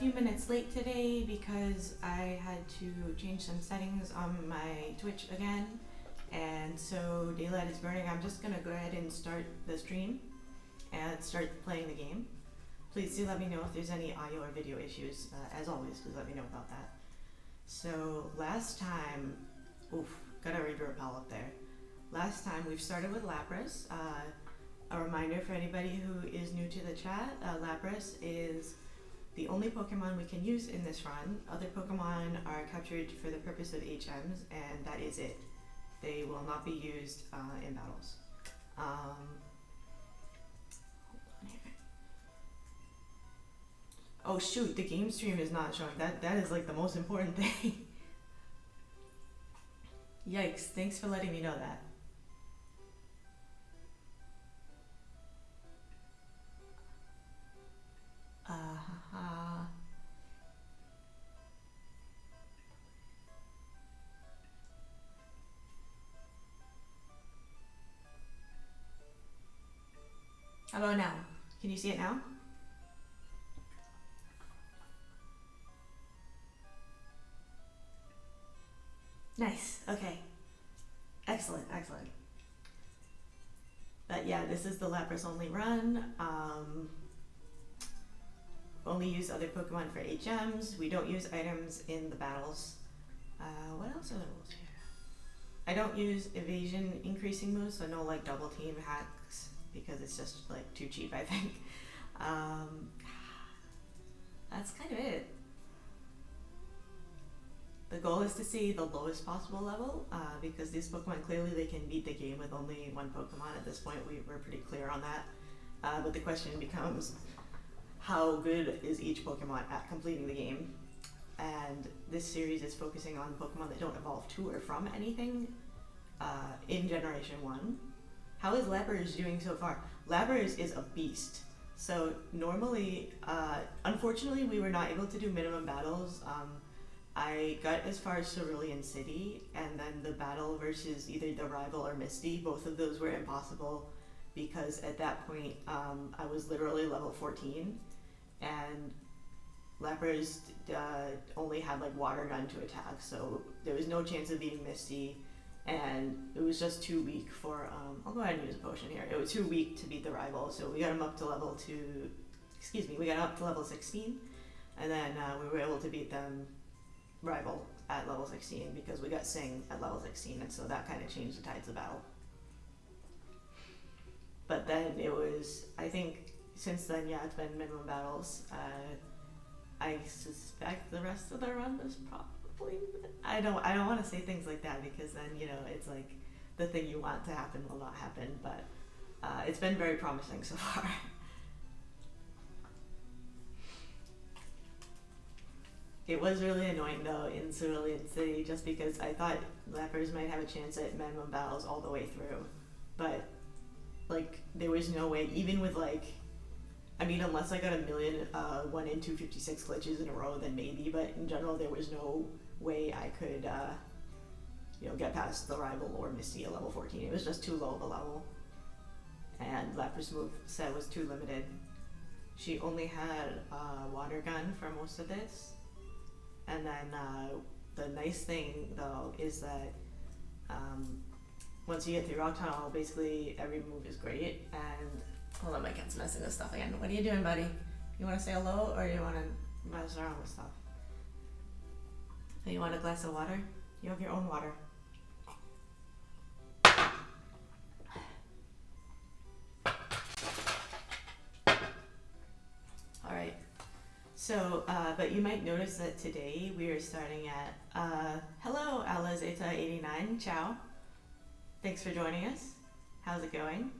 few minutes late today because I had to change some settings on my Twitch again, and so daylight is burning. I'm just gonna go ahead and start the stream and start playing the game. Please do let me know if there's any audio or video issues. As always, please let me know about that. So last time, gotta read your pal up there. Last time we've started with Lapras. A reminder for anybody who is new to the chat, Lapras is the only Pokemon we can use in this run. Other Pokemon are captured for the purpose of HMs, and that is it. They will not be used in battles. Hold on here. Oh shoot, the game stream is not showing. That is like the most important thing. Yikes, thanks for letting me know that. How about now? Can you see it now? Nice, okay. Excellent, excellent. But yeah, this is the Lapras only run. Only use other Pokemon for HMs. We don't use items in the battles. What else are the rules here? I don't use evasion increasing moves, so no like double team hacks because it's just like too cheap, I think. That's kind of it. The goal is to see the lowest possible level because these Pokemon clearly they can beat the game with only one Pokemon. At this point we're pretty clear on that. But the question becomes, how good is each Pokemon at completing the game? And this series is focusing on Pokemon that don't evolve to or from anything in Generation 1. How is Lapras doing so far? Lapras is a beast. So normally, unfortunately, we were not able to do minimum battles. I got as far as Cerulean City, and then the battle versus either the rival or Misty, both of those were impossible because at that point I was literally level 14 and Lapras only had like water gun to attack, so there was no chance of beating Misty, and it was just too weak for I'll go ahead and use a potion here. It was too weak to beat the rival, so we got him up to level 16, and then we were able to beat them rival at level 16 because we got Sing at level 16, and so that kind of changed the tides of battle. But then it was, I think since then, yeah, it's been minimum battles. I suspect the rest of the run is probably, I don't want to say things like that because then, you know, it's like the thing you want to happen will not happen, but it's been very promising so far. It was really annoying though in Cerulean City just because I thought Lapras might have a chance at minimum battles all the way through, but like there was no way, even with like, I mean, unless I got a million 1 in 256 glitches in a row, then maybe, but in general there was no way I could you know, get past the rival or Misty at level 14. It was just too low of a level, and Lapras' move set was too limited. She only had water gun for most of this. And then the nice thing though is that once you get through Rock Tunnel, basically every move is great. And hold on, my cat's messing with stuff again. What are you doing, buddy? You want to say hello or you want to mess around with stuff? So you want a glass of water? You have your own water. Alright. So, but you might notice that today we are starting at, hello Alazeta89, ciao. Thanks for joining us. How's it going?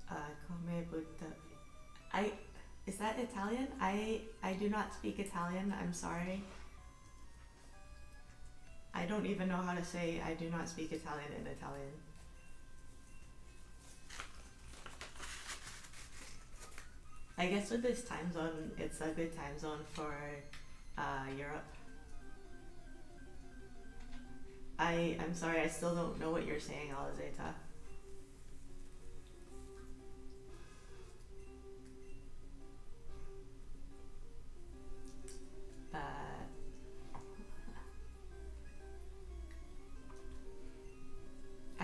Come butta. Is that Italian? I do not speak Italian, I'm sorry. I don't even know how to say I do not speak Italian in Italian. I guess with this time zone, it's a good time zone for Europe. I'm sorry, I still don't know what you're saying, Alizeta.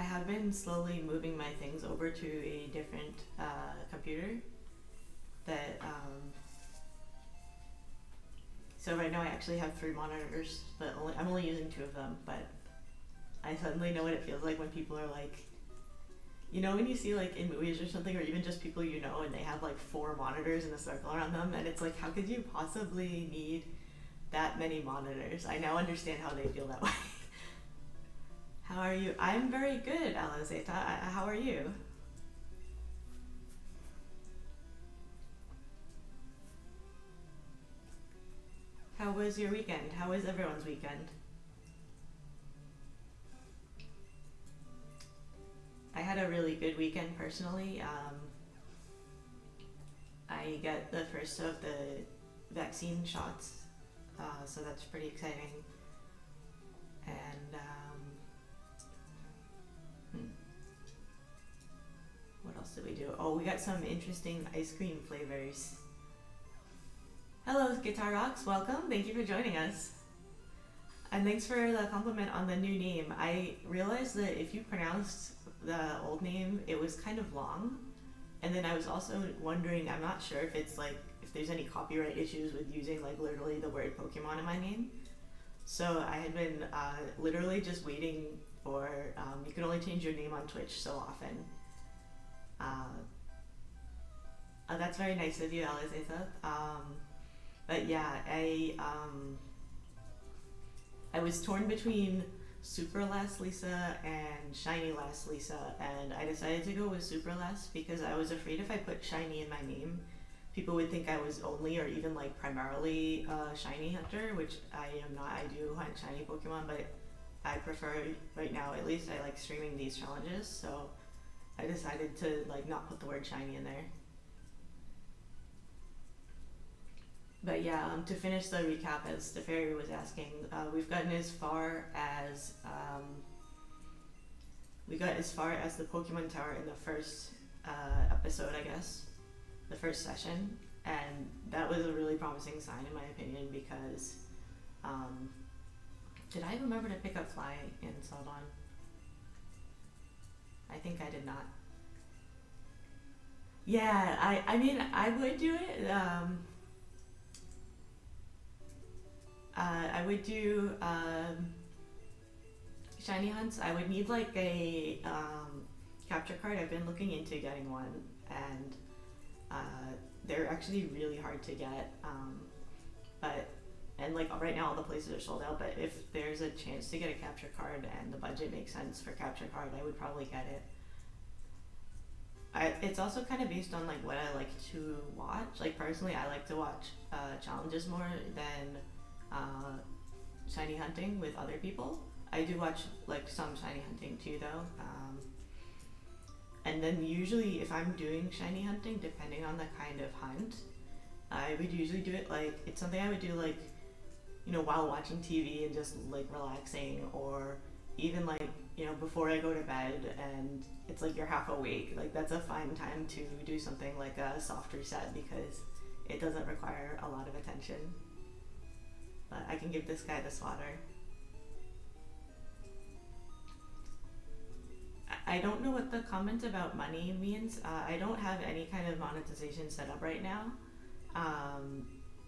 have been slowly moving my things over to a different computer that so right now I actually have 3 monitors, but I'm only using 2 of them, but I suddenly know what it feels like when people are like, you know, when you see like in movies or something, or even just people you know, and they have like 4 monitors in a circle around them, and it's like, how could you possibly need that many monitors? I now understand how they feel that way. How are you? I'm very good, Alizeta. How are you? How was your weekend? How was everyone's weekend? I had a really good weekend personally. I got the first of the vaccine shots, so that's pretty exciting. And what else did we do? Oh, we got some interesting ice cream flavors. Hello, Guitar Rocks. Welcome. Thank you for joining us. And thanks for the compliment on the new name. I realized that if you pronounced the old name, it was kind of long. And then I was also wondering, I'm not sure if it's like, if there's any copyright issues with using like literally the word Pokemon in my name. So I had been literally just waiting for, you can only change your name on Twitch so often. That's very nice of you, Alizeza. But yeah, I was torn between Super Last Lisa and Shiny Last Lisa, and I decided to go with Super Last because I was afraid if I put Shiny in my name, people would think I was only or even like primarily a Shiny hunter, which I am not. I do hunt Shiny Pokemon, but I prefer, right now at least, I like streaming these challenges, so I decided to like not put the word Shiny in there. But yeah, to finish the recap, as the fairy was asking, we've gotten as far as we got as far as the Pokemon Tower in the first episode, I guess, the first session, and that was a really promising sign in my opinion because did I remember to pick up Fly in Celadon? I think I did not. Yeah, I mean I would do it. I would do shiny hunts. I would need like a capture card. I've been looking into getting one, and they're actually really hard to get. And like right now all the places are sold out, but if there's a chance to get a capture card and the budget makes sense for capture card, I would probably get it. It's also kind of based on like what I like to watch. Like personally, I like to watch challenges more than shiny hunting with other people. I do watch like some shiny hunting too though. And then usually if I'm doing shiny hunting, depending on the kind of hunt, I would usually do it like, it's something I would do like, you know, while watching TV and just like relaxing, or even like, you know, before I go to bed and it's like you're half awake. Like that's a fine time to do something like a soft reset because it doesn't require a lot of attention. But I can give this guy the swatter. I don't know what the comment about money means. I don't have any kind of monetization set up right now.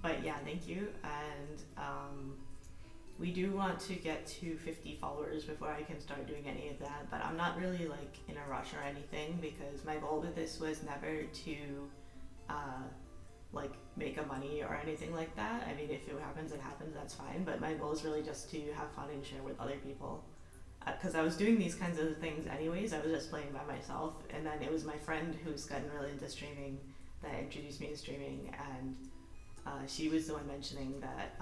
But yeah, thank you. And we do want to get to 50 followers before I can start doing any of that. But I'm not really like in a rush or anything because my goal with this was never to like make a money or anything like that. I mean, if it happens, it happens, that's fine. But my goal is really just to have fun and share with other people. Because I was doing these kinds of things anyways. I was just playing by myself. And then it was my friend who's gotten really into streaming that introduced me to streaming. And she was the one mentioning that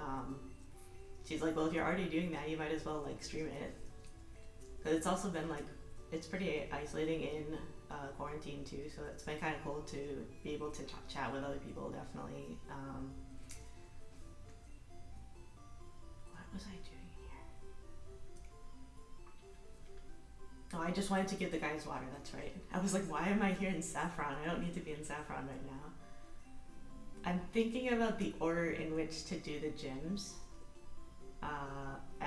she's like, well, if you're already doing that, you might as well like stream it. Because it's also been like, it's pretty isolating in quarantine too, so it's been kind of cool to be able to chat with other people, definitely. What was I doing here? Oh, I just wanted to give the guys water, that's right. I was like, why am I here in Saffron? I don't need to be in Saffron right now. I'm thinking about the order in which to do the gyms.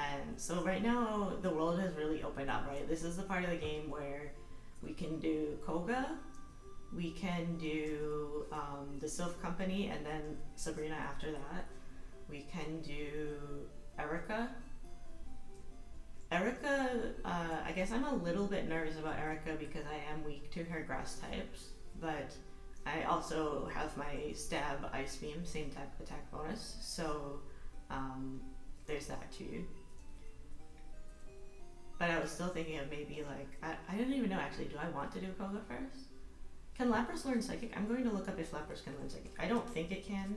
And so right now the world has really opened up, right? This is the part of the game where we can do Koga, we can do the Sylph Company, and then Sabrina after that. We can do Erica. I guess I'm a little bit nervous about Erica because I am weak to her grass types, but I also have my stab ice beam, same type attack bonus, so there's that too. But I was still thinking of maybe like, I don't even know actually, do I want to do Koga first? Can Lapras learn Psychic? I'm going to look up if Lapras can learn Psychic. I don't think it can,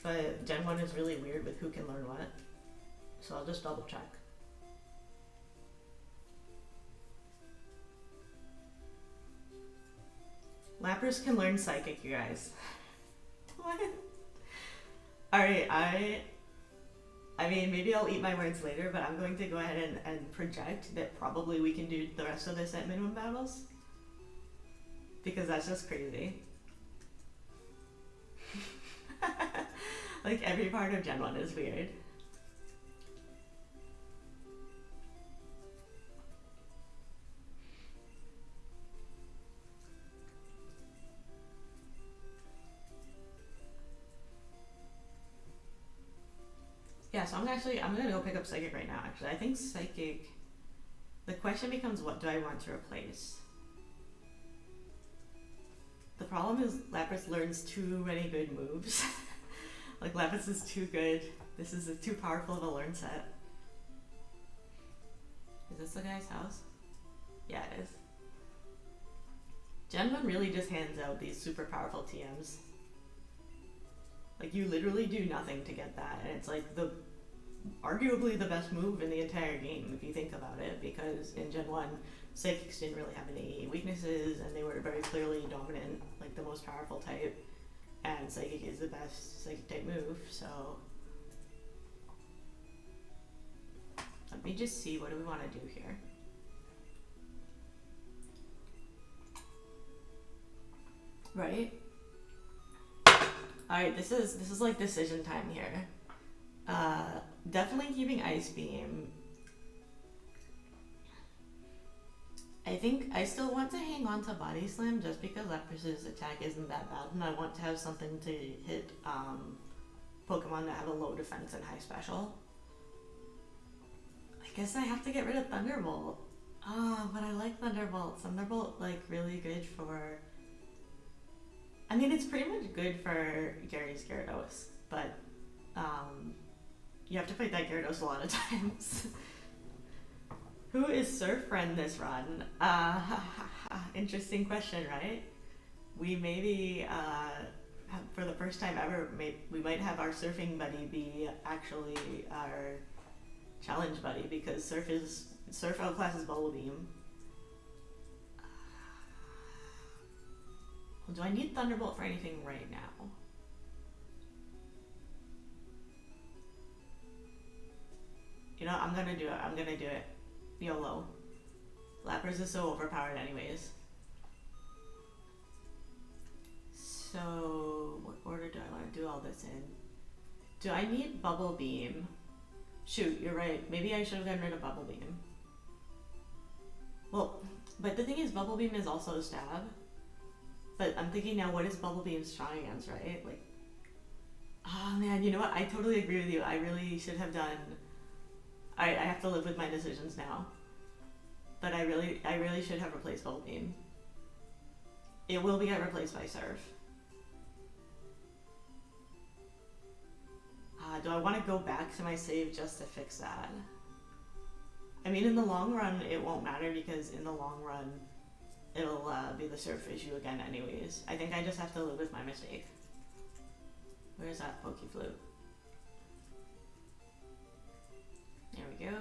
but Gen 1 is really weird with who can learn what, so I'll just double check. Lapras can learn Psychic, you guys. What? Alright, I mean, maybe I'll eat my words later, but I'm going to go ahead and project that probably we can do the rest of this at minimum battles. Because that's just crazy. Like, every part of Gen 1 is weird. Yeah, so I'm gonna go pick up Psychic right now, actually. I think Psychic, the question becomes, what do I want to replace? The problem is Lapras learns too many good moves. Like, Lapras is too good. This is too powerful of a learn set. Is this the guy's house? Yeah, it is. Gen 1 really just hands out these super powerful TMs. Like, you literally do nothing to get that, and it's like arguably the best move in the entire game if you think about it, because in Gen 1, Psychics didn't really have any weaknesses, and they were very clearly dominant, like the most powerful type, and Psychic is the best Psychic type move, so... Let me just see, what do we want to do here? Right? Alright, this is like decision time here. Definitely keeping Ice Beam. I think I still want to hang on to Body Slam just because Lapras' attack isn't that bad, and I want to have something to hit Pokemon that have a low defense and high special. I guess I have to get rid of Thunderbolt. Oh, but I like Thunderbolt. Thunderbolt, like, really good for... I mean, it's pretty much good for Gary's Gyarados, but you have to fight that Gyarados a lot of times. Who is Surf Friend this run? Interesting question, right? We maybe, for the first time ever, we might have our surfing buddy be actually our challenge buddy, because Surf outclasses Bubble Beam. Do I need Thunderbolt for anything right now? You know, I'm gonna do it. I'm gonna do it. YOLO. Lapras is so overpowered anyways. So, what order do I want to do all this in? Do I need Bubble Beam? Shoot, you're right. Maybe I should have gotten rid of Bubble Beam. Well, but the thing is, Bubble Beam is also a stab. But I'm thinking now, what is Bubble Beam strong against, right? Like, oh man, you know what? I totally agree with you. I really should have done... I have to live with my decisions now. But I really should have replaced Bubble Beam. It will get replaced by Surf. Do I want to go back to my save just to fix that? I mean, in the long run, it won't matter, because in the long run, it'll be the Surf issue again anyways. I think I just have to live with my mistake. Where's that Pokeflute? There we go.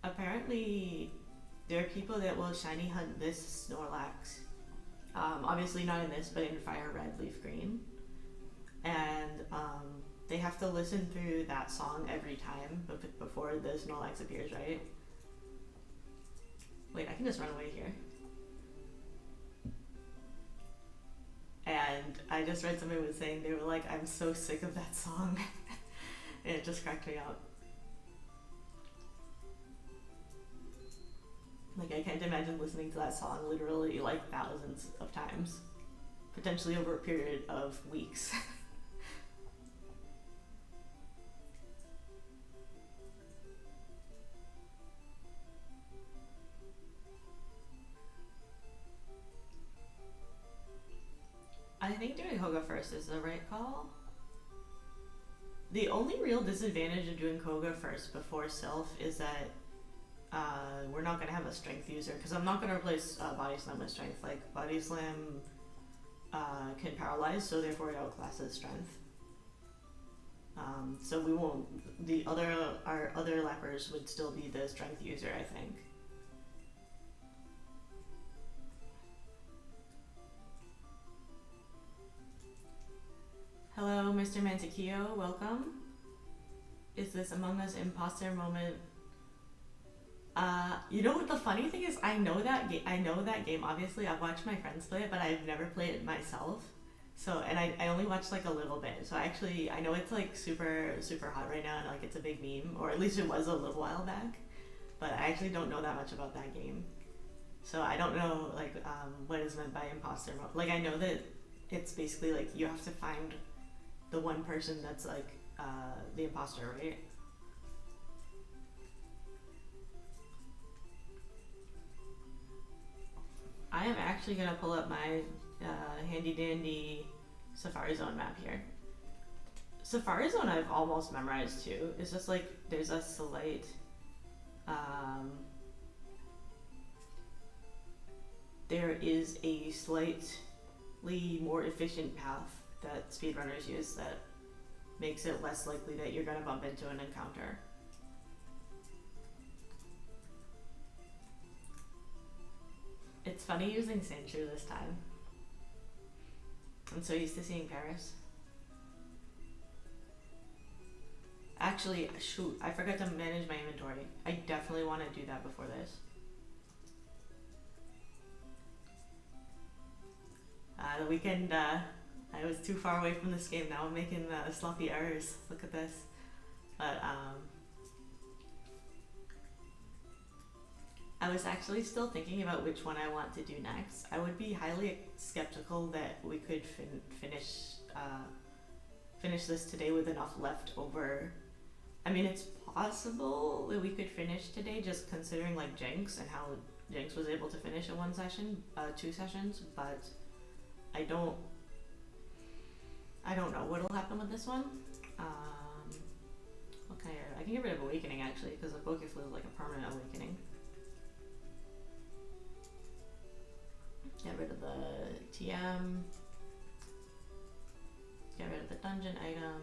Apparently, there are people that will shiny hunt this Snorlax. Obviously not in this, but in Fire Red, Leaf Green. And they have to listen through that song every time before the Snorlax appears, right? Wait, I can just run away here. I just read somebody was saying they were like, I'm so sick of that song. And it just cracked me up. Like, I can't imagine listening to that song literally like thousands of times, potentially over a period of weeks. I think doing Koga first is the right call. The only real disadvantage of doing Koga first before Sylph is that we're not going to have a strength user, because I'm not going to replace Body Slam with strength. Like, Body Slam can paralyze, so therefore it outclasses strength. So we won't, our other lappers would still be the strength user, I think. Hello, Mr. Mantikio, welcome. Is this Among Us imposter moment? You know what the funny thing is? I know that game. Obviously, I've watched my friends play it, but I've never played it myself. So, and I only watched like a little bit. So I know it's like super hot right now, and like it's a big meme, or at least it was a little while back. But I actually don't know that much about that game. So I don't know like what is meant by imposter mode. Like, I know that it's basically like you have to find the one person that's like the imposter, right? I am actually gonna pull up my handy dandy Safari Zone map here. Safari Zone I've almost memorized too. It's just like there's a slight there is a slightly more efficient path that speedrunners use that makes it less likely that you're gonna bump into an encounter. It's funny using Sancho this time. I'm so used to seeing Paris. Actually, shoot, I forgot to manage my inventory. I definitely want to do that before this. The weekend, I was too far away from this game. Now I'm making sloppy errors. Look at this. But I was actually still thinking about which one I want to do next. I would be highly skeptical that we could finish this today with enough left over. I mean, it's possible that we could finish today, just considering like Jinx and how Jinx was able to finish in one session, 2 sessions, but I don't know what'll happen with this one. Okay, I can get rid of Awakening actually, because the Pokeflu is like a permanent awakening. Get rid of the TM. Get rid of the dungeon item.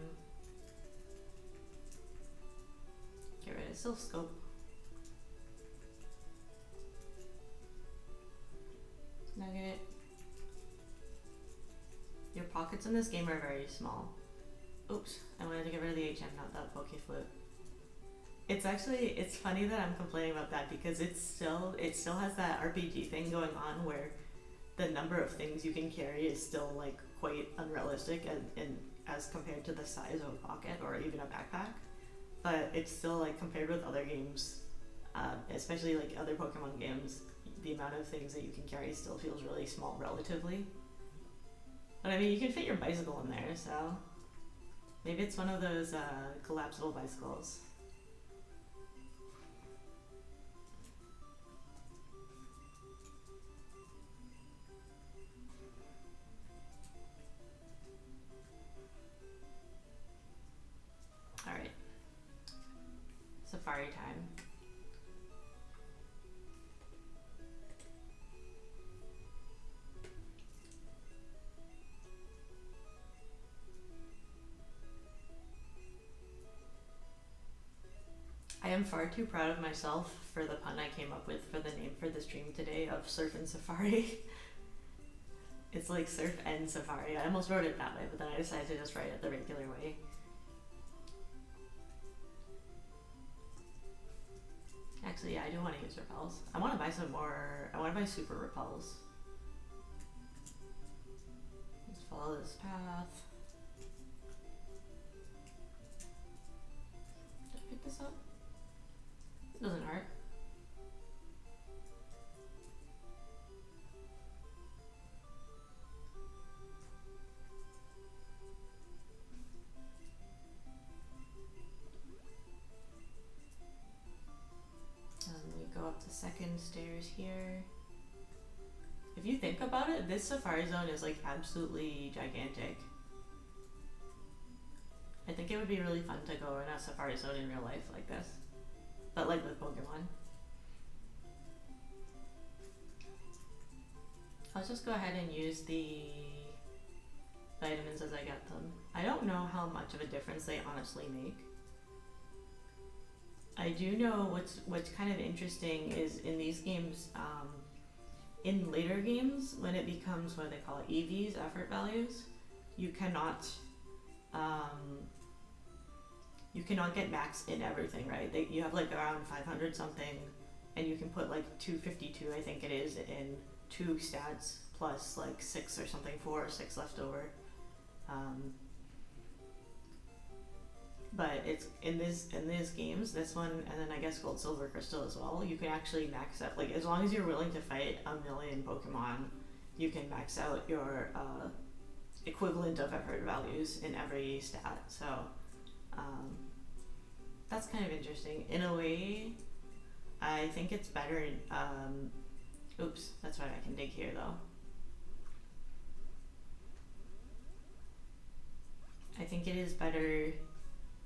Get rid of Sylph Scope. Nugget. Your pockets in this game are very small. Oops, I wanted to get rid of the HM, not that Pokeflute. It's funny that I'm complaining about that, because it still has that RPG thing going on where the number of things you can carry is still like quite unrealistic and as compared to the size of a pocket or even a backpack. But it's still like compared with other games, especially like other Pokemon games, the amount of things that you can carry still feels really small relatively. But I mean, you can fit your bicycle in there, so maybe it's one of those collapsible bicycles. Alright. Safari time. I am far too proud of myself for the pun I came up with for the name for the stream today of Surfin Safari. It's like surf and safari. I almost wrote it that way, but then I decided to just write it the regular way. Actually, yeah, I do want to use repels. I want to buy some more. I want to buy super repels. Let's follow this path. Did I pick this up? It doesn't hurt. And we go up the second stairs here. If you think about it, this Safari Zone is like absolutely gigantic. I think it would be really fun to go in a Safari Zone in real life like this, but like with Pokemon. I'll just go ahead and use the vitamins as I get them. I don't know how much of a difference they honestly make. I do know what's kind of interesting is in these games, in later games, when it becomes what they call it, EVs, effort values, you cannot get max in everything, right? You have like around 500 something, and you can put like 252, I think it is, in 2 stats plus like 6 or something, 4 or 6 left over. But it's in these games, this one, and then I guess Gold, Silver, Crystal as well, you can actually max out, like as long as you're willing to fight a million Pokemon, you can max out your equivalent of effort values in every stat. So that's kind of interesting. In a way, I think it's better, oops, that's right, I can dig here though. I think it is better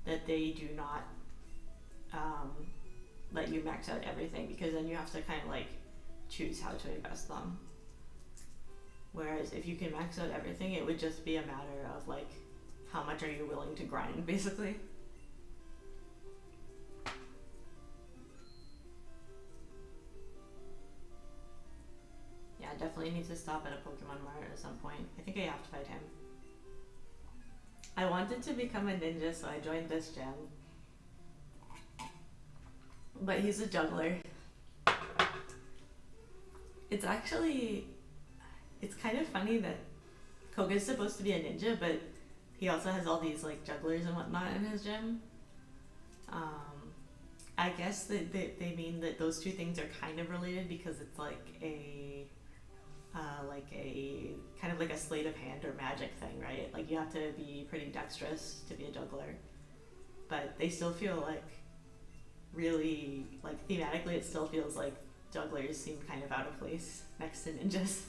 that they do not let you max out everything, because then you have to kind of like choose how to invest them. Whereas if you can max out everything, it would just be a matter of like, how much are you willing to grind, basically. Yeah, I definitely need to stop at a Pokemon Mart at some point. I think I have to fight him. I wanted to become a ninja, so I joined this gym. But he's a juggler. It's kind of funny that Koga's supposed to be a ninja, but he also has all these like jugglers and whatnot in his gym. I guess that they mean that those two things are kind of related, because it's like a kind of like a sleight of hand or magic thing, right? Like you have to be pretty dexterous to be a juggler, but they still feel like really, like thematically it still feels like jugglers seem kind of out of place next to ninjas.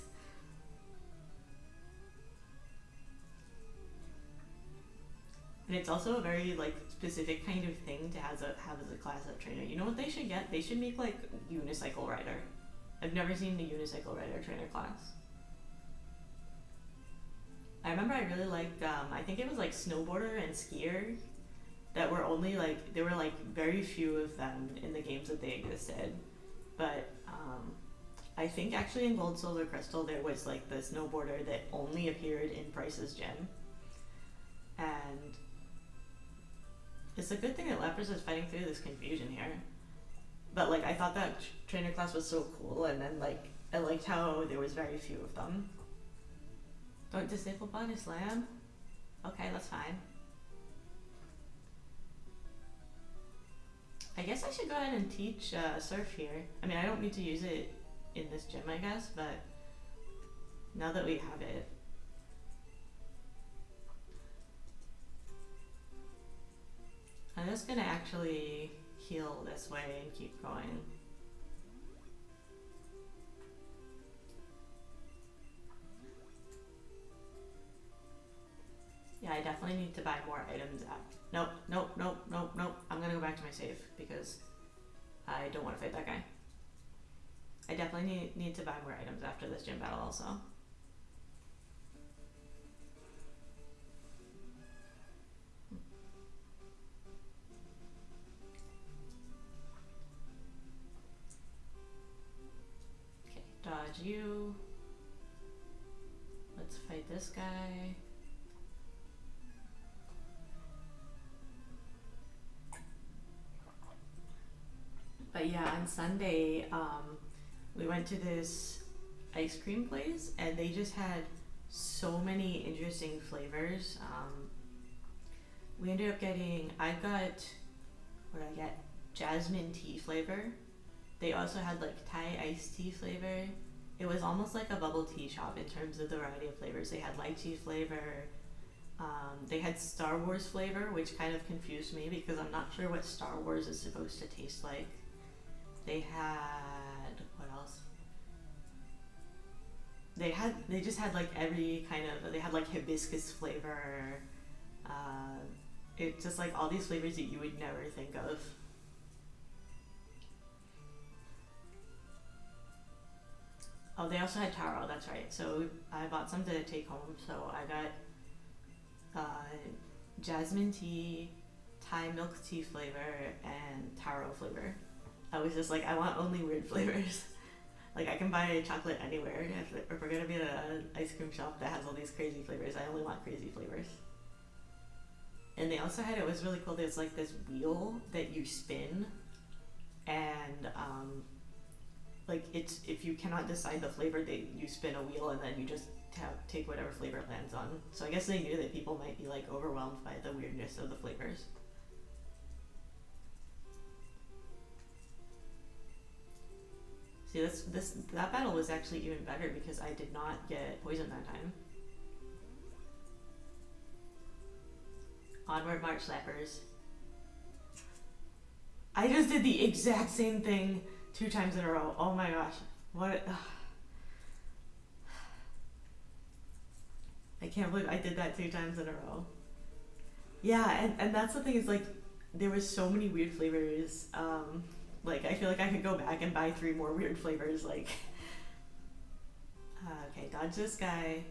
And it's also a very like specific kind of thing to have as a class of trainer. You know what they should get? They should make like unicycle rider. I've never seen the unicycle rider trainer class. I remember I really liked, I think it was like snowboarder and skier, that were only like, there were like very few of them in the games that they existed. But I think actually in Gold, Silver, Crystal there was like the snowboarder that only appeared in Price's gym. And it's a good thing that LAPRAS is fighting through this confusion here. But like I thought that trainer class was so cool, and then like I liked how there was very few of them. Don't disable body slam? Okay, that's fine. I guess I should go ahead and teach surf here. I mean, I don't need to use it in this gym, I guess, but now that we have it. I'm just gonna actually heal this way and keep going. Yeah, I definitely need to buy more items up. Nope, nope, nope, nope, nope. I'm gonna go back to my save because I don't want to fight that guy. I definitely need to buy more items after this gym battle also. Okay, dodge you. Let's fight this guy. But yeah, on Sunday, we went to this ice cream place and they just had so many interesting flavors. We ended up getting, I got, what did I get? Jasmine tea flavor. They also had like Thai iced tea flavor. It was almost like a bubble tea shop in terms of the variety of flavors. They had lychee flavor. They had Star Wars flavor, which kind of confused me because I'm not sure what Star Wars is supposed to taste like. They had, what else? They just had like every kind of, they had like hibiscus flavor. It's just like all these flavors that you would never think of. Oh, they also had taro, that's right. So I bought some to take home. So I got jasmine tea, Thai milk tea flavor, and taro flavor. I was just like, I want only weird flavors. Like I can buy chocolate anywhere. If we're gonna be at an ice cream shop that has all these crazy flavors, I only want crazy flavors. And they also had, it was really cool, there's like this wheel that you spin, and like it's, if you cannot decide the flavor, you spin a wheel and then you just take whatever flavor it lands on. So I guess they knew that people might be like overwhelmed by the weirdness of the flavors. See, that battle was actually even better because I did not get poisoned that time. Onward march, Lappers. I just did the exact same thing 2 times in a row. Oh my gosh. What? I can't believe I did that 2 times in a row. Yeah, and that's the thing is like, there was so many weird flavors. Like I feel like I could go back and buy 3 more weird flavors. Like, okay, dodge this guy.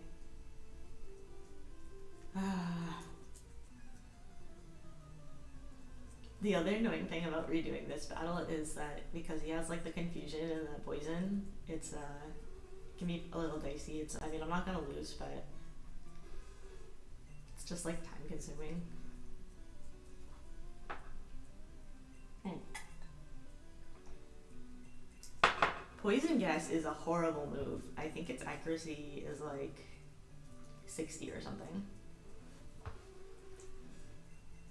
The other annoying thing about redoing this battle is that because he has like the confusion and the poison, it's can be a little dicey. It's, I mean, I'm not gonna lose, but it's just like time consuming. Poison gas is a horrible move. I think its accuracy is like 60 or something.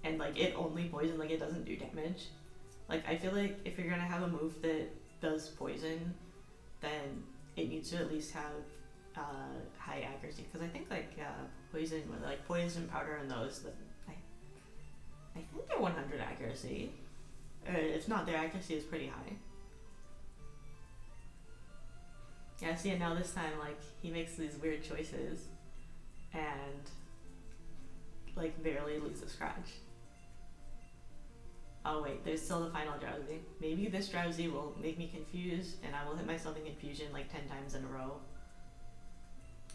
And like it only poison, like it doesn't do damage. Like I feel like if you're gonna have a move that does poison, then it needs to at least have high accuracy. Because I think like poison, like poison powder and those, that I think they're 100 accuracy. If not, their accuracy is pretty high. Yeah, see, and now this time like he makes these weird choices and like barely leaves a scratch. Oh wait, there's still the final drowsy. Maybe this drowsy will make me confused and I will hit myself in confusion like 10 times in a row.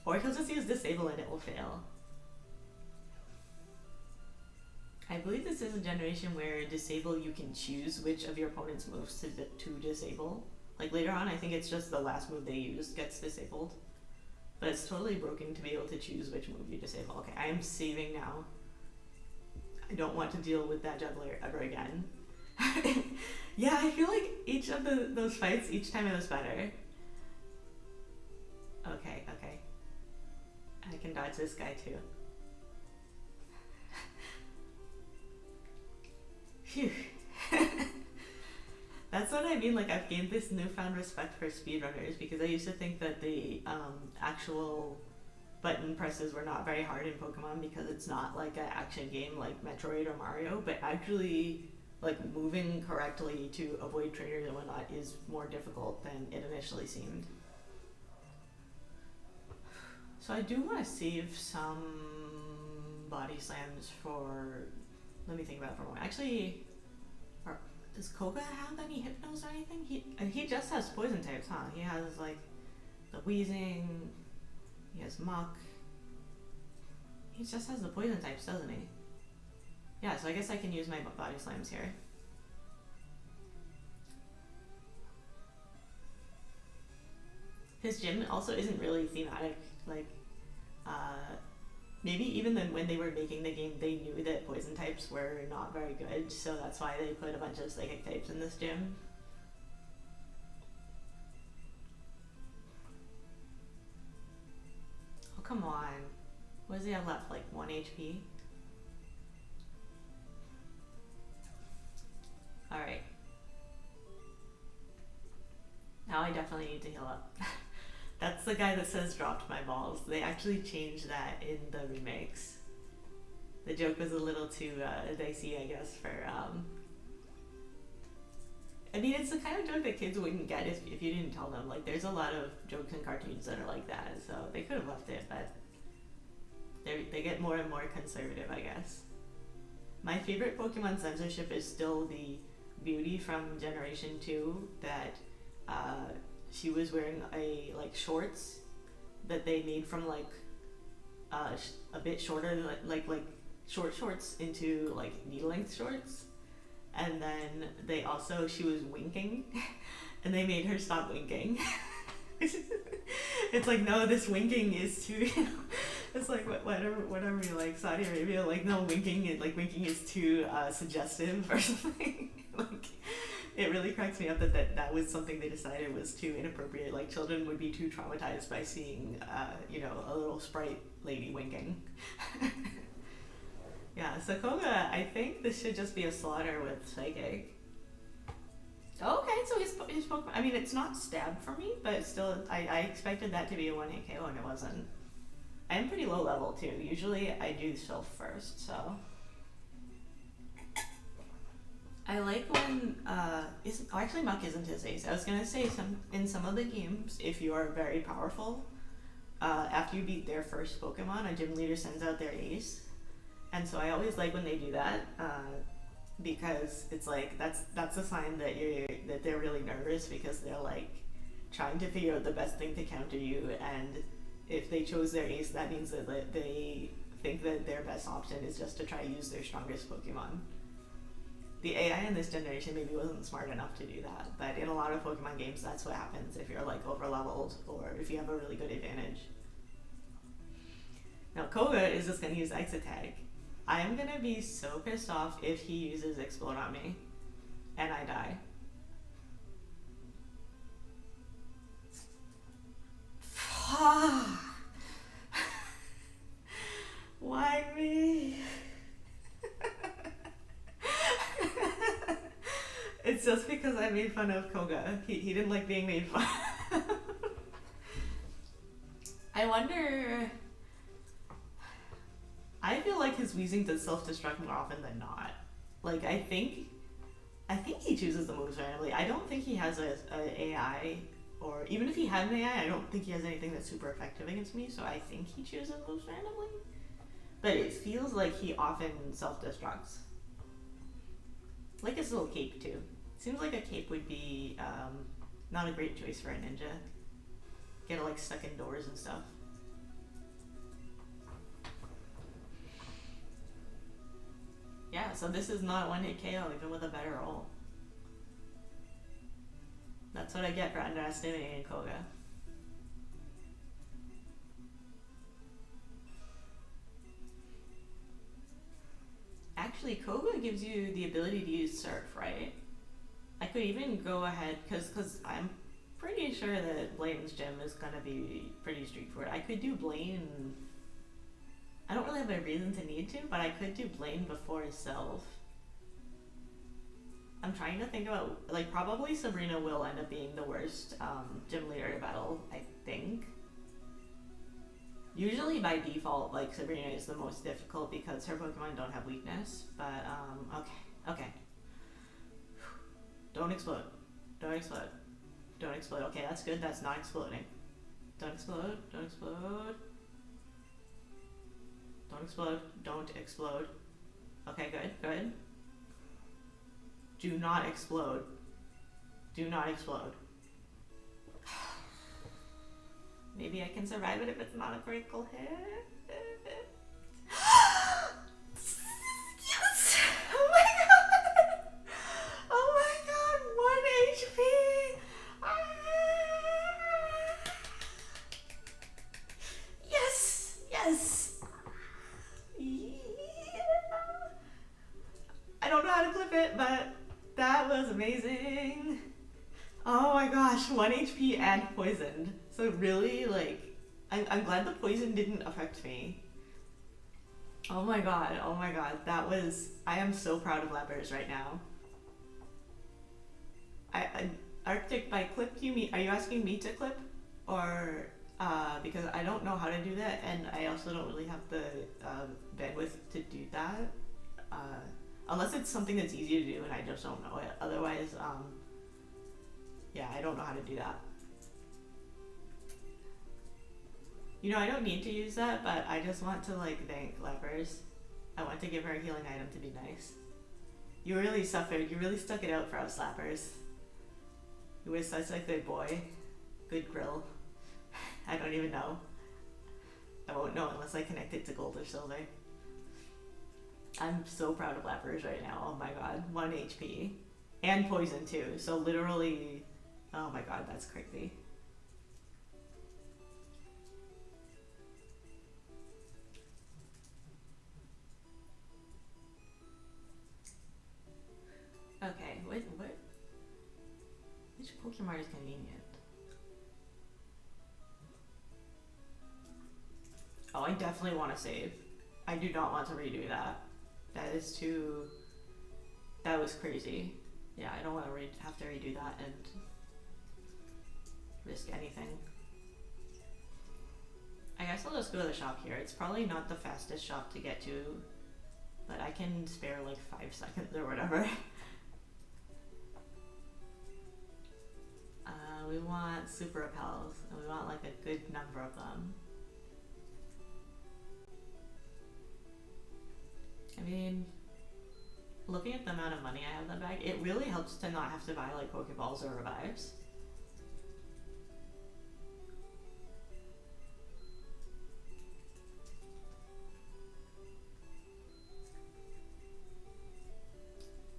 Or he'll just use disable and it will fail. I believe this is a generation where disable, you can choose which of your opponent's moves to disable. Like later on, I think it's just the last move they use gets disabled. But it's totally broken to be able to choose which move you disable. Okay, I am saving now. I don't want to deal with that juggler ever again. Yeah, I feel like each of those fights, each time it was better. Okay, okay. I can dodge this guy too. Phew. That's what I mean, like I've gained this newfound respect for speedrunners because I used to think that the actual button presses were not very hard in Pokemon because it's not like an action game like Metroid or Mario, but actually like moving correctly to avoid trainers and whatnot is more difficult than it initially seemed. So I do want to save some body slams for, let me think about it for a moment. Actually, does Koga have any Hypnos or anything? He just has poison types, huh? He has like the Wheezing, he has Muck. He just has the poison types, doesn't he? Yeah, so I guess I can use my body slams here. His gym also isn't really thematic, like, maybe even then when they were making the game, they knew that poison types were not very good, so that's why they put a bunch of psychic types in this gym. Oh, come on. What does he have left? Like 1 HP? Alright. Now I definitely need to heal up. That's the guy that says dropped my balls. They actually changed that in the remakes. The joke was a little too dicey, I guess, for I mean, it's the kind of joke that kids wouldn't get if you didn't tell them. Like, there's a lot of jokes in cartoons that are like that, so they could have left it, but they get more and more conservative, I guess. My favorite Pokemon censorship is still the Beauty from Generation 2 that she was wearing like shorts that they made from like a bit shorter, like short shorts into like knee-length shorts. And then she was winking and they made her stop winking. It's like, no, this winking is too, it's like whatever you like, Saudi Arabia, like, no, winking is too suggestive or something. Like, it really cracks me up that was something they decided was too inappropriate. Like, children would be too traumatized by seeing, a little sprite lady winking. Yeah, so Koga, I think this should just be a slaughter with Psychic. Okay, so his Pokemon, I mean, it's not stab for me, but still, I expected that to be a 1-hit KO and it wasn't. I'm pretty low level too. Usually I do Sylph first, so. I like when, actually Muck isn't his ace. I was gonna say in some of the games, if you are very powerful, after you beat their first Pokemon, a gym leader sends out their ace. And so I always like when they do that, because it's like that's a sign that they're really nervous because they're like trying to figure out the best thing to counter you, and if they chose their ace, that means that they think that their best option is just to try to use their strongest Pokemon. The AI in this generation maybe wasn't smart enough to do that, but in a lot of Pokemon games, that's what happens if you're like over leveled or if you have a really good advantage. Now Koga is just gonna use X attack. I am gonna be so pissed off if he uses Explode on me and I die. Why me? It's just because I made fun of Koga. He didn't like being made fun. I wonder... I feel like his wheezing does self-destruct more often than not. Like, I think he chooses the moves randomly. I don't think he has a AI, or even if he had an AI, I don't think he has anything that's super effective against me, so I think he chooses moves randomly. But it feels like he often self-destructs. Like his little cape, too. Seems like a cape would be not a great choice for a ninja. Get like stuck indoors and stuff. Yeah, so this is not 1-hit KO even with a better roll. That's what I get for underestimating Koga. Actually, Koga gives you the ability to use Surf, right? I could even go ahead, because I'm pretty sure that Blaine's gym is going to be pretty straightforward. I could do Blaine. I don't really have a reason to need to, but I could do Blaine before Sylph. I'm trying to think about, like, probably Sabrina will end up being the worst gym leader to battle, I think. Usually by default, like, Sabrina is the most difficult because her Pokemon don't have weakness, but, okay. Don't explode. Don't explode. Don't explode. Okay, that's good. That's not exploding. Don't explode. Don't explode. Don't explode. Don't explode. Okay, good. Do not explode. Do not explode. Maybe I can survive it if it's not a critical hit. Yes! Oh my god! Oh my god! 1 HP! Yes! Yes! Yeah. I don't know how to clip it, but that was amazing. Oh my gosh, 1 HP and poisoned. So really, like, I'm glad the poison didn't affect me. Oh my god, that was, I am so proud of LAPRAS right now. Arctic, by clip do you mean, are you asking me to clip? Or, because I don't know how to do that, and I also don't really have the bandwidth to do that. Unless it's something that's easy to do and I just don't know it. Otherwise, yeah, I don't know how to do that. You know, I don't need to use that, but I just want to like thank LAPRAS. I want to give her a healing item to be nice. You really suffered. You really stuck it out for us, LAPRAS. You were such a good boy. Good grill. I don't even know. I won't know unless I connect it to gold or silver. I'm so proud of LAPRAS right now. Oh my god. 1 HP. And poison too. So literally, oh my god, that's crazy. Okay, what? Which Pokemon is convenient? Oh, I definitely want to save. I do not want to redo that. That is too... That was crazy. Yeah, I don't want to have to redo that and risk anything. I guess I'll just go to the shop here. It's probably not the fastest shop to get to, but I can spare like 5 seconds or whatever. We want super repels, and we want like a good number of them. I mean, looking at the amount of money I have in the bag, it really helps to not have to buy like Pokeballs or revives.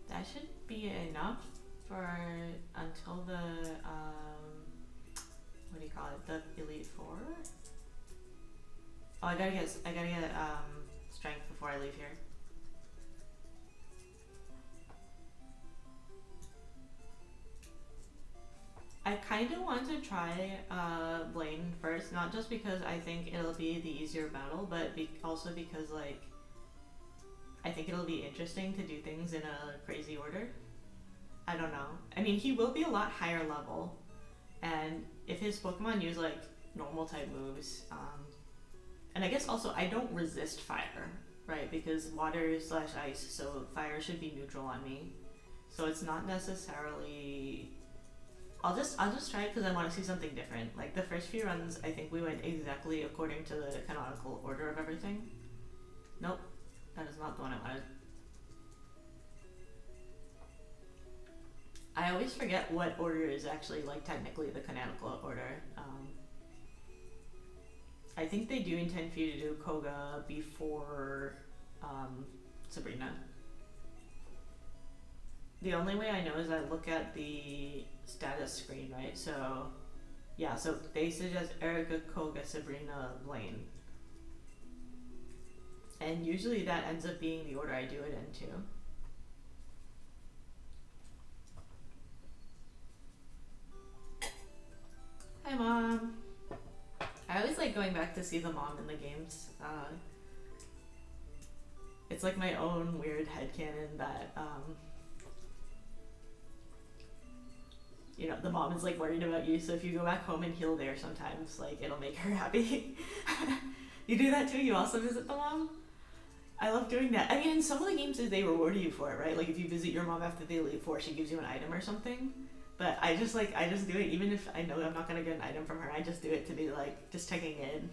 That should be enough for until the what do you call it? The Elite Four? Oh, I gotta get strength before I leave here. I kind of want to try Blaine first, not just because I think it'll be the easier battle, but also because like I think it'll be interesting to do things in a crazy order. I don't know. I mean, he will be a lot higher level, and if his Pokemon use like normal type moves, and I guess also I don't resist fire, right? Because water / ice, so fire should be neutral on me. So it's not necessarily. I'll just try it because I want to see something different. Like the first few runs, I think we went exactly according to the canonical order of everything. Nope, that is not the one I wanted. I always forget what order is actually like technically the canonical order. I think they do intend for you to do Koga before Sabrina. The only way I know is I look at the status screen, right? So, yeah, so they suggest Erica, Koga, Sabrina, Blaine. And usually that ends up being the order I do it in too. Hi, Mom. I always like going back to see the mom in the games. It's like my own weird headcanon that, you know, the mom is like worried about you, so if you go back home and heal there sometimes, like, it'll make her happy. You do that too? You also visit the mom? I love doing that. I mean, in some of the games, they reward you for it, right? Like, if you visit your mom after the Elite Four, she gives you an item or something. But I just do it, even if I know I'm not gonna get an item from her, I just do it to be like, just checking in.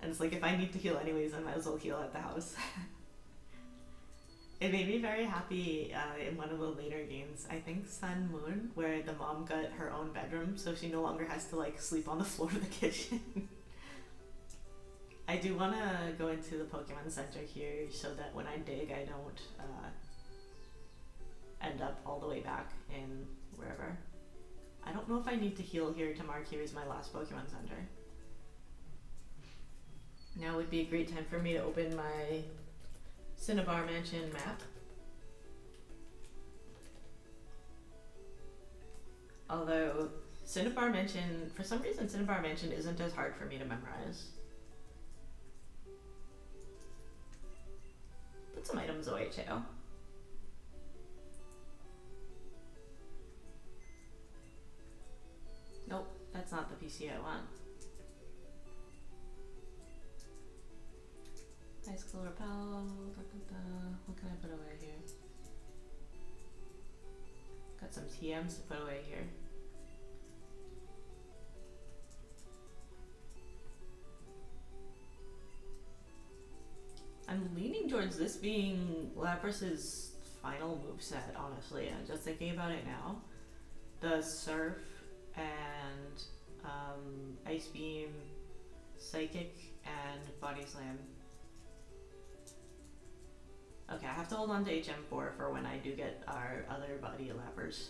And it's like, if I need to heal anyways, I might as well heal at the house. It made me very happy in one of the later games, I think Sun Moon, where the mom got her own bedroom, so she no longer has to like sleep on the floor of the kitchen. I do want to go into the Pokemon Center here so that when I dig, I don't end up all the way back in wherever. I don't know if I need to heal here to mark here as my last Pokemon Center. Now would be a great time for me to open my Cinnabar Mansion map. Although Cinnabar Mansion, for some reason Cinnabar Mansion isn't as hard for me to memorize. put some items away too. Nope, that's not the PC I want. Icicle repel. What can I put away here? Got some TMs to put away here. I'm leaning towards this being Lapras's final moveset, honestly. I'm just thinking about it now. The Surf and Ice Beam, Psychic, and Body Slam. Okay, I have to hold on to HM4 for when I do get our other body Lapras.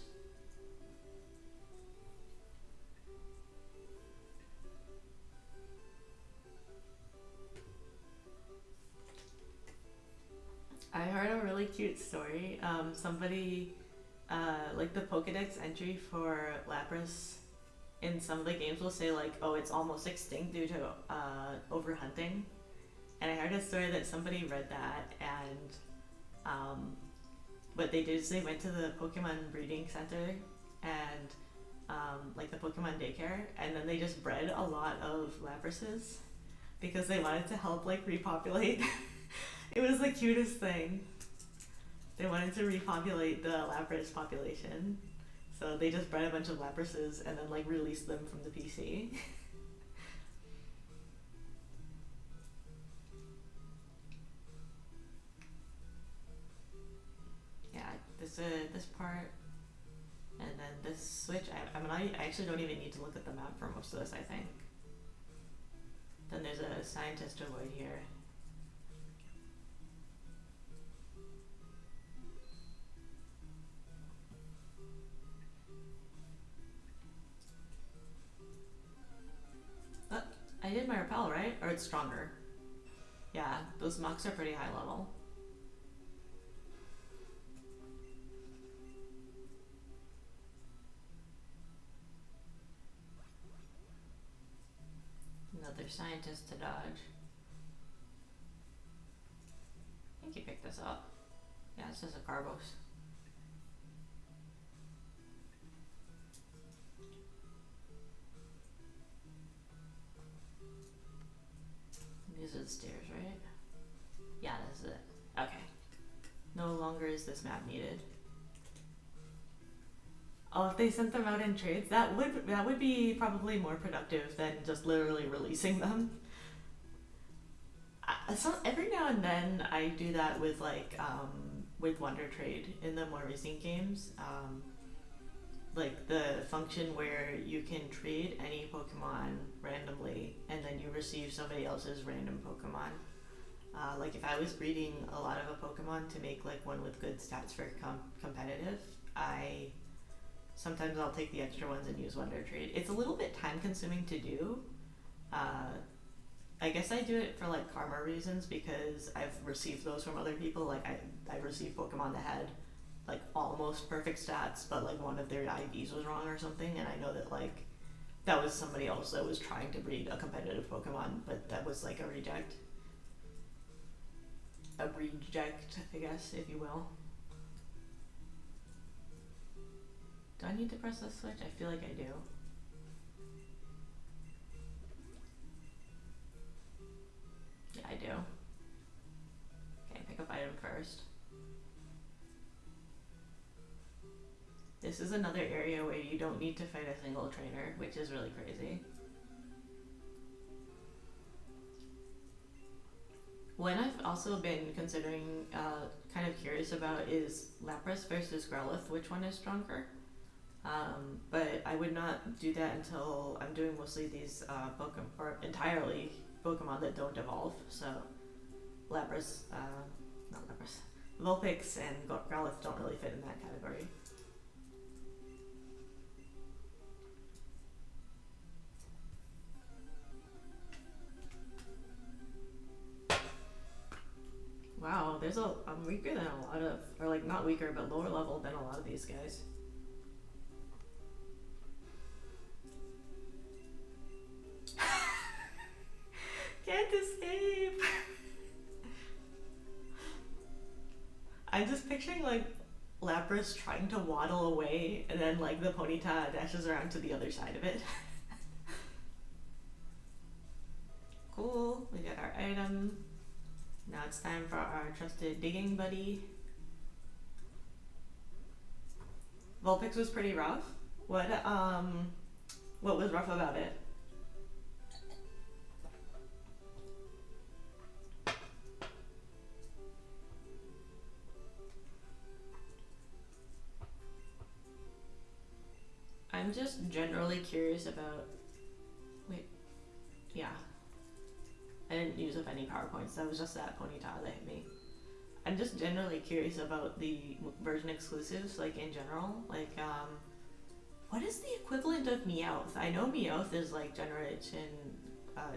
I heard a really cute story. Somebody, like the Pokedex entry for Lapras in some of the games will say like, oh, it's almost extinct due to overhunting. And I heard a story that somebody read that and what they did is they went to the Pokemon breeding center and like the Pokemon daycare, and then they just bred a lot of Laprases because they wanted to help like repopulate. It was the cutest thing. They wanted to repopulate the Lapras population. So they just bred a bunch of Laprases and then like released them from the PC. Yeah, this part and then this switch, I actually don't even need to look at the map for most of this, I think. Then there's a scientist to avoid here. I did my repel, right? Or it's stronger. Yeah, those mucks are pretty high level. Another scientist to dodge. I think you picked this up. Yeah, it's just a Carbos. These are the stairs, right? Yeah, this is it. Okay. No longer is this map needed. Oh, if they sent them out in trades, that would be probably more productive than just literally releasing them. So every now and then I do that with like with Wonder Trade in the more recent games. Like the function where you can trade any Pokemon randomly and then you receive somebody else's random Pokemon. Like if I was breeding a lot of a Pokemon to make like one with good stats for competitive, sometimes I'll take the extra ones and use Wonder Trade. It's a little bit time consuming to do. I guess I do it for like karma reasons because I've received those from other people. Like I received Pokemon that had like almost perfect stats, but like one of their IVs was wrong or something, and I know that like that was somebody else that was trying to breed a competitive Pokemon, but that was like a reject. A reject, I guess, if you will. Do I need to press this switch? I feel like I do. Yeah, I do. Okay, pick up item first. This is another area where you don't need to fight a single trainer, which is really crazy. One I've also been considering, kind of curious about is Lapras versus Growlithe, which one is stronger? But I would not do that until I'm doing mostly these Pokemon, or entirely Pokemon that don't evolve. So Lapras, not Lapras, Vulpix and Growlithe don't really fit in that category. Wow, I'm weaker than a lot of, or like not weaker, but lower level than a lot of these guys. Can't escape. I'm just picturing like Lapras trying to waddle away, and then like the Ponyta dashes around to the other side of it. Cool, we got our item. Now it's time for our trusted digging buddy. Vulpix was pretty rough. What was rough about it? I'm just generally curious about. Wait, yeah. I didn't use up any PowerPoints. That was just that Ponyta that hit me. I'm just generally curious about the version exclusives, like in general. Like, what is the equivalent of Meowth? I know Meowth is like generation,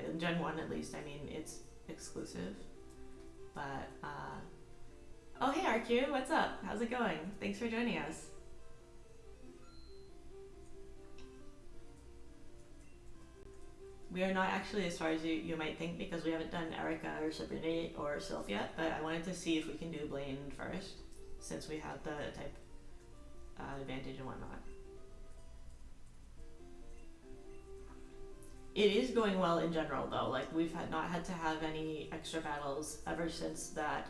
in Gen 1 at least. I mean, it's exclusive. But, oh hey RQ, what's up? How's it going? Thanks for joining us. We are not actually as far as you might think, because we haven't done Erica or Sabrina or Sylph yet, but I wanted to see if we can do Blaine first, since we have the type advantage and whatnot. It is going well in general though, like we've not had to have any extra battles ever since that,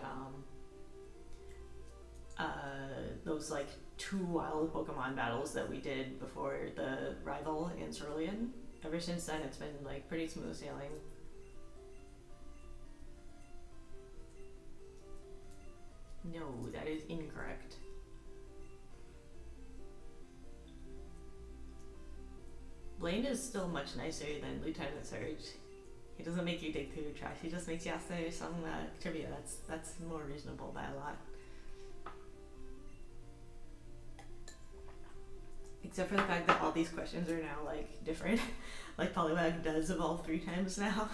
those like 2 wild Pokemon battles that we did before the rival in Cerulean. Ever since then, it's been like pretty smooth sailing. No, that is incorrect. Blaine is still much nicer than Lieutenant Surge. He doesn't make you dig through trash. He just makes you answer some trivia. That's more reasonable by a lot. Except for the fact that all these questions are now like different. Like Poliwag does evolve 3 times now.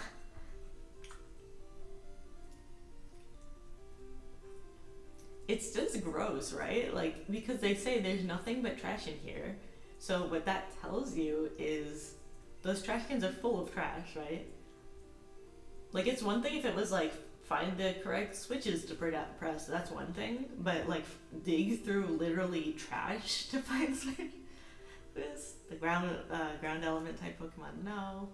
It's just gross, right? Like, because they say there's nothing but trash in here. So what that tells you is those trash cans are full of trash, right? Like, it's one thing if it was like, find the correct switches to press, that's one thing. But like, dig through literally trash to find switches. This the ground element type Pokemon. No.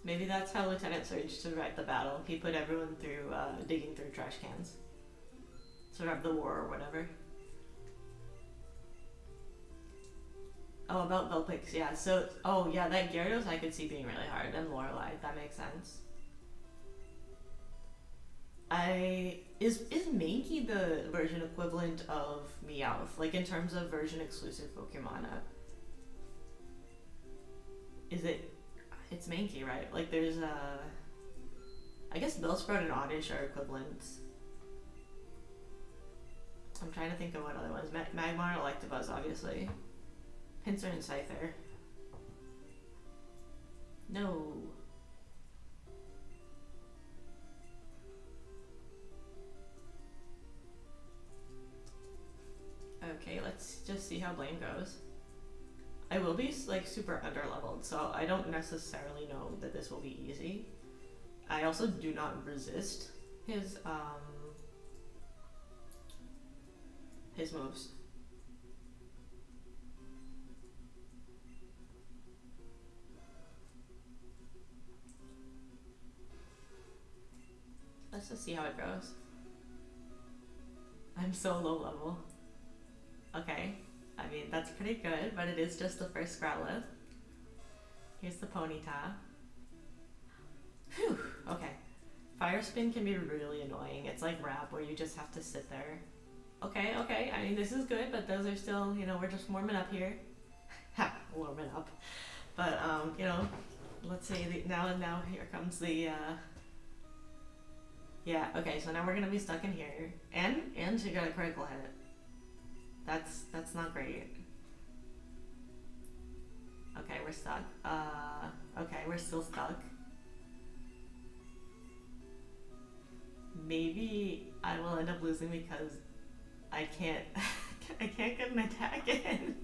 Maybe that's how Lieutenant Surge survived the battle. He put everyone through digging through trash cans. Survived the war or whatever. Oh, about Vulpix, yeah. So, oh yeah, that Gyarados I could see being really hard, and Lorelei, that makes sense. Is Mankey the version equivalent of Meowth, like in terms of version exclusive Pokemon? Is it? It's Mankey, right? Like there's I guess Bellsprout and Oddish are equivalents. I'm trying to think of what other ones. Magmar, Electabuzz, obviously. Pinsir and Scyther. No. Okay, let's just see how Blaine goes. I will be like super underleveled, so I don't necessarily know that this will be easy. I also do not resist his moves. Let's just see how it goes. I'm so low level. Okay, I mean, that's pretty good, but it is just the first Growlithe. Here's the Ponyta. Whew, okay. Fire Spin can be really annoying. It's like Rap, where you just have to sit there. Okay, okay, I mean, this is good, but those are still, you know, we're just warming up here. Ha, warming up. But, you know, let's see, now here comes the, yeah, okay, so now we're gonna be stuck in here. And she got a critical hit. That's not great. Okay, we're stuck. Okay, we're still stuck. Maybe I will end up losing because I can't I can't get an attack in.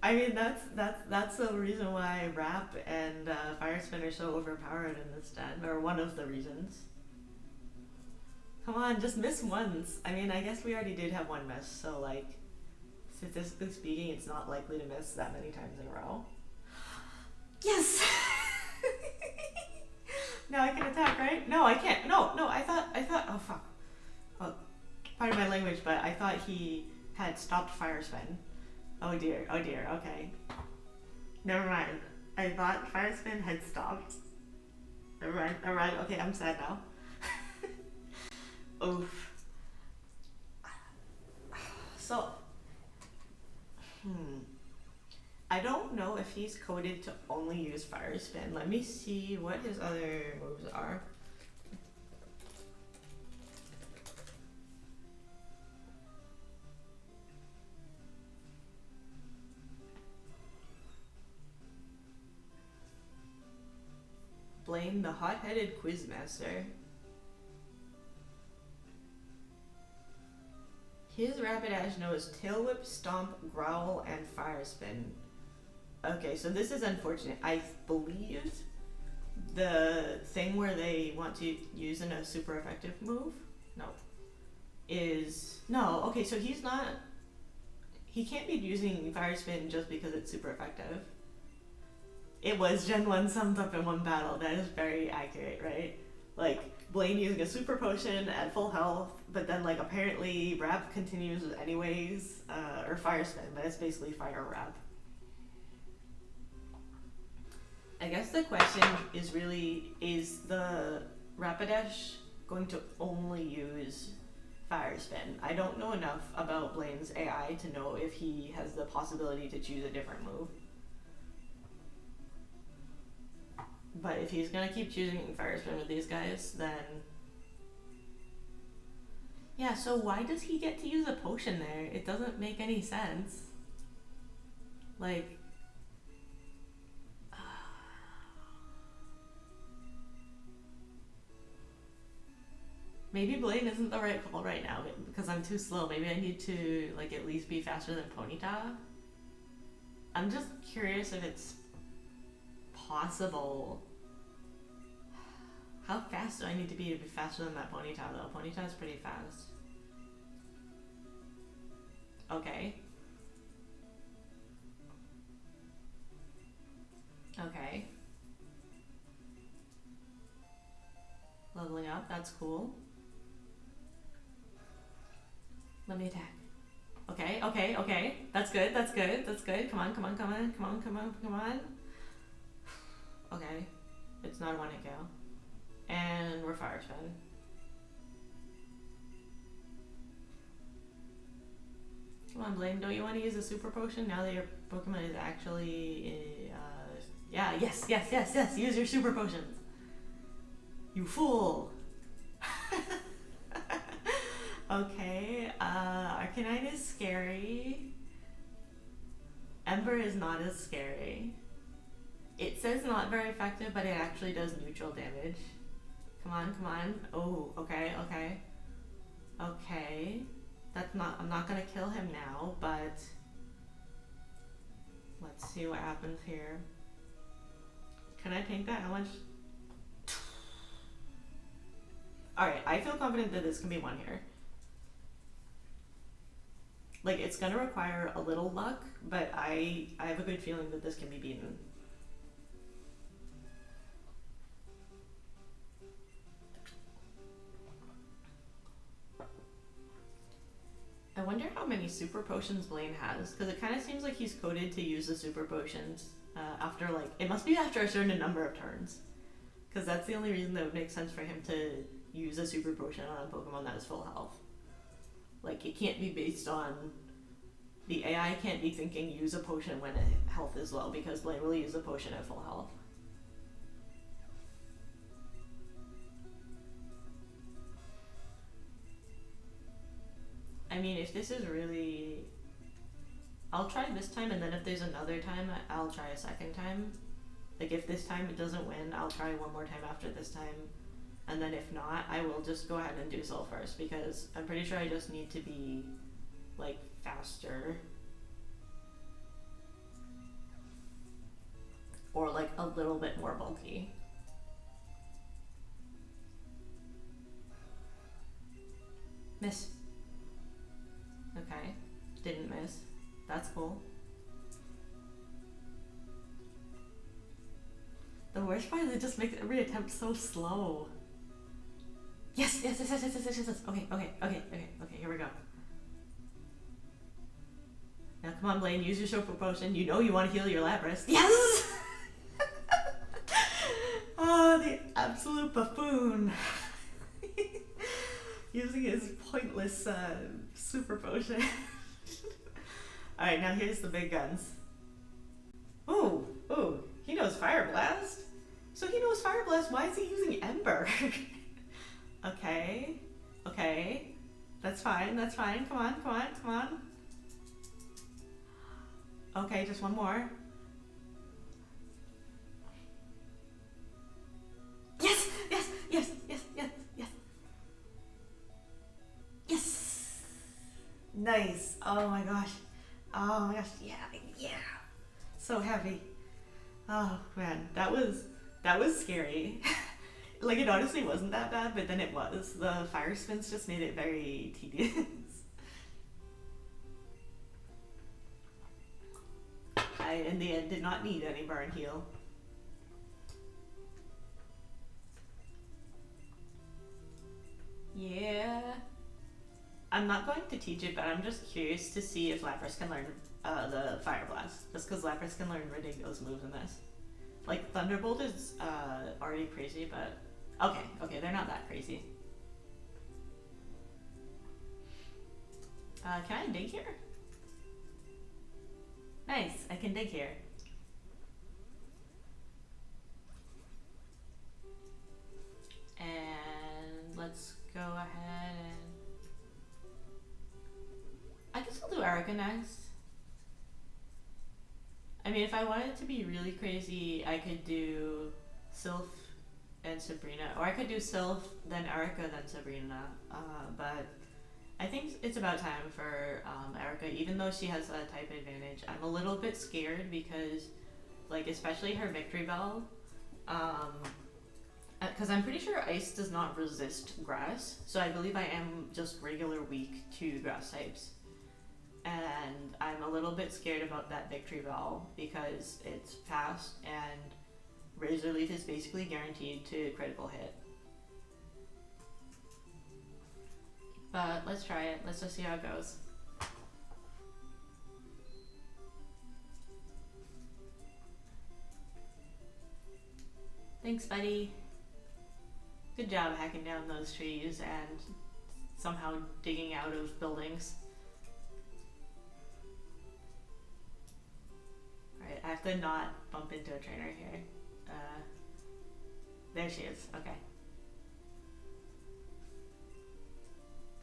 I mean, that's the reason why Rap and Fire Spin are so overpowered in this den, or one of the reasons. Come on, just miss once. I mean, I guess we already did have one miss, so like, statistically speaking, it's not likely to miss that many times in a row. Yes! Now I can attack, right? No, I can't. No, I thought, oh fuck. Well, pardon my language, but I thought he had stopped Fire Spin. Oh dear, okay. Never mind. I thought Fire Spin had stopped. Alright, okay, I'm sad now. Oof. So, I don't know if he's coded to only use Fire Spin. Let me see what his other moves are. Blaine, the hot-headed quizmaster. His Rapidash knows Tail Whip, Stomp, Growl, and Fire Spin. Okay, so this is unfortunate. I believe the thing where they want to use in a super effective move, okay, so he can't be using Fire Spin just because it's super effective. It was Gen 1 summed up in one battle. That is very accurate, right? Like, Blaine using a super potion at full health, but then like apparently Rap continues anyways, or Fire Spin, but it's basically Fire Rap. I guess the question is really, is the Rapidash going to only use Fire Spin? I don't know enough about Blaine's AI to know if he has the possibility to choose a different move. But if he's gonna keep choosing Fire Spin with these guys, then... Yeah, so why does he get to use a potion there? It doesn't make any sense. Like... Maybe Blaine isn't the right call right now because I'm too slow. Maybe I need to like at least be faster than Ponyta. I'm just curious if it's possible. How fast do I need to be faster than that Ponyta though? Ponyta is pretty fast. Okay. Okay. Leveling up, that's cool. Let me attack. Okay. That's good. Come on. Okay. It's not a one-hit KO. And we're Fire Spin. Come on, Blaine. Don't you want to use a super potion now that your Pokemon is actually... yeah, yes. Use your super potions. You fool. Okay, Arcanine is scary. Ember is not as scary. It says not very effective, but it actually does neutral damage. Come on. Oh, okay. I'm not gonna kill him now, but let's see what happens here. Can I tank that? How much? Alright, I feel confident that this can be won here. Like, it's gonna require a little luck, but I have a good feeling that this can be beaten. I wonder how many super potions Blaine has, because it kind of seems like he's coded to use the super potions after, like, it must be after a certain number of turns. Because that's the only reason that would make sense for him to use a super potion on a Pokemon that is full health. Like, it can't be based on... The AI can't be thinking use a potion when health is low, because Blaine will use a potion at full health. I mean, if this is really... I'll try this time, and then if there's another time, I'll try a second time. Like, if this time it doesn't win, I'll try one more time after this time. And then if not, I will just go ahead and do Soul first, because I'm pretty sure I just need to be, like, faster. or like a little bit more bulky. Miss. Okay, didn't miss. That's cool. The worst part is it just makes every attempt so slow. Yes, yes, yes, yes, yes, yes, yes, yes. Okay, okay, okay, okay, okay, here we go. Now come on, Blaine, use your super potion. You know you want to heal your Lapras. Yes! Oh, the absolute buffoon. Using his pointless super potion. Alright, now here's the big guns. Ooh, ooh, he knows Fire Blast. So he knows Fire Blast, why is he using Ember? Okay, okay. That's fine, that's fine. Come on, come on, come on. Okay, just one more. Yes, yes, yes, yes, yes, yes. Yes! Nice. Oh my gosh. Oh my gosh, yeah, yeah. So happy. Oh man, that was scary. Like, it honestly wasn't that bad, but then it was. The fire spins just made it very tedious. I, in the end, did not need any burn heal. Yeah. I'm not going to teach it, but I'm just curious to see if Lapras can learn the Fire Blast. Just because Lapras can learn ridiculous moves in this. Like, Thunderbolt is already crazy, but... Okay, okay, they're not that crazy. Can I dig here? Nice, I can dig here. And let's go ahead and... I guess I'll do Erica next. I mean, if I wanted to be really crazy, I could do Sylph and Sabrina, or I could do Sylph, then Erica, then Sabrina, but I think it's about time for Erica, even though she has a type advantage. I'm a little bit scared because, like, especially her Victory Bell, because I'm pretty sure Ice does not resist Grass, so I believe I am just regular weak to Grass types. And I'm a little bit scared about that Victory Bell because it's fast and Razor Leaf is basically guaranteed to critical hit. But let's try it. Let's just see how it goes. Thanks, buddy. Good job hacking down those trees and somehow digging out of buildings. Alright, I have to not bump into a trainer here. There she is. Okay.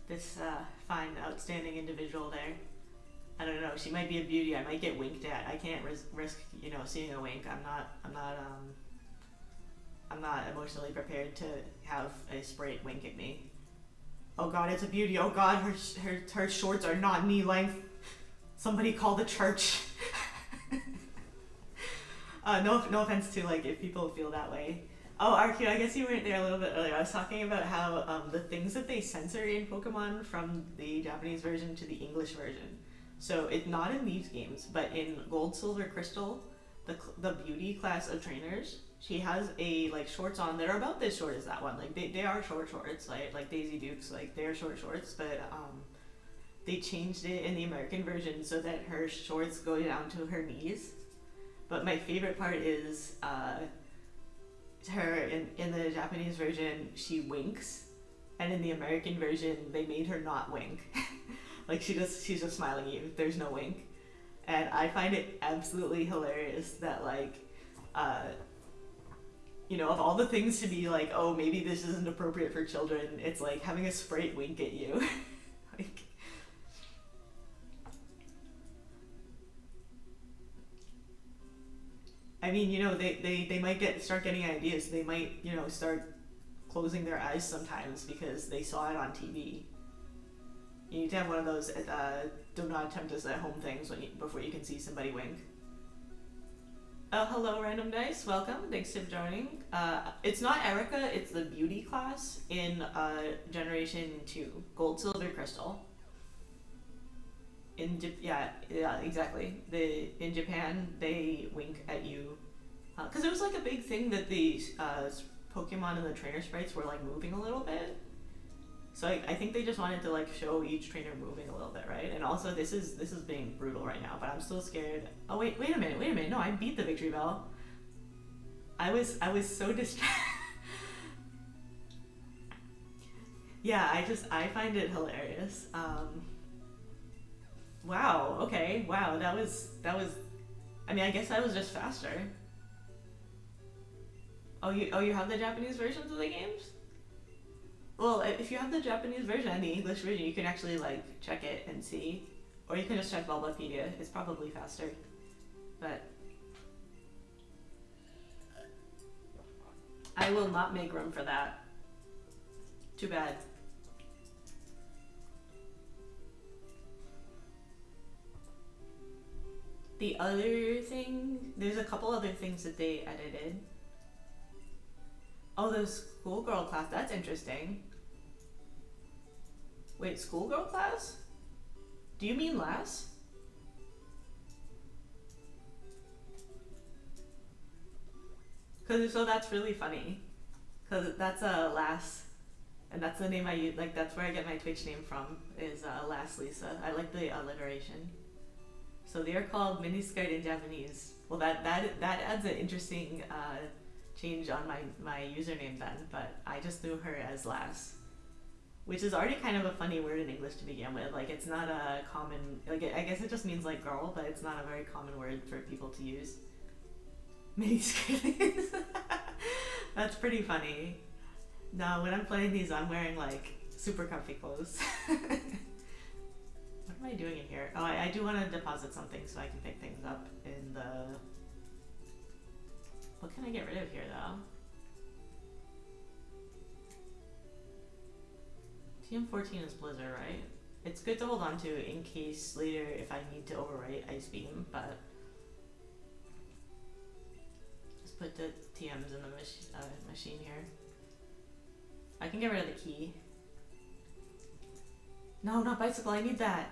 This fine, outstanding individual there. I don't know. She might be a beauty. I might get winked at. I can't risk, you know, seeing a wink. I'm not emotionally prepared to have a sprite wink at me. Oh God, it's a beauty. Oh God, her shorts are not knee length. Somebody call the church. No offense to, like, if people feel that way. Oh, RQ, I guess you weren't there a little bit earlier. I was talking about how the things that they censor in Pokemon from the Japanese version to the English version. So it's not in these games, but in Gold, Silver, Crystal, the beauty class of trainers, she has a, like, shorts on that are about this short as that one. Like, they are short shorts, like Daisy Duke's, like, they're short shorts, but they changed it in the American version so that her shorts go down to her knees. But my favorite part is her in the Japanese version, she winks, and in the American version, they made her not wink. Like, she's just smiling at you. There's no wink, and I find it absolutely hilarious that, like, you know, of all the things to be like, oh, maybe this isn't appropriate for children, it's like having a sprite wink at you. Like. I mean, you know, they might start getting ideas. They might, you know, start closing their eyes sometimes because they saw it on TV. You need to have one of those do not attempt this at home things before you can see somebody wink. Hello, Random Dice. Welcome. Thanks for joining. It's not Erica, it's the beauty class in Generation 2, Gold, Silver, Crystal. Yeah, exactly. In Japan, they wink at you. Because it was like a big thing that the Pokemon and the trainer sprites were like moving a little bit. So I think they just wanted to like show each trainer moving a little bit, right? And also this is being brutal right now, but I'm still scared. Oh wait a minute. No, I beat the victory bell. I was so distracted. Yeah, I find it hilarious. Wow. Okay. Wow. That was. I mean, I guess I was just faster. Oh, you have the Japanese versions of the games? Well, if you have the Japanese version and the English version, you can actually like check it and see, or you can just check Bulbapedia. It's probably faster, but I will not make room for that. Too bad. The other thing, there's a couple other things that they edited. Oh, the schoolgirl class, that's interesting. Wait, schoolgirl class? Do you mean lass? So that's really funny. Cause that's a lass, and that's the name I use, like that's where I get my Twitch name from, is Lass Lisa. I like the alliteration. So they are called miniskirt in Japanese. Well, that adds an interesting change on my username then, but I just knew her as Lass, which is already kind of a funny word in English to begin with. Like it's not a common, like I guess it just means like girl, but it's not a very common word for people to use. Miniskirts. That's pretty funny. No, when I'm playing these, I'm wearing like super comfy clothes. What am I doing in here? Oh, I do want to deposit something so I can pick things up in the... What can I get rid of here, though? TM14 is Blizzard, right? It's good to hold on to in case later if I need to overwrite Ice Beam, but... Just put the TMs in the machine here. I can get rid of the key. No, not bicycle, I need that!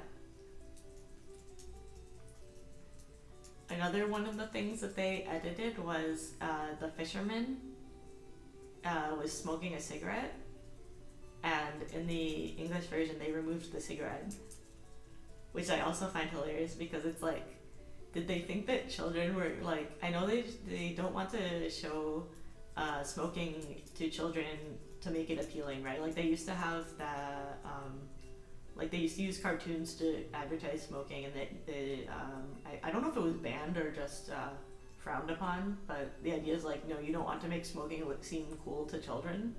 Another one of the things that they edited was the fisherman was smoking a cigarette, and in the English version they removed the cigarette, which I also find hilarious because it's like, did they think that children were like, I know they don't want to show smoking to children to make it appealing, right? Like they used to have that like they used to use cartoons to advertise smoking, and I don't know if it was banned or just frowned upon, but the idea is like, no, you don't want to make smoking seem cool to children.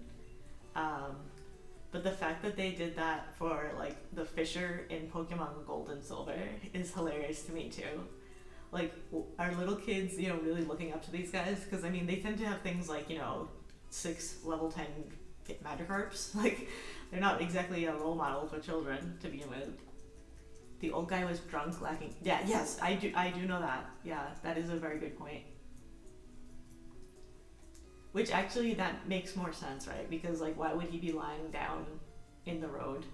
But the fact that they did that for like the fisher in Pokemon Gold and Silver is hilarious to me too. Like, are little kids, you know, really looking up to these guys? Because I mean, they tend to have things like, you know, 6 level 10 Magikarps. Like, they're not exactly a role model for children to begin with. The old guy was drunk, lacking. Yeah, yes, I do know that. Yeah, that is a very good point. Which actually, that makes more sense, right? Because like, why would he be lying down in the road?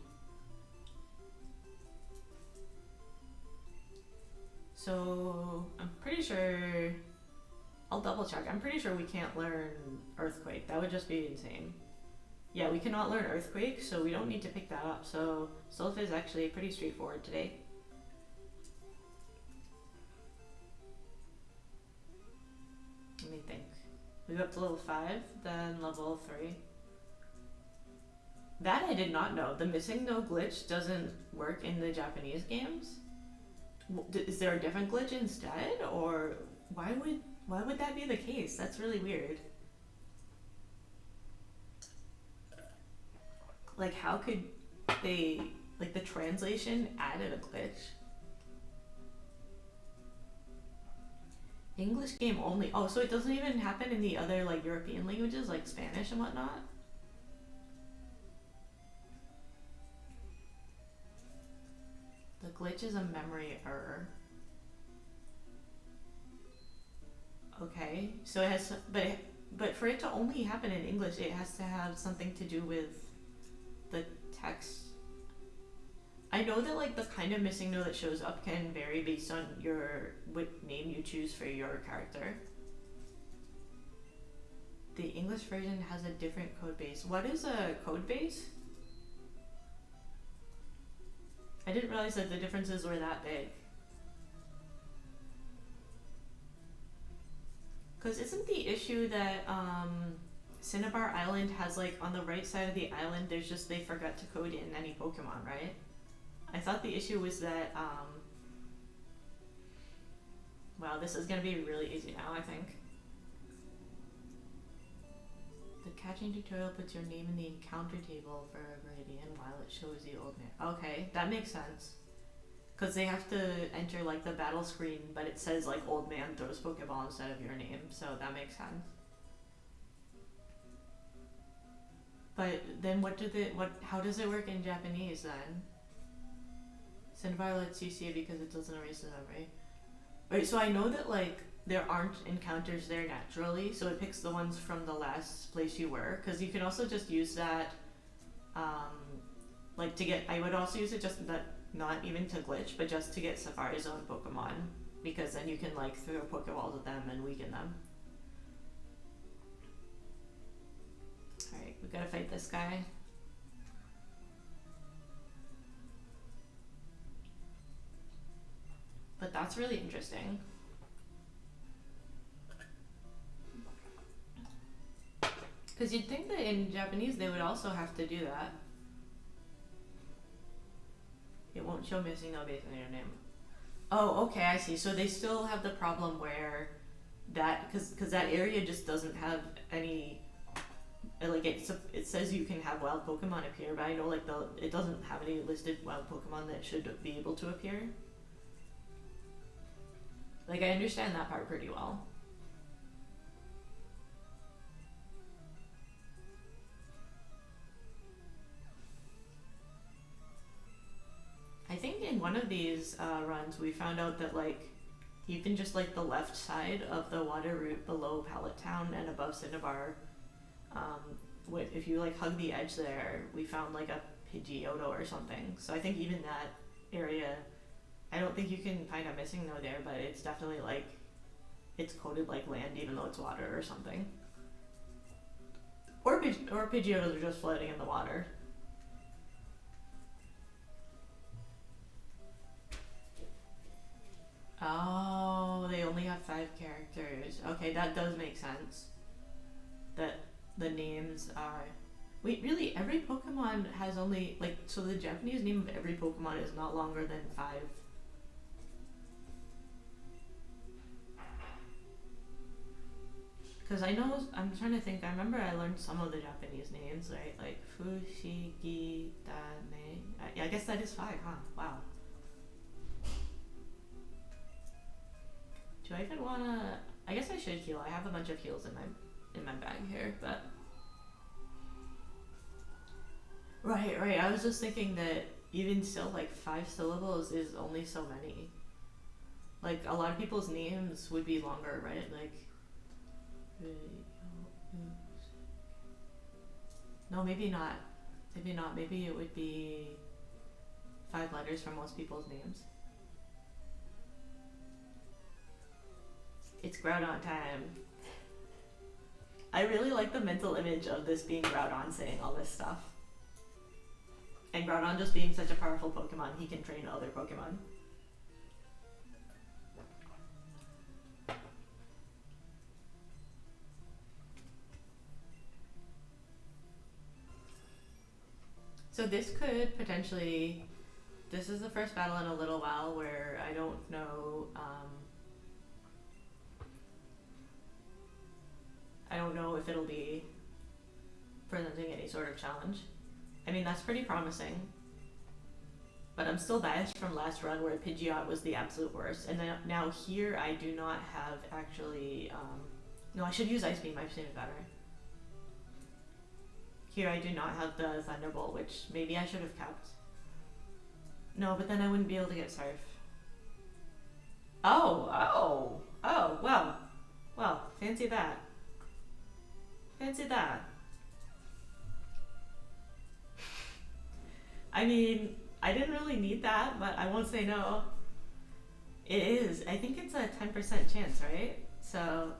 So I'm pretty sure. I'll double check. I'm pretty sure we can't learn Earthquake. That would just be insane. Yeah, we cannot learn Earthquake, so we don't need to pick that up. So Sylph is actually pretty straightforward today. Let me think. We go up to level 5, then level 3. That I did not know. The missing no glitch doesn't work in the Japanese games? Is there a different glitch instead? Or why would that be the case? That's really weird. Like, how could they, like, the translation added a glitch? English game only. Oh, so it doesn't even happen in the other, like, European languages, like Spanish and whatnot? The glitch is a memory error. Okay, so it has, but for it to only happen in English, it has to have something to do with the text. I know that like the kind of missing no that shows up can vary based on what name you choose for your character. The English version has a different code base. What is a code base? I didn't realize that the differences were that big. Because isn't the issue that Cinnabar Island has like on the right side of the island, there's just they forgot to code in any Pokemon, right? I thought the issue was that, wow, this is gonna be really easy now, I think. The catching tutorial puts your name in the encounter table for a Viridian while it shows the old man. Okay, that makes sense. Because they have to enter like the battle screen, but it says like old man throws Pokeball instead of your name, so that makes sense. But then how does it work in Japanese then? Cinnabar lets you see it because it doesn't erase the memory. Right, so I know that like there aren't encounters there naturally, so it picks the ones from the last place you were, because you can also just use that like to get, I would also use it just not even to glitch, but just to get Safari Zone Pokemon, because then you can like throw Pokeballs at them and weaken them. Alright, we gotta fight this guy. But that's really interesting. Because you'd think that in Japanese they would also have to do that. It won't show missing no based on your name. Oh, okay, I see. So they still have the problem where that, because that area just doesn't have any, like it says you can have wild Pokemon appear, but I know like it doesn't have any listed wild Pokemon that should be able to appear. Like I understand that part pretty well. I think in one of these runs we found out that like even just like the left side of the water route below Pallet Town and above Cinnabar, if you like hug the edge there, we found like a Pidgeotto or something. So I think even that area, I don't think you can find a missing no there, but it's definitely like it's coded like land even though it's water or something. Or Pidgeotos are just floating in the water. Oh, they only have 5 characters. Okay, that does make sense. That the names are... Wait, really? Every Pokemon has only... Like, so the Japanese name of every Pokemon is not longer than 5. Because I know... I'm trying to think. I remember I learned some of the Japanese names, right? Like, Fushigi Dane. Yeah, I guess that is 5, huh? Wow. Do I even wanna... I guess I should heal. I have a bunch of heals in my bag here, but... Right. I was just thinking that even still, like, 5 syllables is only so many. Like, a lot of people's names would be longer, right? Like... No, maybe not. Maybe not. Maybe it would be 5 letters for most people's names. It's Groudon time. I really like the mental image of this being Groudon saying all this stuff. And Groudon just being such a powerful Pokemon, he can train other Pokemon. So this could potentially... This is the first battle in a little while where I don't know... I don't know if it'll be presenting any sort of challenge. I mean, that's pretty promising. But I'm still biased from last run where Pidgeot was the absolute worst. And then now here I do not have actually... no, I should use Ice Beam. Ice Beam is better. Here I do not have the Thunderbolt, which maybe I should have kept. No, but then I wouldn't be able to get Surf. Oh, well. Well, fancy that. Fancy that. I mean, I didn't really need that, but I won't say no. It is. I think it's a 10% chance, right? So,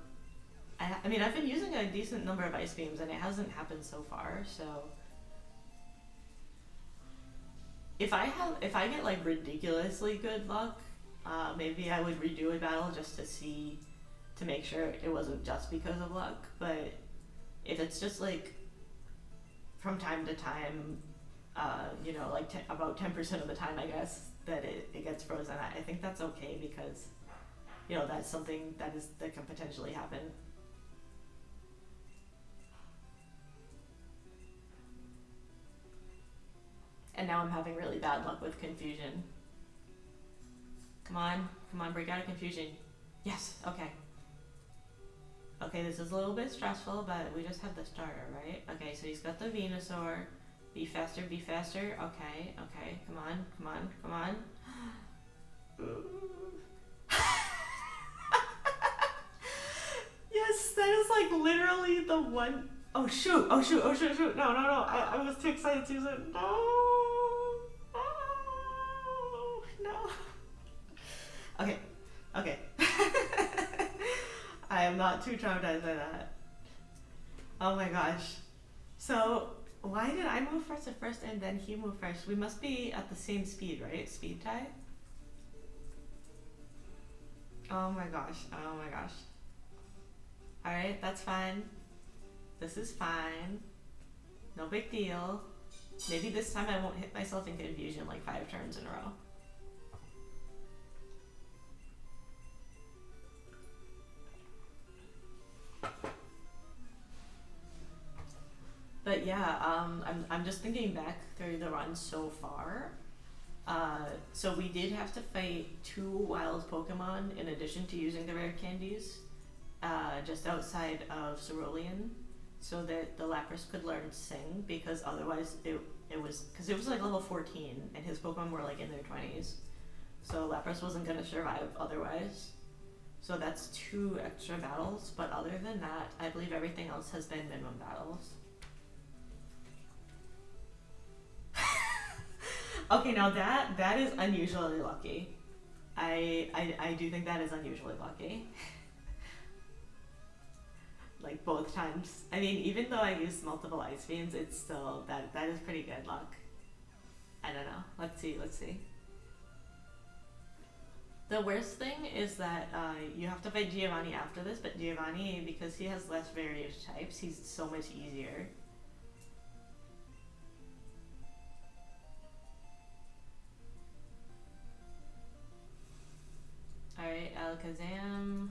I mean, I've been using a decent number of ice beams and it hasn't happened so far, so. If I get like ridiculously good luck, maybe I would redo a battle just to make sure it wasn't just because of luck. But if it's just like from time to time, you know, like about 10% of the time, I guess, that it gets frozen, I think that's okay because, you know, that's something that can potentially happen. And now I'm having really bad luck with confusion. Come on, break out of confusion. Yes, okay. Okay, this is a little bit stressful, but we just have the starter, right? Okay, so he's got the Venusaur. Be faster, be faster. Okay, come on. Yes, that is like literally the one. Oh shoot. No. I was too excited to use it. No. Okay. I am not too traumatized by that. Oh my gosh. So, why did I move first at first and then he moved first? We must be at the same speed, right? Speed tie? Oh my gosh. Alright, that's fine. This is fine. No big deal. Maybe this time I won't hit myself in confusion like 5 turns in a row. But yeah, I'm just thinking back through the run so far. So we did have to fight 2 wild Pokemon in addition to using the rare candies, just outside of Cerulean, so that the Lapras could learn Sing, because otherwise it was like level 14 and his Pokemon were like in their 20s. So Lapras wasn't gonna survive otherwise. So that's 2 extra battles, but other than that, I believe everything else has been minimum battles. Okay, now that is unusually lucky. I do think that is unusually lucky. Like both times. I mean, even though I used multiple ice beams, it's still that is pretty good luck. I don't know. Let's see. The worst thing is that you have to fight Giovanni after this, but Giovanni, because he has less various types, he's so much easier. Alright, Alakazam.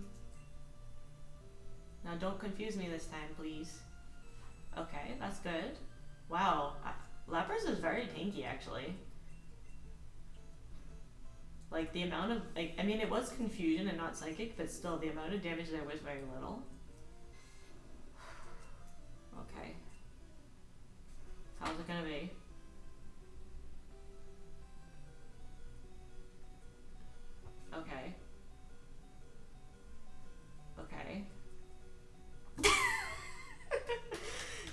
Now don't confuse me this time, please. Okay, that's good. Wow, Lapras is very tanky actually. Like the amount of, like, I mean it was confusion and not psychic, but still the amount of damage there was very little. Okay. How's it gonna be? Okay.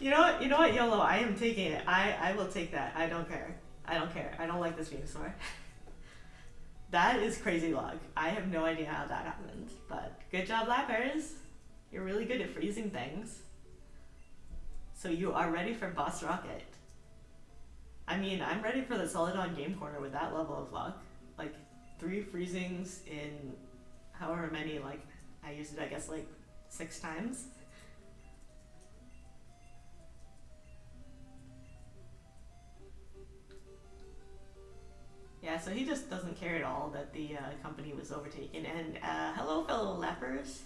You know what, YOLO, I am taking it. I will take that. I don't care. I don't like this Venusaur. That is crazy luck. I have no idea how that happened, but good job, Lapras. You're really good at freezing things. So you are ready for Boss Rocket. I mean, I'm ready for the Celadon Game Corner with that level of luck. Like, 3 freezings in however many, like, I used it, I guess, like, 6 times. Yeah, so he just doesn't care at all that the company was overtaken. And hello, fellow Lapras.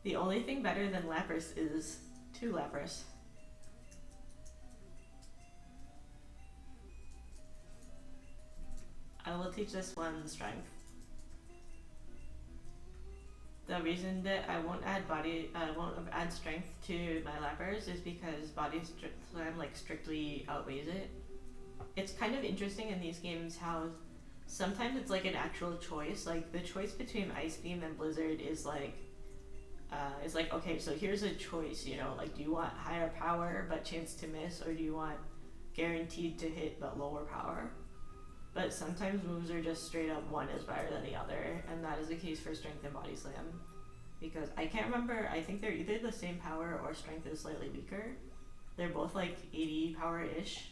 The only thing better than Lapras is 2 Lapras. I will teach this one strength. The reason that I won't add strength to my Lapras is because body slam like strictly outweighs it. It's kind of interesting in these games how sometimes it's like an actual choice. Like the choice between Ice Beam and Blizzard is like, okay, so here's a choice, you know, like do you want higher power but chance to miss, or do you want guaranteed to hit but lower power? But sometimes moves are just straight up one is better than the other, and that is the case for Strength and Body Slam. Because I can't remember, I think they're either the same power or Strength is slightly weaker. They're both like 80 power-ish.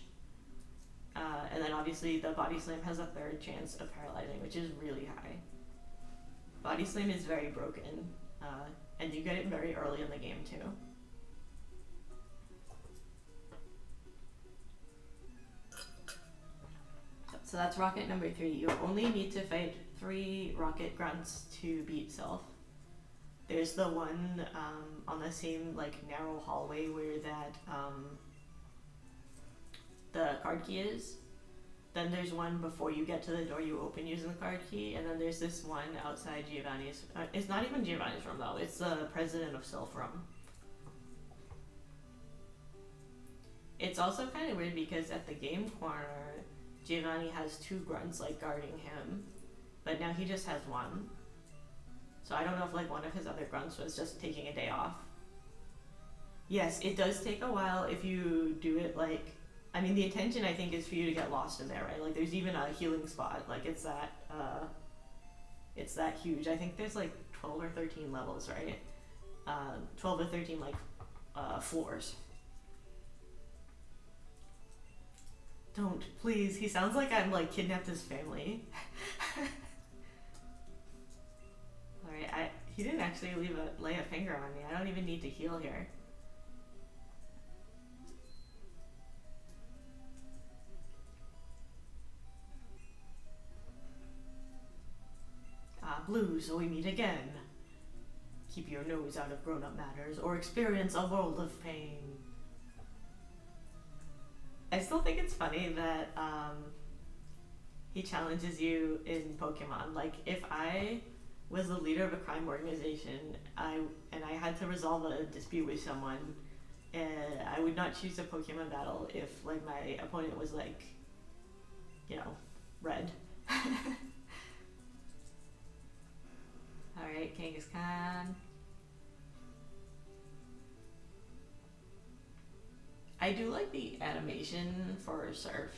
And then obviously the Body Slam has a third chance of paralyzing, which is really high. Body Slam is very broken, and you get it very early in the game too. So that's rocket number 3. You only need to fight 3 rocket grunts to beat Self. There's the one on the same like narrow hallway where that the card key is. Then there's one before you get to the door you open using the card key, and then there's this one outside Giovanni's. It's not even Giovanni's room though, it's the President of Self room. It's also kind of weird because at the game corner, Giovanni has 2 grunts like guarding him, but now he just has 1. So I don't know if like one of his other grunts was just taking a day off. Yes, it does take a while if you do it like, I mean the intention I think is for you to get lost in there, right? Like there's even a healing spot, like it's that huge. I think there's like 12 or 13 levels, right? 12 or 13 like floors. Don't, please. He sounds like I'm like kidnapped his family. Alright, he didn't actually lay a finger on me. I don't even need to heal here. Blue, so we meet again. Keep your nose out of grown-up matters or experience a world of pain. I still think it's funny that he challenges you in Pokemon. Like, if I was the leader of a crime organization and I had to resolve a dispute with someone, I would not choose a Pokemon battle if like my opponent was like, you know, red. Alright, Kangaskhan. I do like the animation for Surf.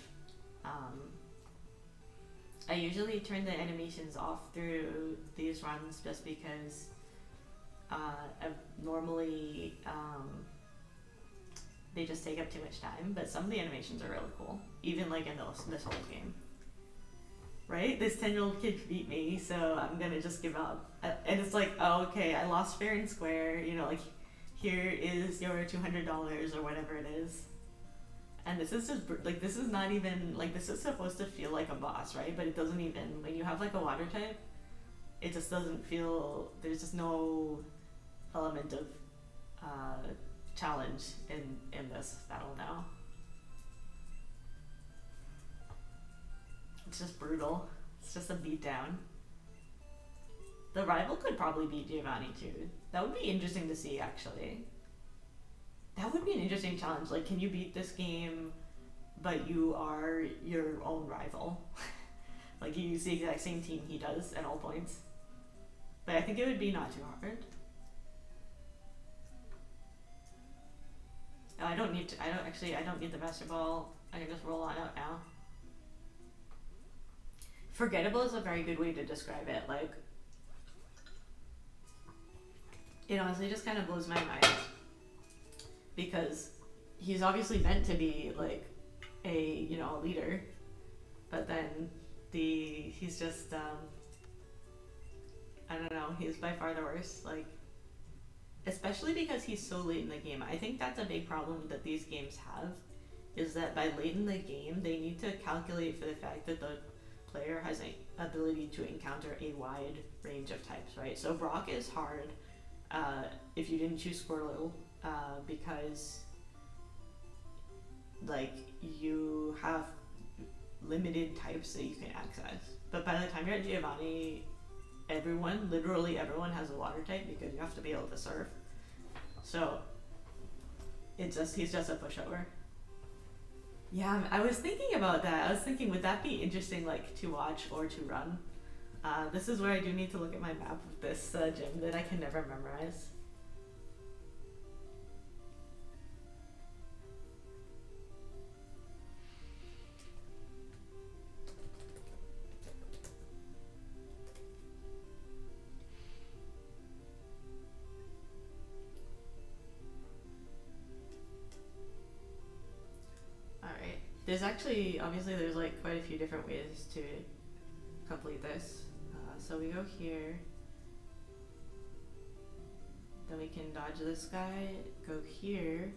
I usually turn the animations off through these runs just because normally they just take up too much time, but some of the animations are really cool, even like in this whole game. Right? This 10-year-old kid beat me, so I'm gonna just give up. And it's like, oh, okay, I lost fair and square, you know, like, here is your $200 or whatever it is. And this is just, like, this is not even, like, this is supposed to feel like a boss, right? But it doesn't even, when you have, like, a water type, it just doesn't feel, there's just no element of challenge in this battle now. It's just brutal. It's just a beatdown. The rival could probably beat Giovanni too. That would be interesting to see, actually. That would be an interesting challenge. Like, can you beat this game, but you are your own rival? Like, you use the exact same team he does at all points. But I think it would be not too hard. Oh, I don't need the Master Ball. I can just roll on out now. Forgettable is a very good way to describe it. Like, it honestly just kind of blows my mind because he's obviously meant to be like a, you know, a leader, but then he's just I don't know, he's by far the worst. Like, especially because he's so late in the game. I think that's a big problem that these games have, is that by late in the game they need to calculate for the fact that the player has an ability to encounter a wide range of types, right? So Brock is hard if you didn't choose Squirtle because like you have limited types that you can access. But by the time you're at Giovanni, literally everyone has a water type because you have to be able to surf. So he's just a pushover. Yeah, I was thinking about that. I was thinking, would that be interesting, like to watch or to run? This is where I do need to look at my map of this gym that I can never memorize. Alright. There's actually, obviously, there's like quite a few different ways to complete this. So we go here. Then we can dodge this guy, go here.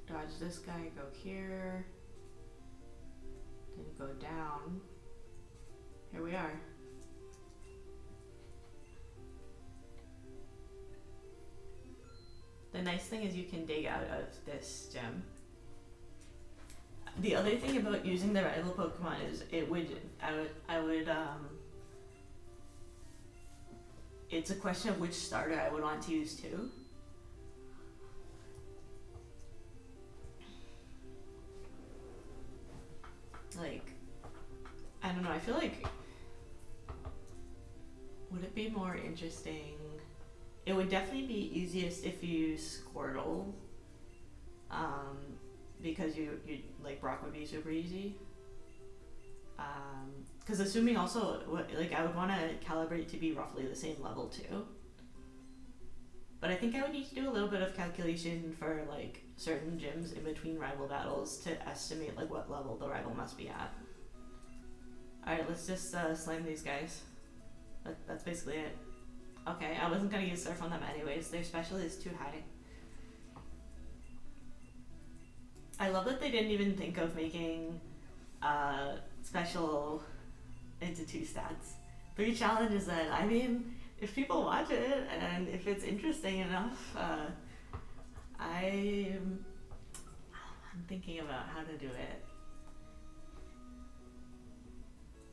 Dodge this guy, go here. Then go down. Here we are. The nice thing is you can dig out of this gem. The other thing about using the rival Pokemon is I would it's a question of which starter I would want to use too. Like, I don't know, I feel like, would it be more interesting? It would definitely be easiest if you use Squirtle, because you like Brock would be super easy. Because assuming also, like I would want to calibrate to be roughly the same level too. But I think I would need to do a little bit of calculation for like certain gyms in between rival battles to estimate like what level the rival must be at. Alright, let's just slam these guys. That's basically it. Okay, I wasn't gonna use Surf on them anyways. Their special is too high. I love that they didn't even think of making special into 2 stats. 3 challenges then. I mean, if people watch it and if it's interesting enough, I'm thinking about how to do it.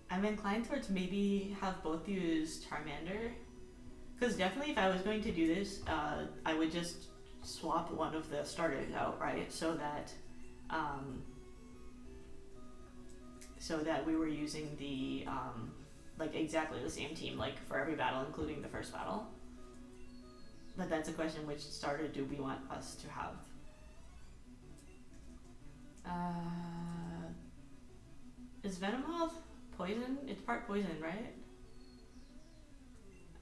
I'm inclined towards maybe have both use Charmander. Because definitely if I was going to do this, I would just swap one of the starters out, right? So that we were using the, like exactly the same team, like for every battle, including the first battle. But that's a question, which starter do we want us to have? Is Venomoth poison? It's part poison, right?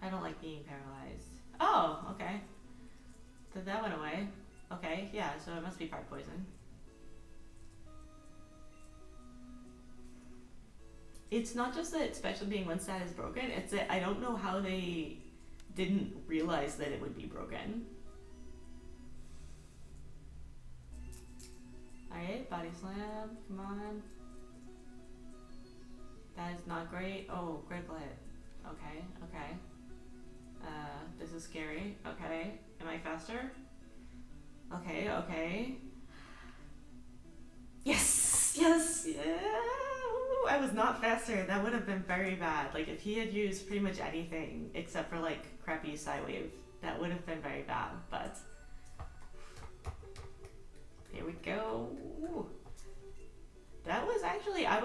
I don't like being paralyzed. Oh, okay. So that went away. Okay, yeah, so it must be part poison. It's not just that special being 1 stat is broken, it's that I don't know how they didn't realize that it would be broken. Alright, body slam, come on. That is not great. Oh, critical hit. Okay, okay. This is scary. Okay, am I faster? Okay, okay. Yes, yes, yeah. Ooh, I was not faster. That would have been very bad. Like if he had used pretty much anything except for like crappy Psywave, that would have been very bad. But here we go. Ooh. That was actually, I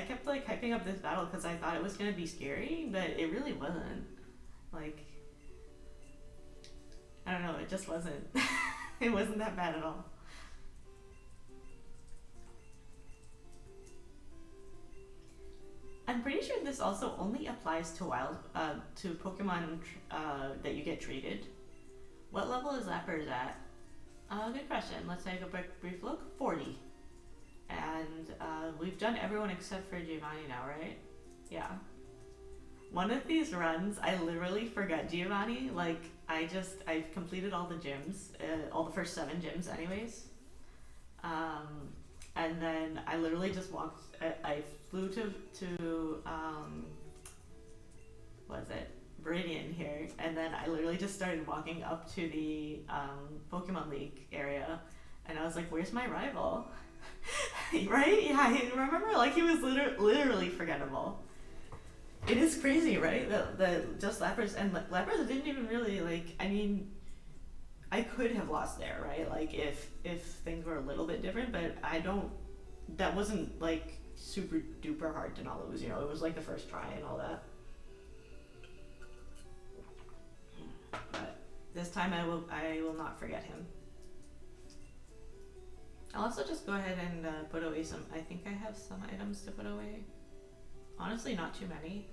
kept like hyping up this battle because I thought it was gonna be scary, but it really wasn't. Like, I don't know, it just wasn't. It wasn't that bad at all. I'm pretty sure this also only applies to Pokemon that you get traded. What level is LAPRAS at? Good question. Let's take a brief look. 40. And we've done everyone except for Giovanni now, right? Yeah. One of these runs, I literally forgot Giovanni. Like, I've completed all the gyms, all the first 7 gyms anyways. And then I literally just walked, I flew to what is it? Viridian here. And then I literally just started walking up to the Pokemon League area. And I was like, where's my rival? Right? Yeah, I remember, like, he was literally forgettable. It is crazy, right? That just LAPRAS, and LAPRAS didn't even really, like, I mean, I could have lost there, right? Like if things were a little bit different, but I don't. That wasn't like super duper hard to not lose. You know, it was like the first try and all that. But this time I will not forget him. I'll also just go ahead and put away some. I think I have some items to put away. Honestly, not too many.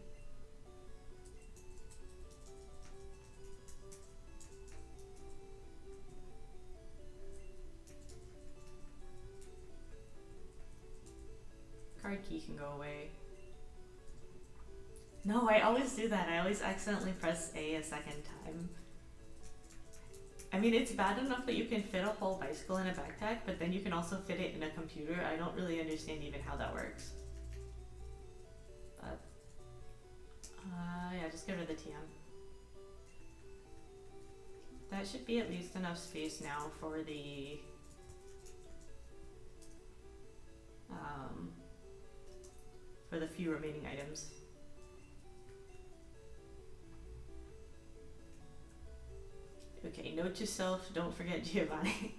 Card key can go away. No, I always do that. I always accidentally press A second time. I mean, it's bad enough that you can fit a whole bicycle in a backpack, but then you can also fit it in a computer. I don't really understand even how that works. But, yeah, just get rid of the TM. That should be at least enough space now for the, few remaining items. Okay, note to self, don't forget Giovanni.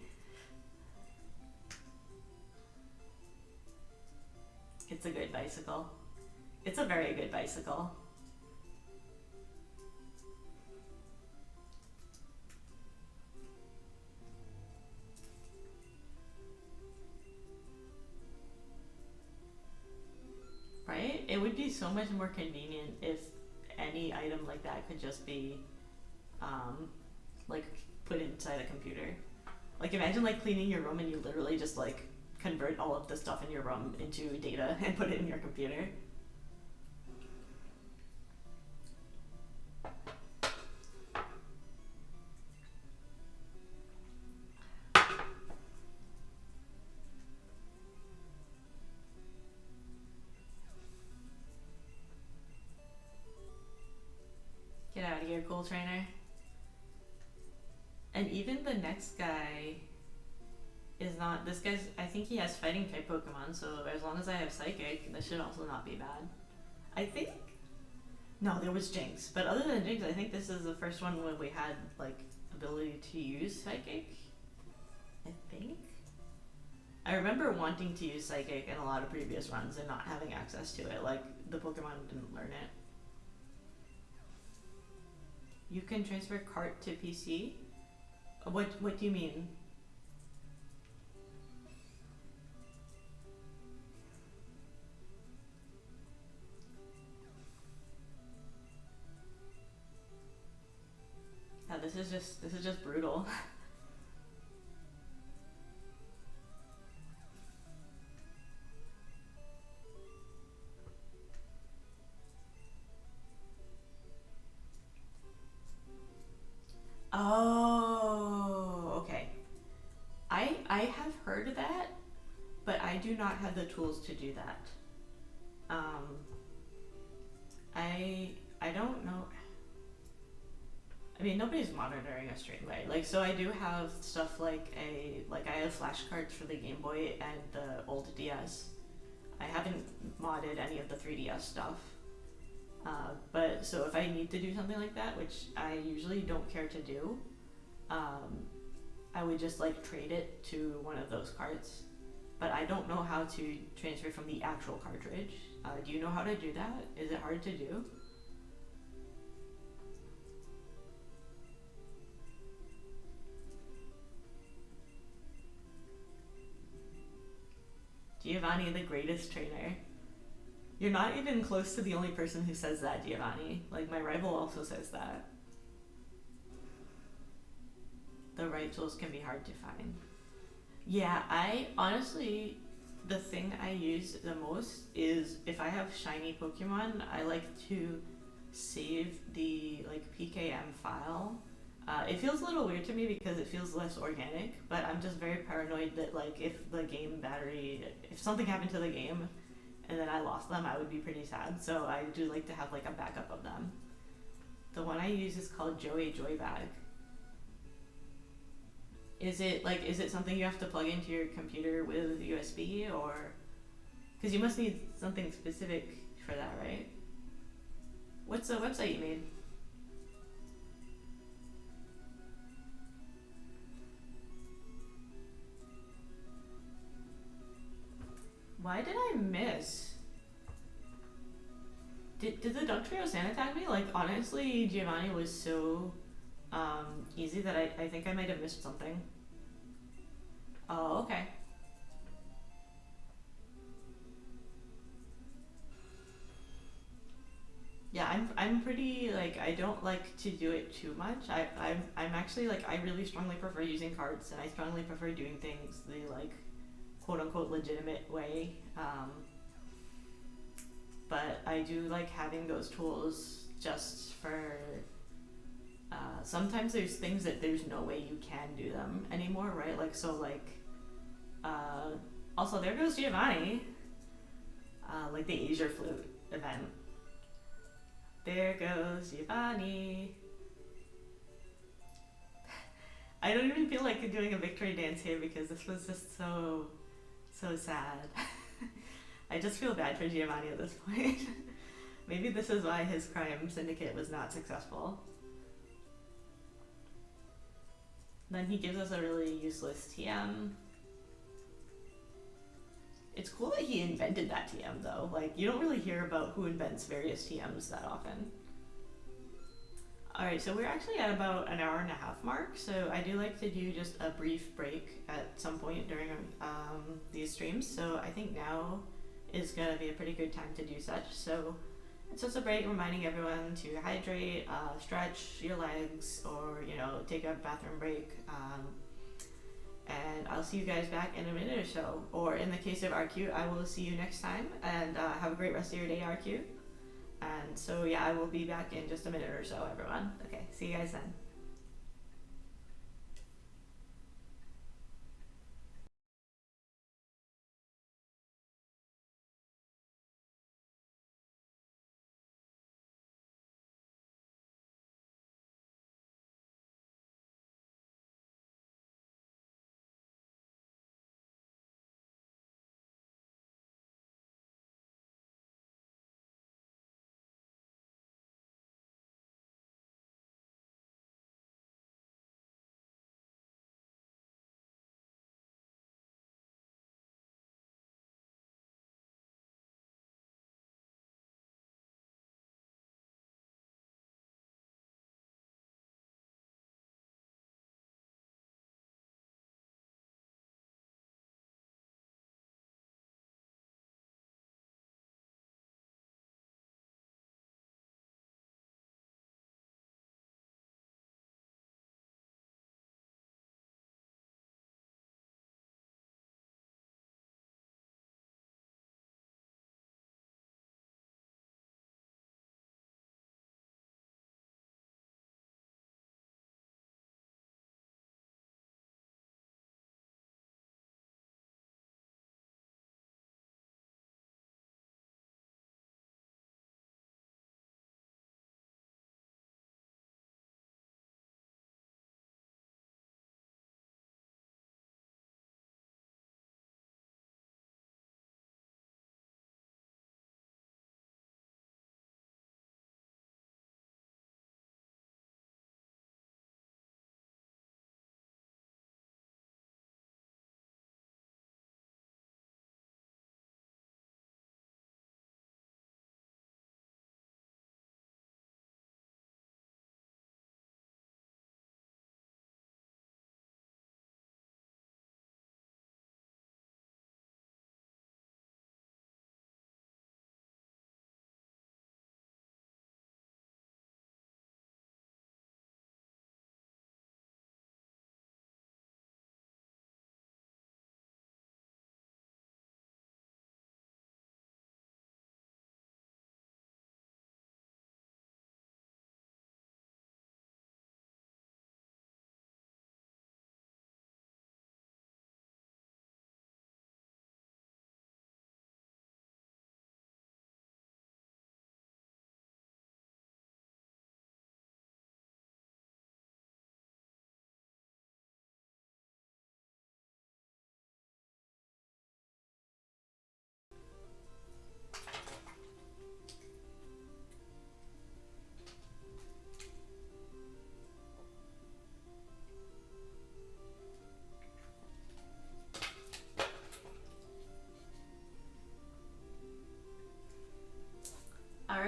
It's a good bicycle. It's a very good bicycle. Right? It would be so much more convenient if any item like that could just be like put inside a computer. Like imagine like cleaning your room and you literally just like convert all of the stuff in your room into data and put it in your computer. Get out of here, cool trainer. And even the next guy is not, this guy's, I think he has fighting type Pokemon, so as long as I have Psychic, this should also not be bad. I think, no, there was Jinx, but other than Jinx, I think this is the first one where we had, like, ability to use Psychic, I think? I remember wanting to use Psychic in a lot of previous runs and not having access to it, like, the Pokemon didn't learn it. You can transfer cart to PC? What do you mean? Yeah, this is just brutal. Oh, okay. I have heard that, but I do not have the tools to do that. I don't know. I mean, nobody's monitoring a stream, right? Like, so I do have stuff like I have flashcards for the Game Boy and the old DS. I haven't modded any of the 3DS stuff. But so if I need to do something like that, which I usually don't care to do, I would just like trade it to one of those carts. But I don't know how to transfer from the actual cartridge. Do you know how to do that? Is it hard to do? Giovanni, the greatest trainer. You're not even close to the only person who says that, Giovanni. Like, my rival also says that. The right tools can be hard to find. Yeah, I honestly, the thing I use the most is if I have shiny Pokemon, I like to save the like PKM file. It feels a little weird to me because it feels less organic, but I'm just very paranoid that like if the game battery, if something happened to the game and then I lost them, I would be pretty sad. So I do like to have like a backup of them. The one I use is called Joey Joybag. Is it something you have to plug into your computer with USB or? Because you must need something specific for that, right? What's the website you made? Why did I miss? Did the Dog Trio Santa tag me? Like, honestly, Giovanni was so easy that I think I might have missed something. Oh, okay. Yeah, I'm pretty, like, I don't like to do it too much. I'm actually, like, I really strongly prefer using cards, and I strongly prefer doing things the, like, quote unquote legitimate way. But I do like having those tools just for. Sometimes there's things that there's no way you can do them anymore, right? Like, so, like, uh, also, there goes Giovanni, like the Asia Flute event. There goes Giovanni. I don't even feel like doing a victory dance here because this was just so sad. I just feel bad for Giovanni at this point. Maybe this is why his crime syndicate was not successful. Then he gives us a really useless TM. It's cool that he invented that TM though. Like, you don't really hear about who invents various TMs that often. Alright, so we're actually at about an hour and a half mark, so I do like to do just a brief break at some point during these streams, so I think now is going to be a pretty good time to do such. So it's just a break reminding everyone to hydrate, stretch your legs, or, you know, take a bathroom break. And I'll see you guys back in a minute or so. Or in the case of RQ, I will see you next time, and have a great rest of your day, RQ. And so, yeah, I will be back in just a minute or so, everyone. Okay, see you guys then.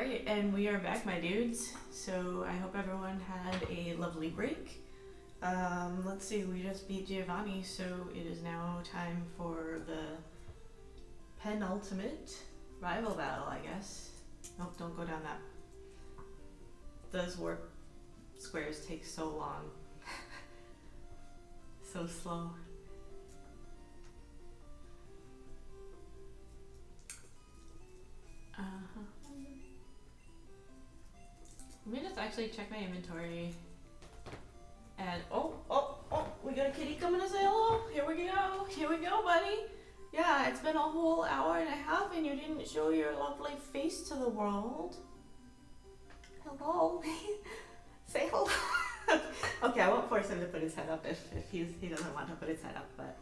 Alright, and we are back, my dudes. So I hope everyone had a lovely break. Let's see, we just beat Giovanni, so it is now time for the penultimate rival battle, I guess. Nope, don't go down that. Those warp squares take so long. So slow. Let me just actually check my inventory. And oh, we got a kitty coming to say hello. Here we go, buddy. Yeah, it's been a whole hour and a half and you didn't show your lovely face to the world. Hello. Say hello. Okay, I won't force him to put his head up if he doesn't want to put his head up, but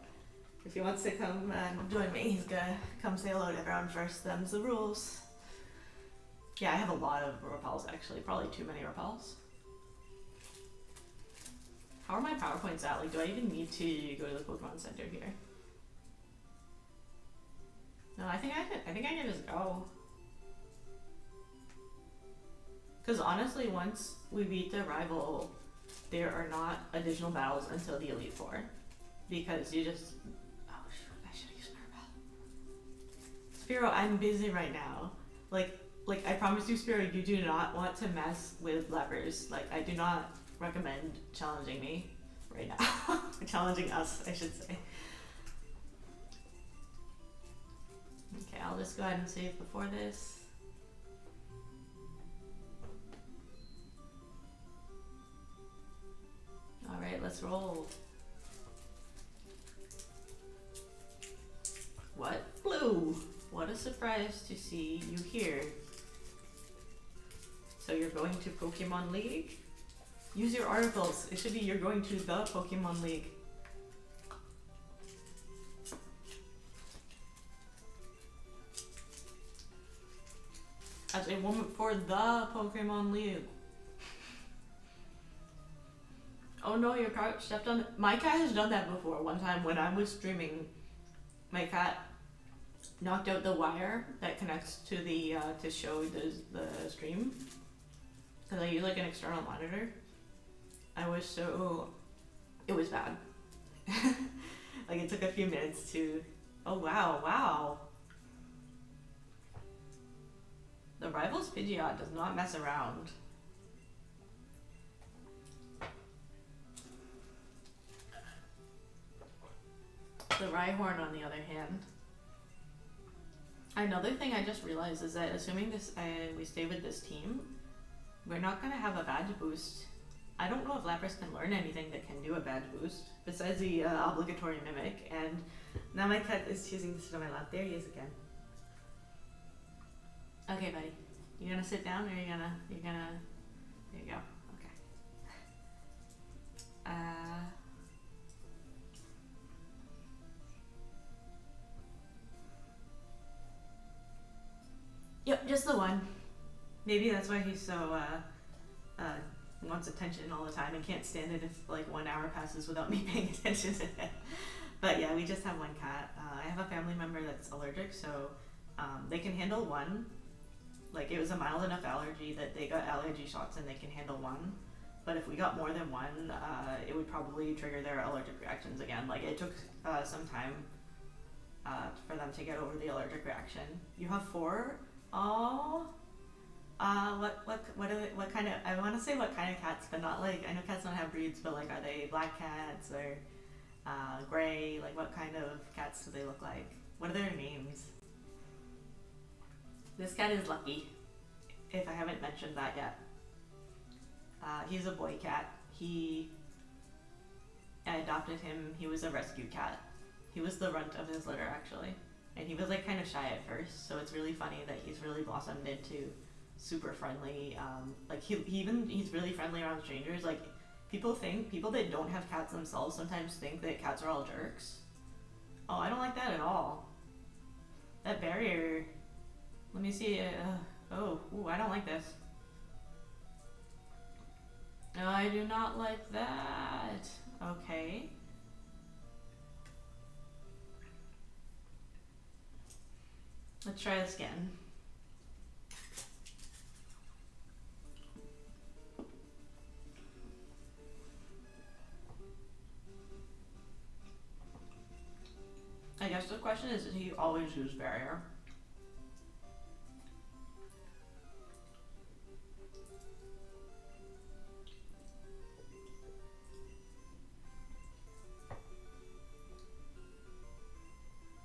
if he wants to come and join me, he's gonna come say hello to everyone first. Them's the rules. Yeah, I have a lot of repels actually, probably too many repels. How are my PowerPoints at? Like, do I even need to go to the Pokemon Center here? No, I think I can just go. Because honestly, once we beat the rival, there are not additional battles until the Elite Four. Because you just... Oh shoot, I should have used my repel. Spiro, I'm busy right now. Like, I promise you, Spiro, you do not want to mess with LAPRAS. Like, I do not recommend challenging me right now. Challenging us, I should say. Okay, I'll just go ahead and save before this. Alright, let's roll. What? Blue! What a surprise to see you here. So you're going to Pokemon League? Use your articles. It should be you're going to the Pokemon League. As a woman for the Pokemon League. Oh no, your cat stepped on... My cat has done that before. One time when I was streaming, my cat knocked out the wire that connects to the, to show the stream. Because I use like an external monitor. I was so... It was bad. Like it took a few minutes to... Oh wow. The Rivals Pidgeot does not mess around. The Rhyhorn, on the other hand. Another thing I just realized is that assuming we stay with this team, we're not going to have a badge boost. I don't know if LAPRAS can learn anything that can do a badge boost, besides the obligatory Mimic, and now my cat is choosing to sit on my lap. There he is again. Okay, buddy. You gonna sit down or you're gonna, there you go. Okay. Yep, just the one. Maybe that's why he's so, wants attention all the time and can't stand it if like 1 hour passes without me paying attention to him. But yeah, we just have one cat. I have a family member that's allergic, so they can handle one. Like it was a mild enough allergy that they got allergy shots and they can handle one. But if we got more than one, it would probably trigger their allergic reactions again. Like it took some time for them to get over the allergic reaction. You have 4? Oh. What kind of, I want to say what kind of cats, but not like, I know cats don't have breeds, but like are they black cats or gray? Like what kind of cats do they look like? What are their names? This cat is Lucky, if I haven't mentioned that yet. He's a boy cat. I adopted him, he was a rescue cat. He was the runt of his litter actually. And he was like kind of shy at first, so it's really funny that he's really blossomed into super friendly. Like he's really friendly around strangers. Like people that don't have cats themselves sometimes think that cats are all jerks. Oh, I don't like that at all. That barrier. Let me see. I don't like this. No, I do not like that. Okay. Let's try this again. the question is, does he always use barrier?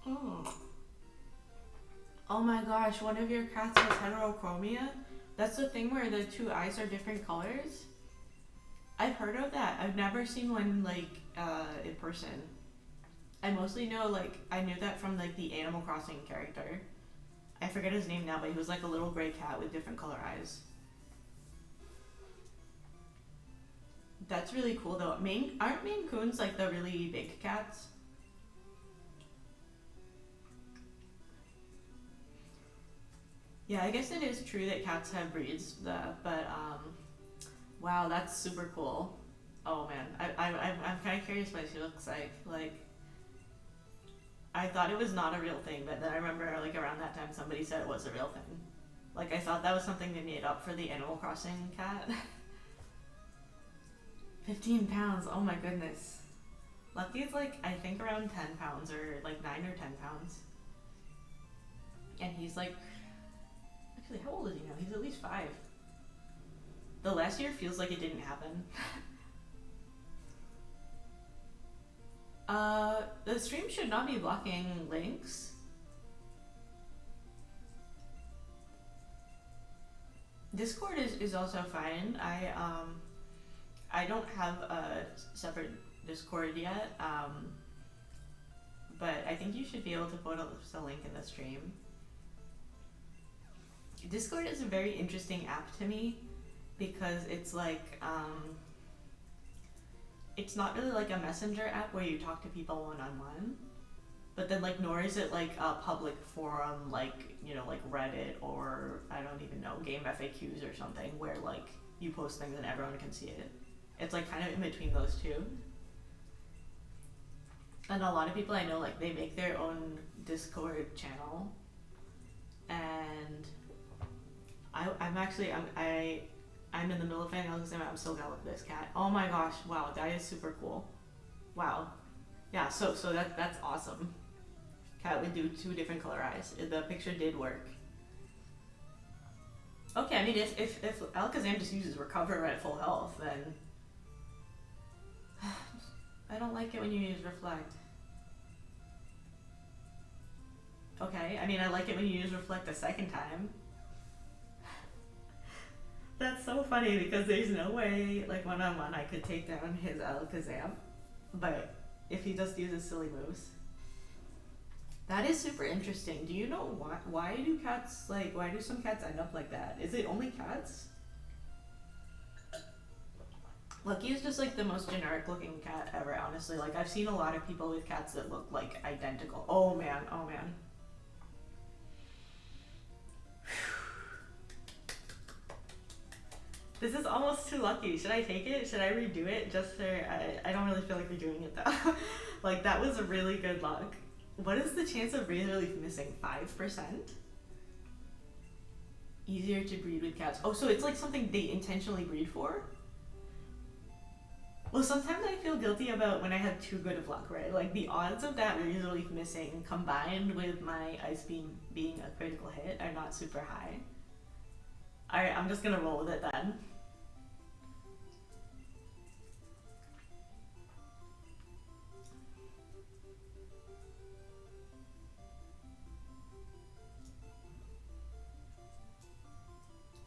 Oh. Oh my gosh, one of your cats has heterochromia? That's the thing where the two eyes are different colors? I've heard of that. I've never seen one like in person. I mostly know like I knew that from like the Animal Crossing character. I forget his name now, but he was like a little gray cat with different color eyes. That's really cool though. Aren't Maine Coons like the really big cats? Yeah, I guess it is true that cats have breeds, but wow, that's super cool. Oh man, I'm kind of curious what she looks like. Like, I thought it was not a real thing, but then I remember like around that time somebody said it was a real thing. Like I thought that was something they made up for the Animal Crossing cat. 15 pounds, oh my goodness. Lucky is like, I think around 10 pounds or like 9 or 10 pounds. And he's like, actually, how old is he now? He's at least 5. The last year feels like it didn't happen. The stream should not be blocking links. Discord is also fine. I don't have a separate Discord yet, but I think you should be able to put a link in the stream. Discord is a very interesting app to me because it's like it's not really like a messenger app where you talk to people one-on-one, but then like nor is it like a public forum like, you know, like Reddit or I don't even know, game FAQs or something where like you post things and everyone can see it. It's like kind of in between those two. And a lot of people I know, like they make their own Discord channel, and I'm in the middle of finding out because I'm still gonna look at this cat. Oh my gosh, wow, that is super cool. Wow. Yeah, so that's awesome. Cat would do 2 different color eyes. The picture did work. Okay, I mean if Alakazam just uses recover at full health, then I don't like it when you use reflect. Okay, I mean I like it when you use reflect a second time. That's so funny because there's no way, like one-on-one, I could take down his Alakazam, but if he just uses silly moves. That is super interesting. Do you know why do cats, like, why do some cats end up like that? Is it only cats? Lucky is just like the most generic looking cat ever, honestly. Like I've seen a lot of people with cats that look like identical. Oh man, oh man. This is almost too lucky. Should I take it? Should I redo it? Just for, I don't really feel like redoing it though. Like that was a really good luck. What is the chance of Razor Leaf missing? 5%? Easier to breed with cats. Oh, so it's like something they intentionally breed for? Well, sometimes I feel guilty about when I have too good of luck, right? Like the odds of that Razor Leaf missing combined with my Ice Beam being a critical hit are not super high. Alright, I'm just gonna roll with it then.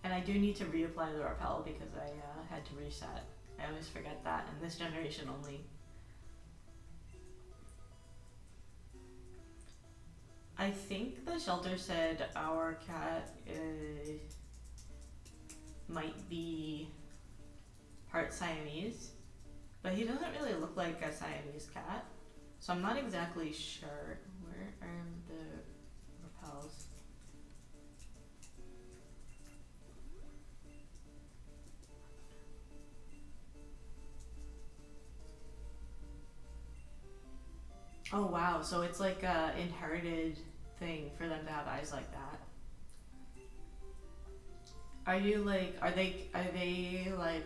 And I do need to reapply the repel because I had to reset. I always forget that in this generation only. I think the shelter said our cat might be part Siamese, but he doesn't really look like a Siamese cat, so I'm not exactly sure. Where are the repels? Oh wow, so it's like a inherited thing for them to have eyes like that. Are you like, are they like,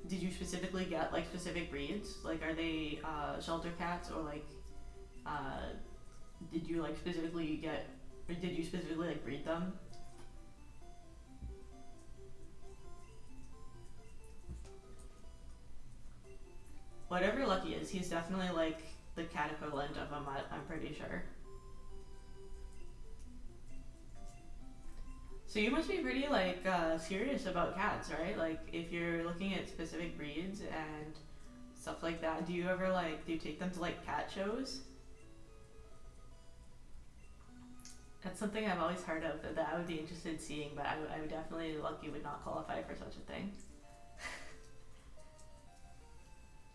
did you specifically get like specific breeds? Like are they shelter cats or like did you like specifically get, or did you specifically like breed them? Whatever Lucky is, he's definitely like the cat equivalent of a mutt, I'm pretty sure. So you must be pretty like serious about cats, right? Like if you're looking at specific breeds and stuff like that, do you ever like, do you take them to like cat shows? That's something I've always heard of that I would be interested in seeing, but I would definitely, Lucky would not qualify for such a thing.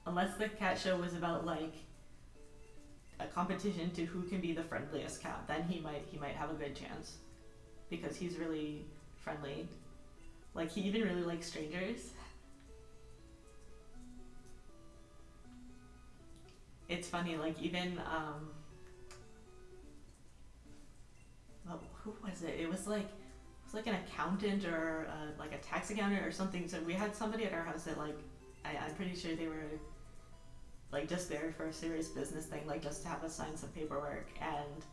Unless the cat show was about like a competition to who can be the friendliest cat, then he might have a good chance. Because he's really friendly. Like he even really likes strangers. It's funny, like even who was it? It was like an accountant or like a tax accountant or something. So we had somebody at our house that like I'm pretty sure they were like just there for a serious business thing, like just to have us sign some paperwork, and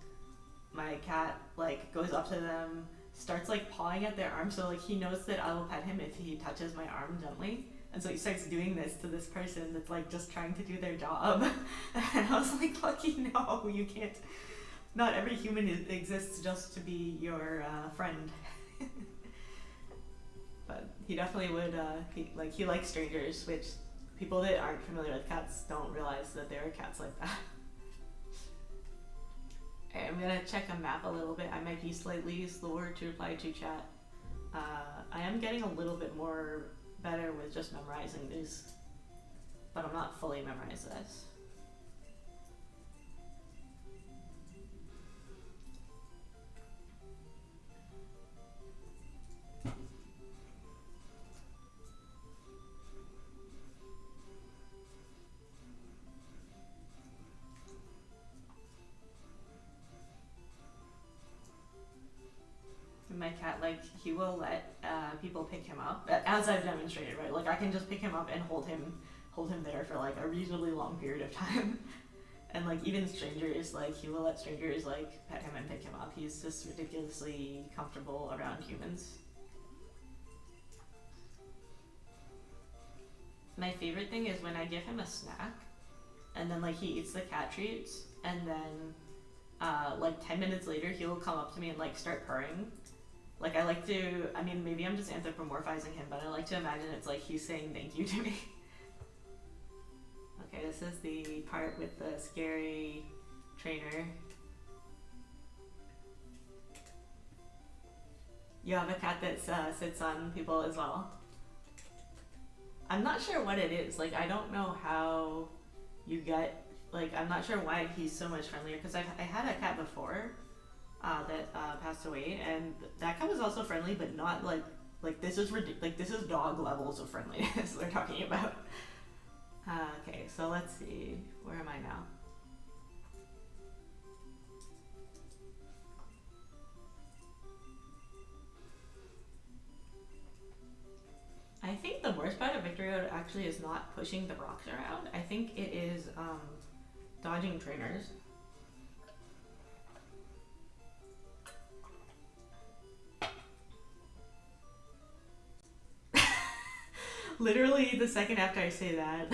my cat like goes up to them, starts like pawing at their arm, so like he knows that I will pet him if he touches my arm gently, and so he starts doing this to this person that's like just trying to do their job. And I was like, Lucky, no, you can't. Not every human exists just to be your friend. But he definitely would. He likes strangers, which people that aren't familiar with cats don't realize that there are cats like that. Okay, I'm gonna check a map a little bit. I might be slightly slower to reply to chat. I am getting a little bit more better with just memorizing these, but I'm not fully memorized this. My cat, like, he will let people pick him up, as I've demonstrated, right? Like I can just pick him up and hold him there for like a reasonably long period of time. And like even strangers, like he will let strangers like pet him and pick him up. He's just ridiculously comfortable around humans. My favorite thing is when I give him a snack and then like he eats the cat treats, and then like 10 minutes later he'll come up to me and like start purring. Like I like to, I mean maybe I'm just anthropomorphizing him, but I like to imagine it's like he's saying thank you to me. Okay, this is the part with the scary trainer. You have a cat that sits on people as well. I'm not sure what it is. Like I don't know how you get, like I'm not sure why he's so much friendlier, because I had a cat before that passed away, and that cat was also friendly, but not like this is like this is dog levels of friendliness they're talking about. Okay, so let's see, where am I now? I think the worst part of Victory Road actually is not pushing the rocks around. I think it is dodging trainers. Literally the second after I say that.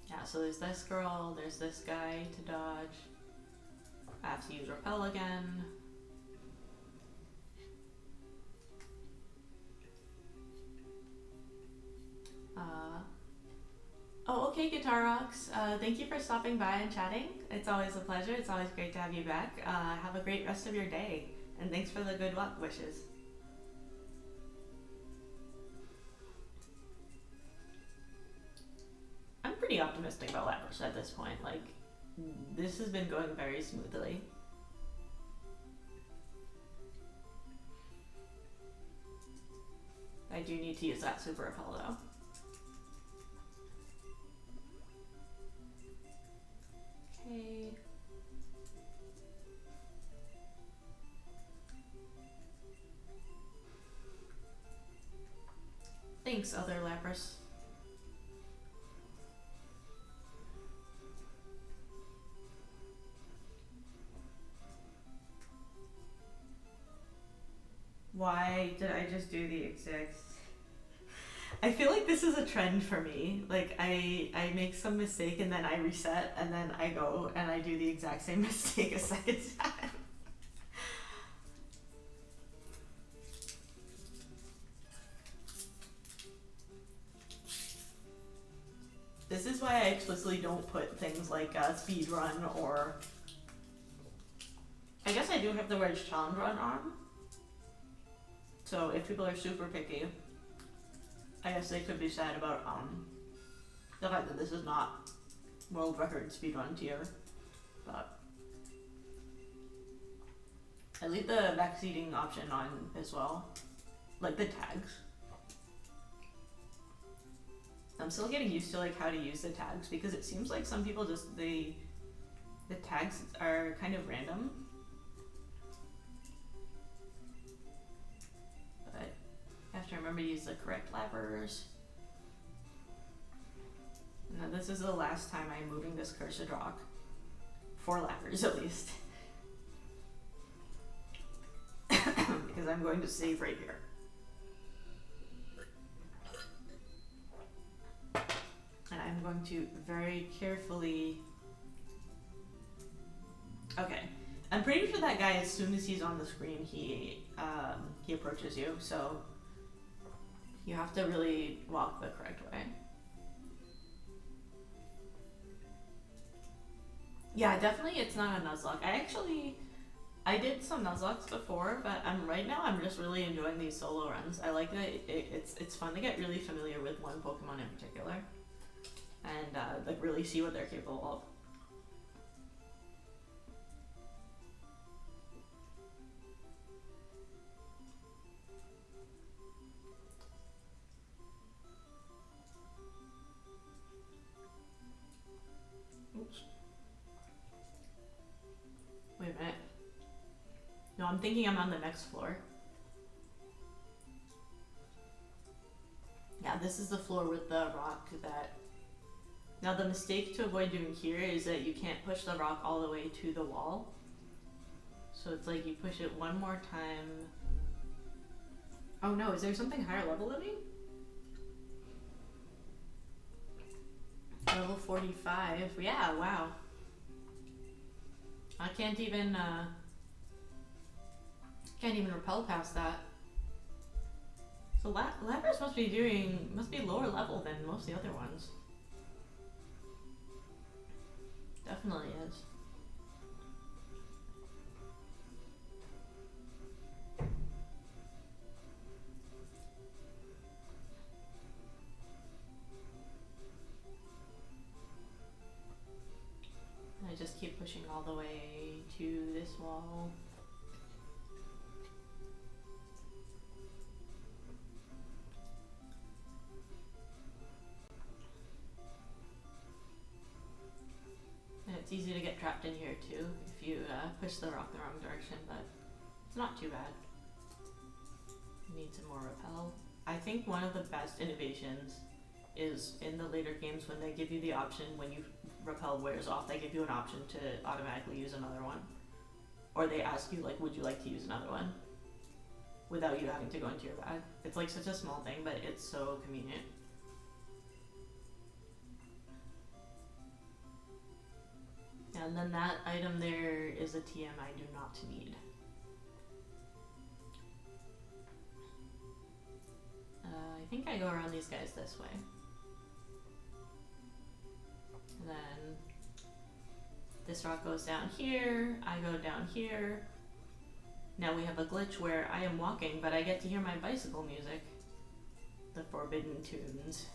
Yeah, so there's this girl, there's this guy to dodge. I have to use repel again. Oh, okay, Guitar Rocks. Thank you for stopping by and chatting. It's always a pleasure. It's always great to have you back. Have a great rest of your day, and thanks for the good luck wishes. I'm pretty optimistic about LAPRAS at this point. Like, this has been going very smoothly. I do need to use that super repel though. Thanks, other Lapras. Why did I just do the exact... I feel like this is a trend for me. Like, I make some mistake and then I reset and then I go and I do the exact same mistake a second time. This is why I explicitly don't put things like speed run or... I guess I do have the words challenge run on. So if people are super picky, I guess they could be sad about the fact that this is not world record speedrun tier, but I leave the backseating option on as well, like the tags. I'm still getting used to like how to use the tags because it seems like some people just the tags are kind of random. But I have to remember to use the correct lappers. Now this is the last time I'm moving this cursed rock. 4 lappers at least. Because I'm going to save right here. And I'm going to very carefully... Okay. I'm pretty sure that guy, as soon as he's on the screen, he approaches you, so you have to really walk the correct way. Yeah, definitely it's not a Nuzlocke. I did some Nuzlocks before, but right now I'm just really enjoying these solo runs. I like that it's fun to get really familiar with one Pokemon in particular. And like really see what they're capable of. Oops. Wait a minute. No, I'm thinking I'm on the next floor. Yeah, this is the floor with the rock that... Now the mistake to avoid doing here is that you can't push the rock all the way to the wall. So it's like you push it one more time. Oh no, is there something higher level than me? Level 45. Yeah, wow. I can't even repel past that. So Lapras must be lower level than most of the other ones. Definitely is. I just keep pushing all the way to this wall. And it's easy to get trapped in here too if you push the rock the wrong direction, but it's not too bad. Need some more repel. I think one of the best innovations is in the later games when they give you the option, when you repel wears off, they give you an option to automatically use another one. Or they ask you like, would you like to use another one? Without you having to go into your bag. It's like such a small thing, but it's so convenient. And then that item there is a TM I do not need. I think I go around these guys this way. And then this rock goes down here, I go down here. Now we have a glitch where I am walking, but I get to hear my bicycle music. The forbidden tunes.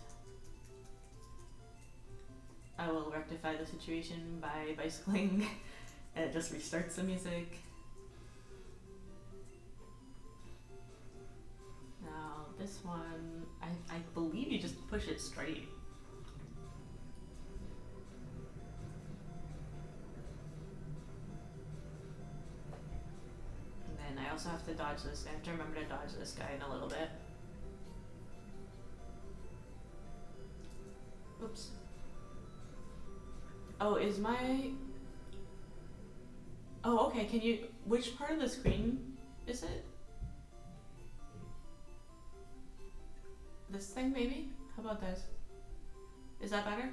I will rectify the situation by bicycling, and it just restarts the music. Now this one, I believe you just push it straight. And then I also have to dodge this. I have to remember to dodge this guy in a little bit. Oops. Oh, is my... Oh, okay, can you... Which part of the screen is it? This thing, maybe? How about this? Is that better?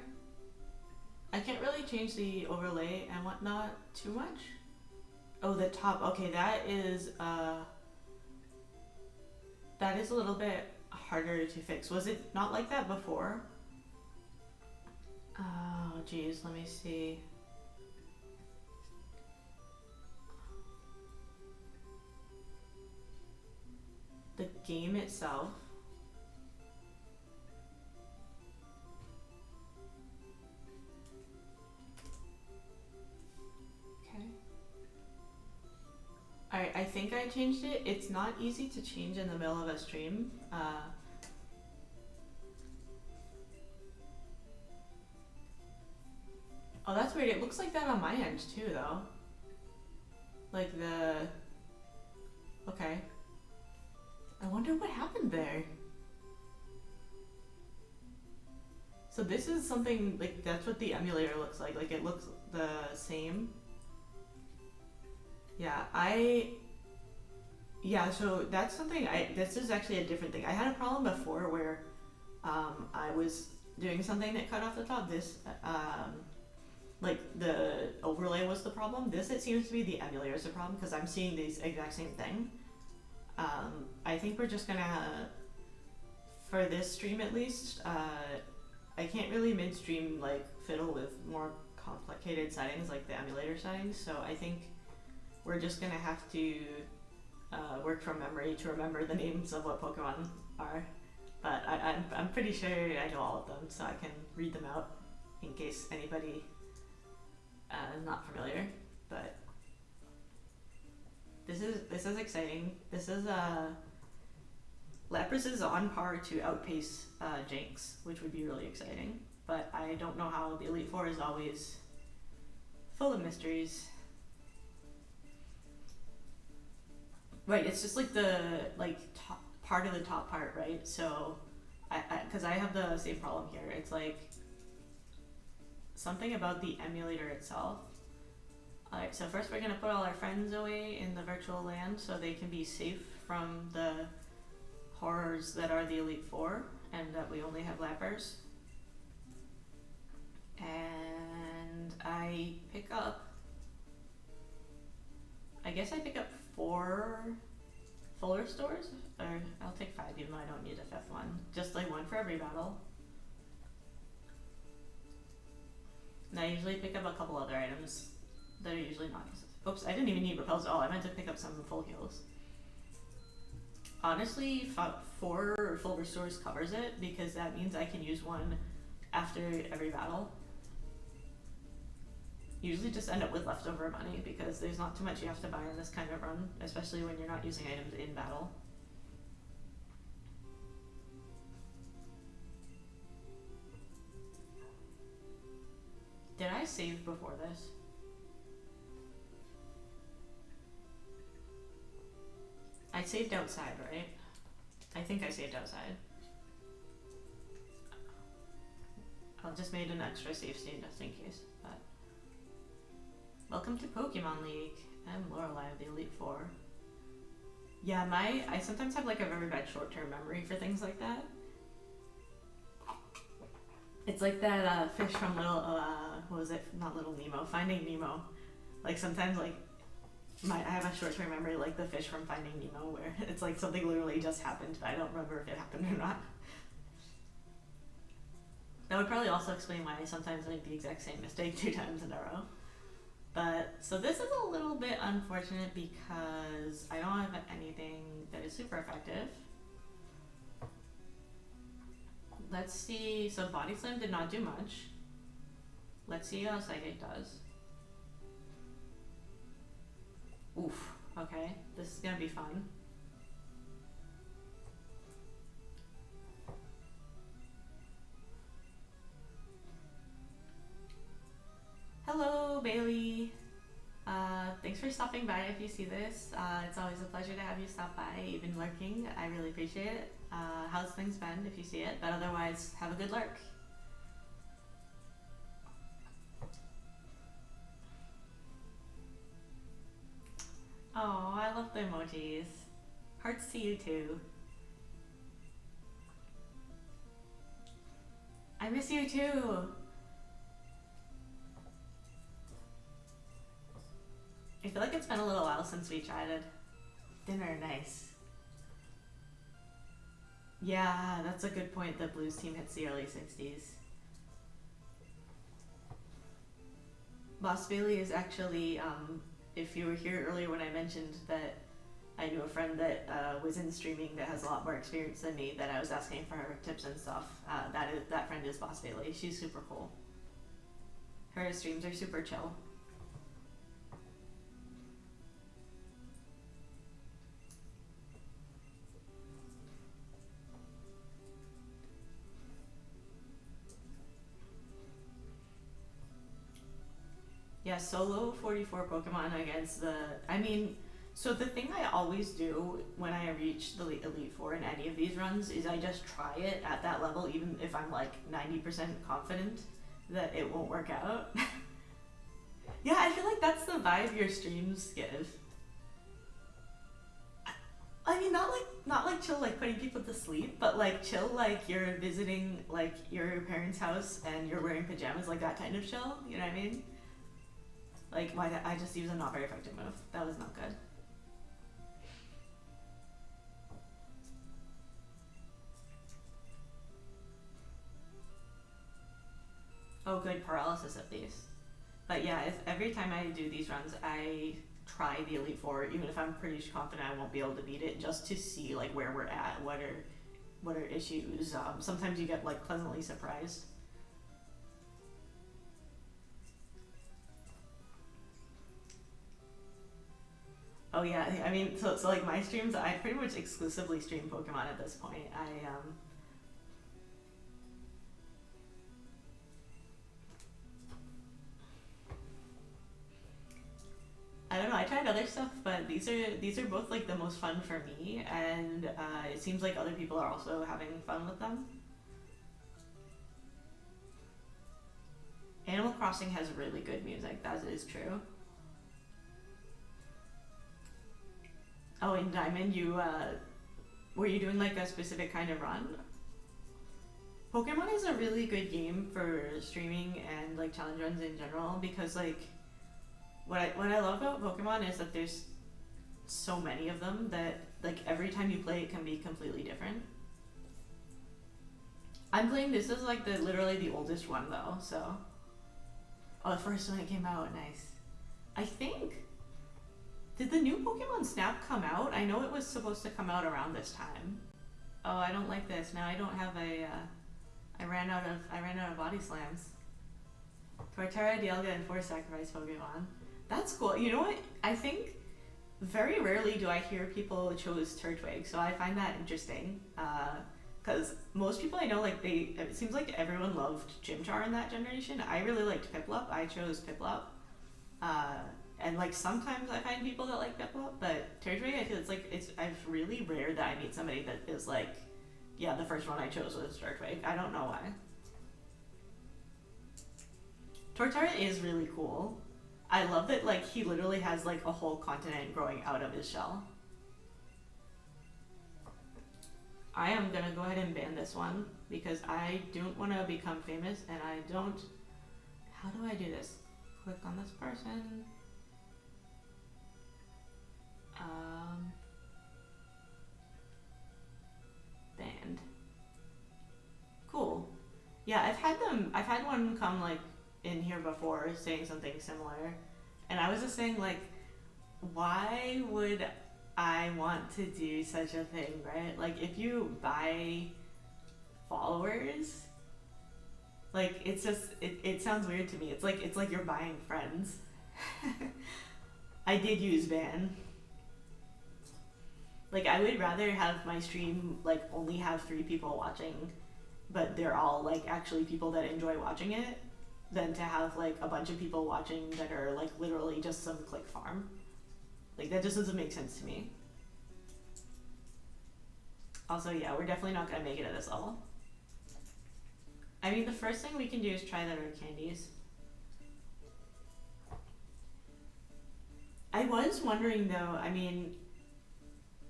I can't really change the overlay and whatnot too much. Oh, the top. Okay, that is a little bit harder to fix. Was it not like that before? Oh, geez, let me see. The game itself. Okay. Alright, I think I changed it. It's not easy to change in the middle of a stream. Oh, that's weird. It looks like that on my end too, though. Like the... Okay. I wonder what happened there. So this is something, like, that's what the emulator looks like. Like, it looks the same. Yeah, so that's something this is actually a different thing. I had a problem before where I was doing something that cut off the top. This, like, the overlay was the problem. This, it seems to be the emulator is the problem because I'm seeing the exact same thing. I think we're just gonna, for this stream at least, I can't really mid-stream, like, fiddle with more complicated settings like the emulator settings, so I think we're just gonna have to work from memory to remember the names of what Pokemon are. But I'm pretty sure I know all of them, so I can read them out in case anybody is not familiar. But this is exciting. This is Lapras is on par to outpace Jinx, which would be really exciting. But I don't know how. The Elite Four is always full of mysteries. Right, it's just like the top part of the top part, right? So, because I have the same problem here. It's like something about the emulator itself. Alright, so first we're gonna put all our friends away in the virtual land so they can be safe from the horrors that are the Elite Four, and that we only have Lapras. And I pick up 4 full restores, or I'll take 5 even though I don't need a 5th one. Just like 1 for every battle. And I usually pick up a couple other items that are usually not. Oops, I didn't even need repels at all. I meant to pick up some full heals. Honestly, 4 full restores covers it because that means I can use 1 after every battle. Usually just end up with leftover money because there's not too much you have to buy in this kind of run, especially when you're not using items in battle. Did I save before this? I saved outside, right? I think I saved outside. I just made an extra save state just in case, but... Welcome to Pokemon League. I'm Lorelei of the Elite Four. Yeah, I sometimes have like a very bad short-term memory for things like that. It's like that fish from what was it? Not Little Nemo, Finding Nemo. Like sometimes like I have a short-term memory like the fish from Finding Nemo where it's like something literally just happened, but I don't remember if it happened or not. That would probably also explain why I sometimes make the exact same mistake 2 times in a row. But, so this is a little bit unfortunate because I don't have anything that is super effective. Let's see, so Body Slam did not do much. Let's see how Psychic does. Oof, okay, this is gonna be fun. Hello, Bailey. Thanks for stopping by if you see this. It's always a pleasure to have you stop by, even lurking. I really appreciate it. How's things been if you see it? But otherwise, have a good lurk. Oh, I love the emojis. Hearts to you too. I miss you too. I feel like it's been a little while since we chatted. Dinner, nice. Yeah, that's a good point. The Blues team hits the early 60s. Boss Bailey is actually, if you were here earlier when I mentioned that I knew a friend that was in streaming that has a lot more experience than me, that I was asking for her tips and stuff. That friend is Boss Bailey. She's super cool. Her streams are super chill. Yeah, solo 44 Pokemon against the... I mean, so the thing I always do when I reach the Elite Four in any of these runs is I just try it at that level, even if I'm like 90% confident that it won't work out. Yeah, I feel like that's the vibe your streams give. I mean, not like chill like putting people to sleep, but like chill like you're visiting like your parents' house and you're wearing pajamas, like that kind of chill, you know what I mean? Like, why did I just use a not very effective move? That was not good. Oh, good paralysis at least. But yeah, every time I do these runs, I try the Elite Four, even if I'm pretty confident I won't be able to beat it, just to see like where we're at, what are issues. Sometimes you get like pleasantly surprised. Oh yeah, I mean, so like my streams, I pretty much exclusively stream Pokemon at this point. I don't know. I tried other stuff, but these are both like the most fun for me, and it seems like other people are also having fun with them. Animal Crossing has really good music. That is true. Oh, in Diamond, you were you doing like a specific kind of run? Pokemon is a really good game for streaming and like challenge runs in general, because like what I love about Pokemon is that there's so many of them that like every time you play it can be completely different. I'm playing, this is like literally the oldest one though, so. Oh, the first one that came out, nice. I think, did the new Pokemon Snap come out? I know it was supposed to come out around this time. Oh, I don't like this. Now I don't have a, I ran out of body slams. Torterra, Dialga, and 4 sacrifice Pokemon. That's cool. You know what? I think very rarely do I hear people chose Turtwig, so I find that interesting. Because most people I know, like it seems like everyone loved Chimchar in that generation. I really liked Piplup. I chose Piplup. And like sometimes I find people that like Piplup, but Turtwig, I feel it's really rare that I meet somebody that is like, yeah, the first one I chose was Turtwig. I don't know why. Torterra is really cool. I love that like he literally has like a whole continent growing out of his shell. I am gonna go ahead and ban this one because I don't want to become famous, and I don't... How do I do this? Click on this person. Banned. Cool. Yeah, I've had one come like in here before saying something similar, and I was just saying like, why would I want to do such a thing, right? Like if you buy followers, like it's just it sounds weird to me. It's like you're buying friends. I did use ban. Like I would rather have my stream like only have 3 people watching, but they're all like actually people that enjoy watching it, than to have like a bunch of people watching that are like literally just some click farm. Like that just doesn't make sense to me. Also, yeah, we're definitely not gonna make it at this level. I mean, the first thing we can do is try the rare candies. I was wondering though, I mean,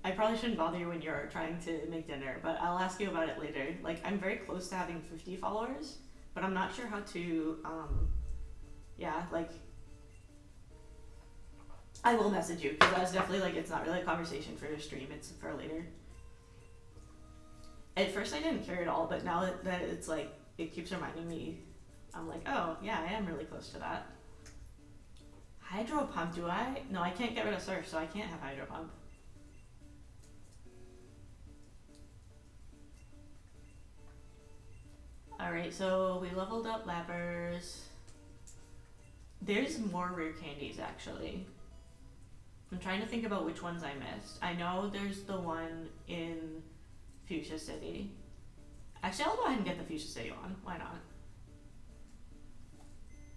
I probably shouldn't bother you when you're trying to make dinner, but I'll ask you about it later. Like, I'm very close to having 50 followers, but I'm not sure how to, yeah, like, I will message you, because that's definitely, like, it's not really a conversation for your stream, it's for later. At first I didn't care at all, but now that it's like, it keeps reminding me, I'm like, oh, yeah, I am really close to that. Hydro pump, do I? No, I can't get rid of surf, so I can't have hydro pump. Alright, so we leveled up Lappers. There's more rare candies, actually. I'm trying to think about which ones I missed. I know there's the one in Fuchsia City. Actually, I'll go ahead and get the Fuchsia City one. Why not?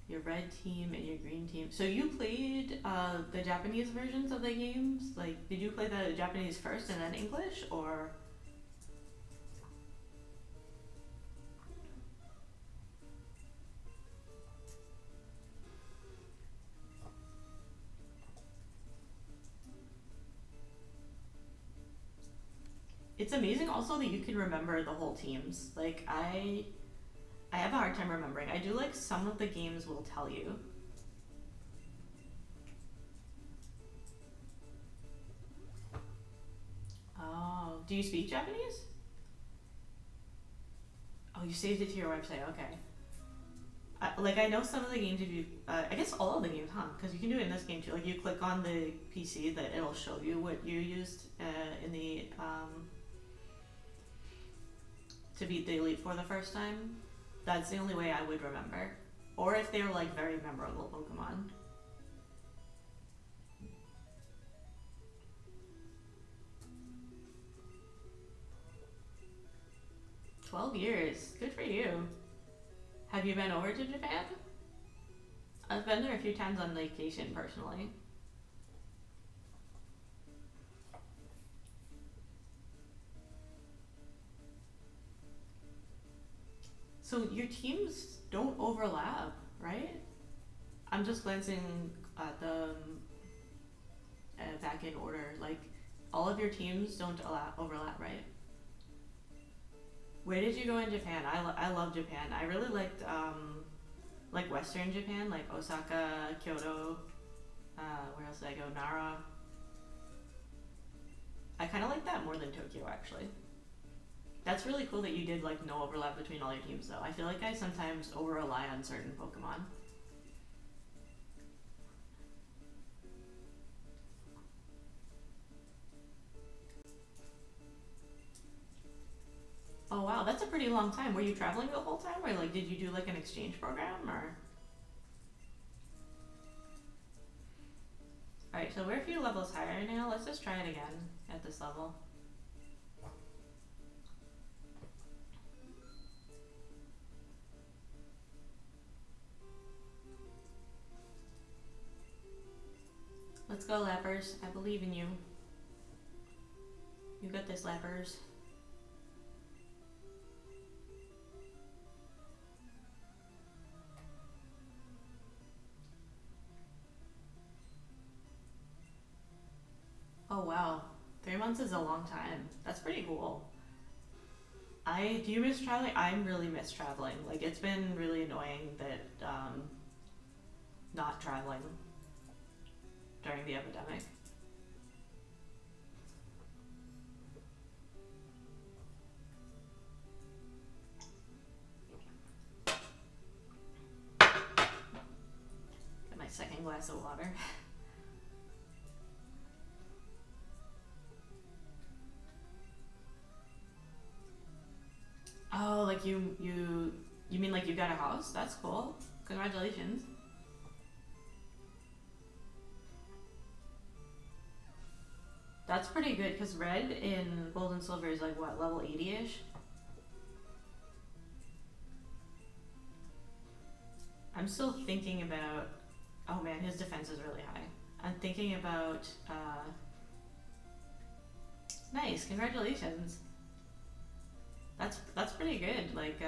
Your red team and your green team. So you played the Japanese versions of the games? Like, did you play the Japanese first and then English, or? It's amazing also that you can remember the whole teams. Like, I have a hard time remembering. I do like some of the games will tell you. Oh, do you speak Japanese? Oh, you saved it to your website, okay. Like, I know some of the games, if you, I guess all of the games, huh? Because you can do it in this game too. Like, you click on the PC, that it'll show you what you used in the, to beat the Elite Four the first time. That's the only way I would remember. Or if they're like very memorable Pokemon. $12 years, good for you. Have you been over to Japan? I've been there a few times on vacation personally. So your teams don't overlap, right? I'm just glancing at the back in order. Like, all of your teams don't overlap, right? Where did you go in Japan? I love Japan. I really liked like Western Japan, like Osaka, Kyoto. Where else did I go? Nara. I kind of like that more than Tokyo, actually. That's really cool that you did like no overlap between all your teams though. I feel like I sometimes over rely on certain Pokemon. Oh wow, that's a pretty long time. Were you traveling the whole time, or like did you do like an exchange program, or? Alright, so we're a few levels higher now. Let's just try it again at this level. Let's go, Lappers. I believe in you. You got this, Lappers. Oh wow, 3 months is a long time. That's pretty cool. Do you miss traveling? I'm really miss traveling. Like, it's been really annoying that not traveling during the epidemic. Get my second glass of water. Oh, like you mean like you got a house? That's cool. Congratulations. That's pretty good, because red in gold and silver is like what, level 80-ish? I'm still thinking about, oh man, his defense is really high. I'm thinking about, nice, congratulations. That's pretty good, like,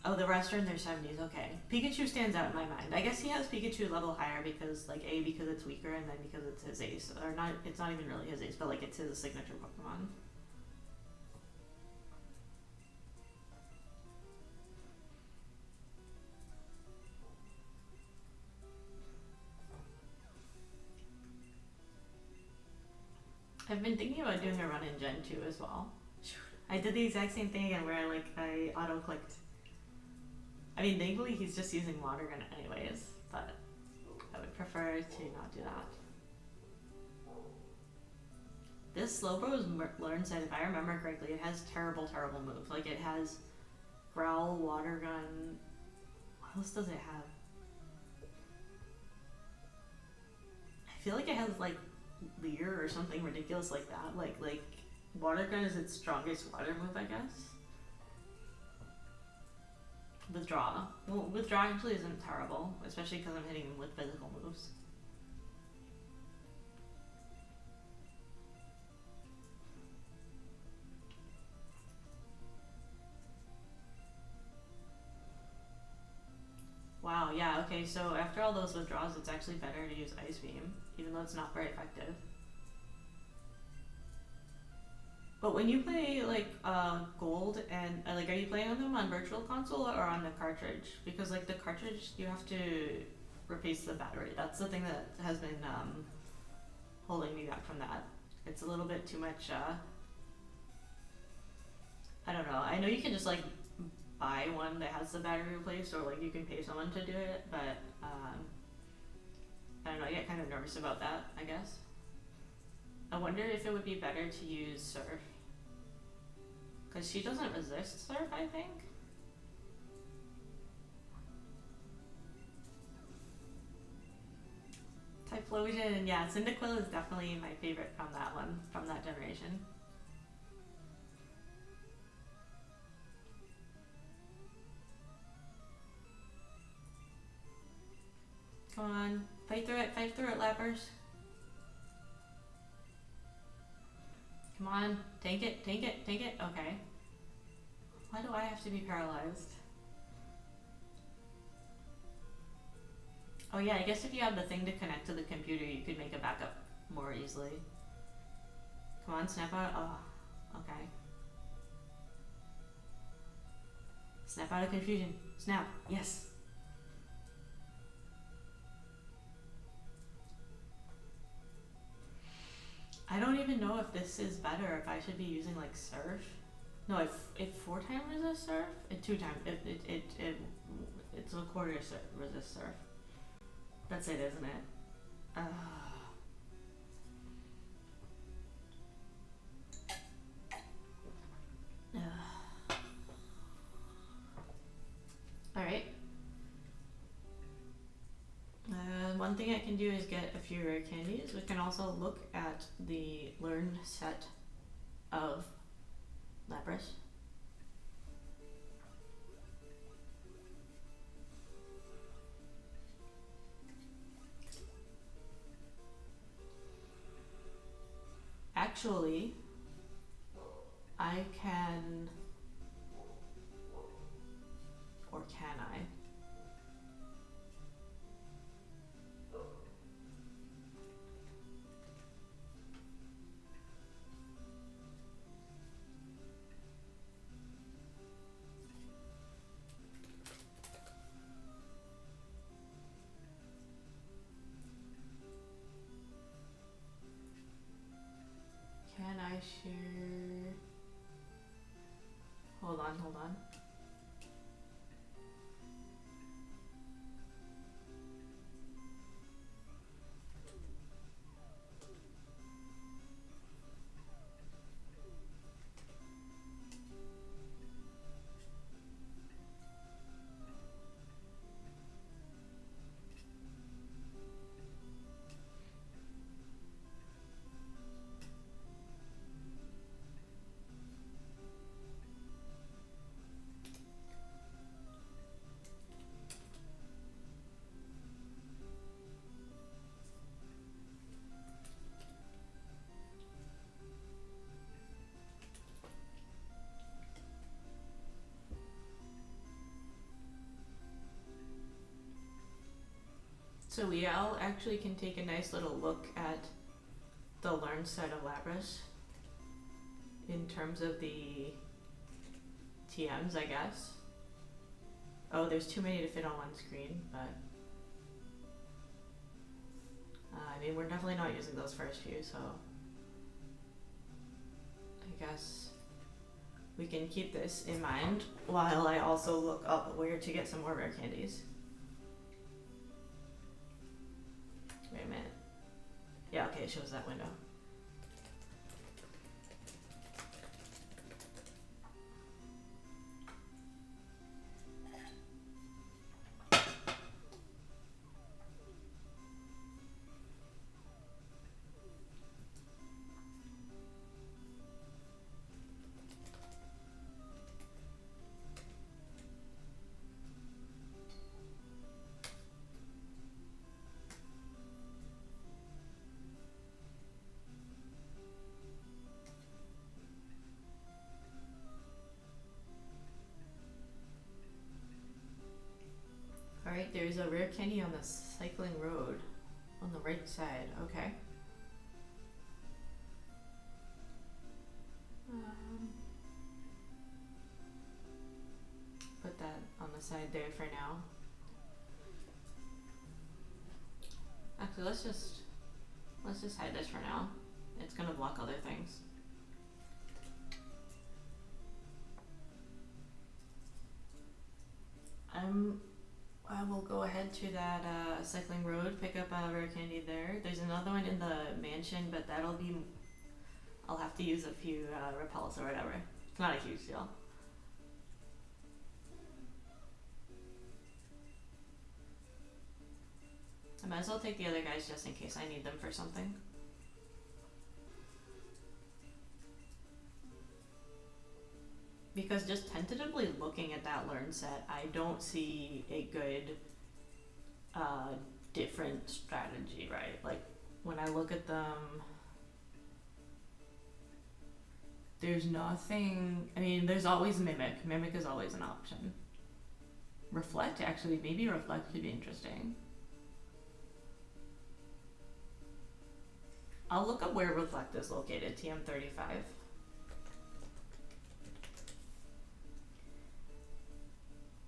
Oh, the rest are in their 70s. Okay. Pikachu stands out in my mind. I guess he has Pikachu level higher because, like, A, because it's weaker, and then because it's his ace. Or not, it's not even really his ace, but, like, it's his signature Pokemon. I've been thinking about doing a run in Gen 2 as well. I did the exact same thing again where I auto-clicked. I mean, thankfully he's just using Water Gun anyways, but I would prefer to not do that. This Slowbro's learn set, if I remember correctly, it has terrible, terrible moves. Like, it has Growl, Water Gun. What else does it have? I feel like it has, like, Leer or something ridiculous like that. Like Water Gun is its strongest water move, I guess. Withdraw. Well, Withdraw actually isn't terrible, especially because I'm hitting him with physical moves. Wow, yeah, okay, so after all those withdraws, it's actually better to use Ice Beam, even though it's not very effective. But when you play, like, Gold and, like, are you playing them on Virtual Console or on the cartridge? Because, like, the cartridge, you have to replace the battery. That's the thing that has been, holding me back from that. It's a little bit too much, I don't know. I know you can just, like, buy one that has the battery replaced, or, like, you can pay someone to do it, but, I don't know, I get kind of nervous about that, I guess. I wonder if it would be better to use Surf. Because she doesn't resist Surf, I think? Typhlosion, yeah, Cyndaquil is definitely my favorite from that one, from that generation. Come on, fight through it, Lapras. Come on, tank it. Okay. Why do I have to be paralyzed? Oh yeah, I guess if you have the thing to connect to the computer, you could make a backup more easily. Come on, snap out. Oh, okay. Snap out of confusion. Snap. Yes. I don't even know if this is better, if I should be using, like, Surf. No, it 4 times resist Surf? It 2 times. It's a quarter resist Surf. That's it, isn't it? Alright. One thing I can do is get a few rare candies. We can also look at the learned set of Lapras. Actually, I can, or can I? Can I share? Hold on. So we all actually can take a nice little look at the learn set of LAPRAS in terms of the TMs, I guess. Oh, there's too many to fit on one screen, but I mean, we're definitely not using those first few, so I guess we can keep this in mind while I also look up where to get some more rare candies. Wait a minute. Yeah, okay, it shows that window. Alright, there's a rare candy on the cycling road on the right side. Okay. Put that on the side there for now. Actually, let's just hide this for now. It's gonna block other things. I will go ahead to that cycling road, pick up a rare candy there. There's another one in the mansion, but that'll be, I'll have to use a few repels or whatever. It's not a huge deal. I might as well take the other guys just in case I need them for something. Because just tentatively looking at that learn set, I don't see a good different strategy, right? Like when I look at them, there's nothing, I mean, there's always Mimic. Mimic is always an option. Reflect, actually, maybe Reflect could be interesting. I'll look up where Reflect is located, TM35.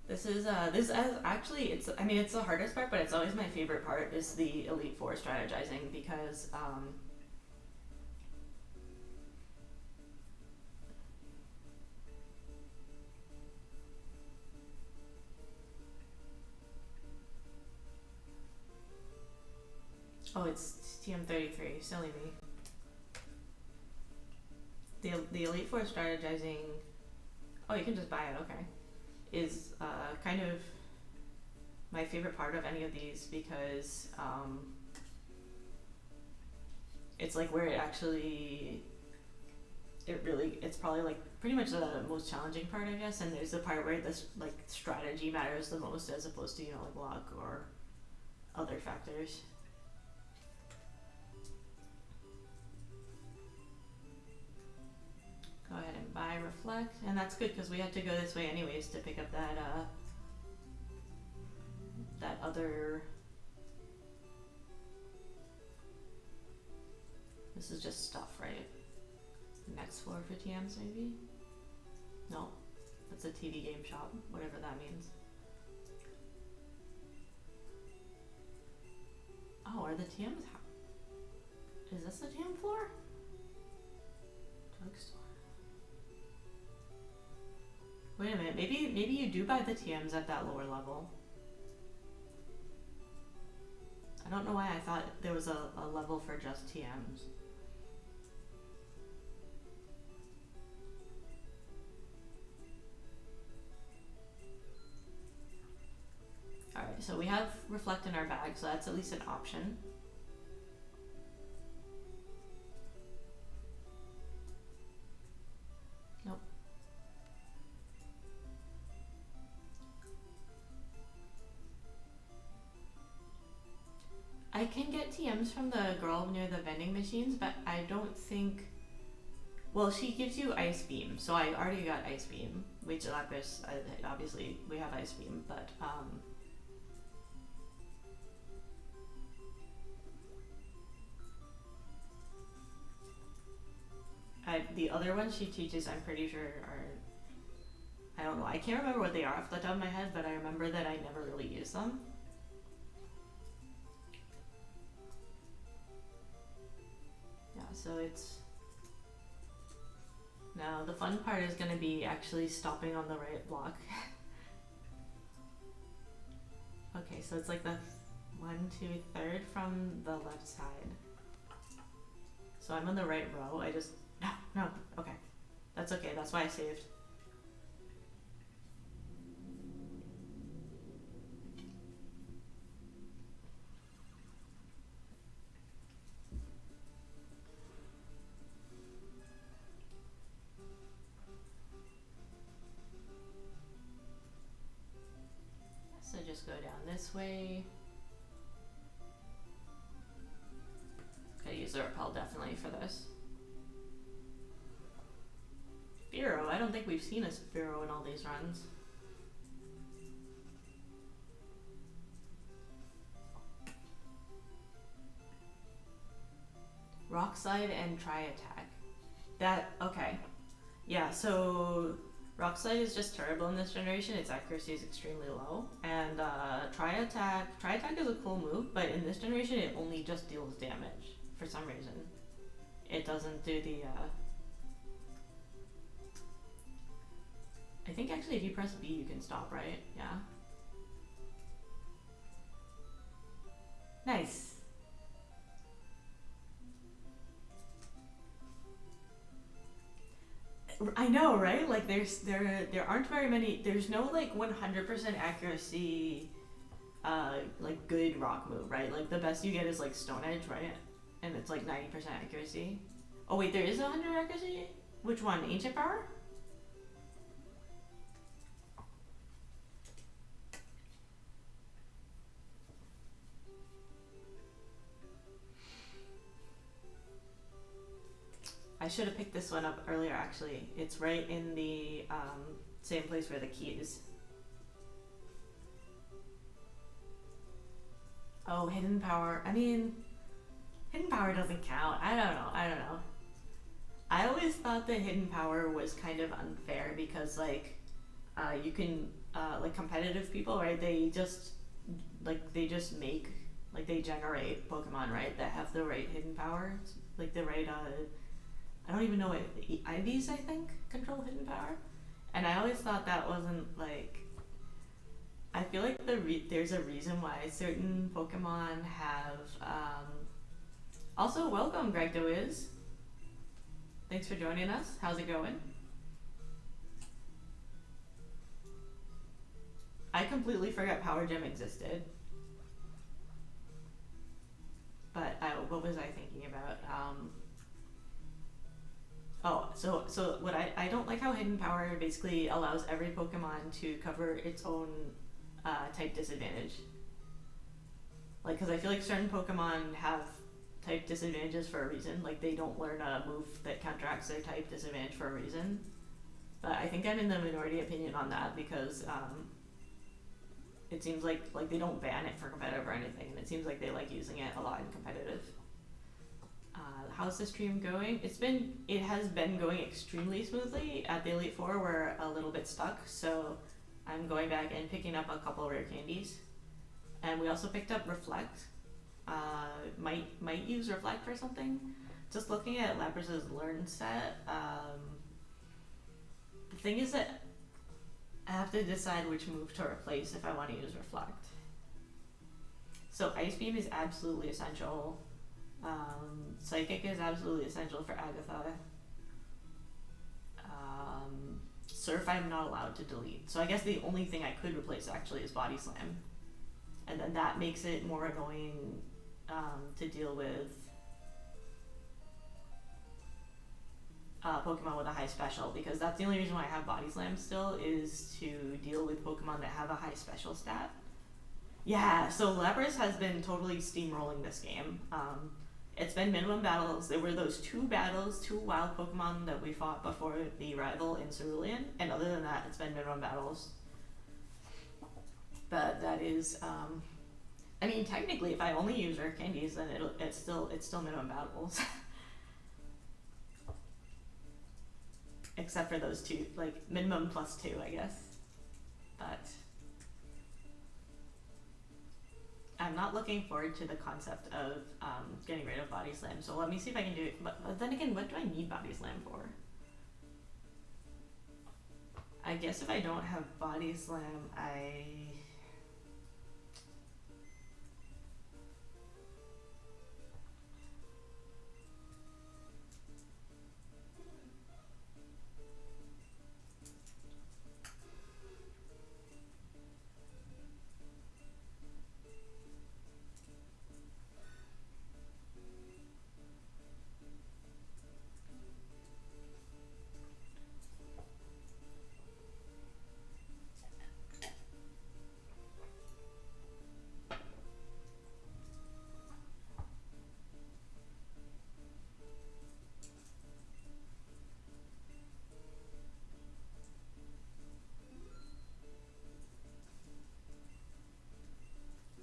This is actually, it's, I mean, it's the hardest part, but it's always my favorite part, is the Elite Four strategizing, because oh, it's TM33, silly me. The Elite Four strategizing, oh, you can just buy it, okay, is kind of my favorite part of any of these, because it's like where it actually, it's probably like pretty much the most challenging part, I guess, and there's the part where this like strategy matters the most as opposed to, you know, like luck or other factors. Go ahead and buy Reflect, and that's good because we had to go this way anyways to pick up that that other. This is just stuff, right? Next floor for TMs, maybe? No, that's a TV game shop, whatever that means. Oh, are the TMs? Is this the TM floor? Drugstore. Wait a minute, maybe you do buy the TMs at that lower level. I don't know why I thought there was a level for just TMs. Alright, so we have Reflect in our bag, so that's at least an option. Nope. I can get TMs from the girl near the vending machines, but I don't think, well, she gives you Ice Beam, so I already got Ice Beam, which Lapis, obviously we have Ice Beam, but The other ones she teaches, I'm pretty sure are, I don't know, I can't remember what they are off the top of my head, but I remember that I never really used them. Yeah, so it's, now the fun part is going to be actually stopping on the right block. Okay, so it's like the 1, 2, 3rd from the left side. So I'm on the right row. I just, no, okay. That's okay, that's why I saved. So just go down this way. Gotta use the repel definitely for this. Spearow, I don't think we've seen a Spearow in all these runs. Rock Slide and Tri Attack. That, okay. Yeah, so Rock Slide is just terrible in this generation. Its accuracy is extremely low. And Tri Attack is a cool move, but in this generation it only just deals damage for some reason. It doesn't do the, I think actually if you press B you can stop, right? Yeah. Nice. I know, right? Like there aren't very many, there's no like 100% accuracy like good rock move, right? Like the best you get is like Stone Edge, right? And it's like 90% accuracy. Oh wait, there is 100 accuracy? Which one? Ancient Power? I should have picked this one up earlier actually. It's right in the same place where the key is. Oh, Hidden Power. I mean, Hidden Power doesn't count. I don't know. I always thought that Hidden Power was kind of unfair because like you can like competitive people, right? They just make, like they generate Pokemon, right, that have the right Hidden Power, like the right I don't even know what IVs I think control Hidden Power, and I always thought that wasn't like. I feel like there's a reason why certain Pokemon have. Also, welcome, Greg DeWiz. Thanks for joining us. How's it going? I completely forgot Power Gem existed. But what was I thinking about? So what I don't like how Hidden Power basically allows every Pokemon to cover its own type disadvantage. Like, because I feel like certain Pokemon have type disadvantages for a reason. Like, they don't learn a move that counteracts their type disadvantage for a reason. But I think I'm in the minority opinion on that because it seems like they don't ban it for competitive or anything, and it seems like they like using it a lot in competitive. How's the stream going? It has been going extremely smoothly. At the Elite Four, we're a little bit stuck, so I'm going back and picking up a couple rare candies. And we also picked up Reflect. Might use Reflect for something. Just looking at Lapras's Learn set, the thing is that I have to decide which move to replace if I want to use Reflect. So Ice Beam is absolutely essential. Psychic is absolutely essential for Agatha. Surf I'm not allowed to delete. So I guess the only thing I could replace actually is Body Slam. And then that makes it more annoying to deal with Pokemon with a high special, because that's the only reason why I have Body Slam still, is to deal with Pokemon that have a high special stat. Yeah, so Lapras has been totally steamrolling this game. It's been minimum battles. There were those two wild Pokemon that we fought before the rival in Cerulean, and other than that, it's been minimum battles. But that is, I mean, technically, if I only use rare candies, then it's still minimum battles. except for those two, like minimum plus 2, I guess. But I'm not looking forward to the concept of getting rid of body slam. So let me see if I can do it. But then again, what do I need body slam for? I guess if I don't have body slam,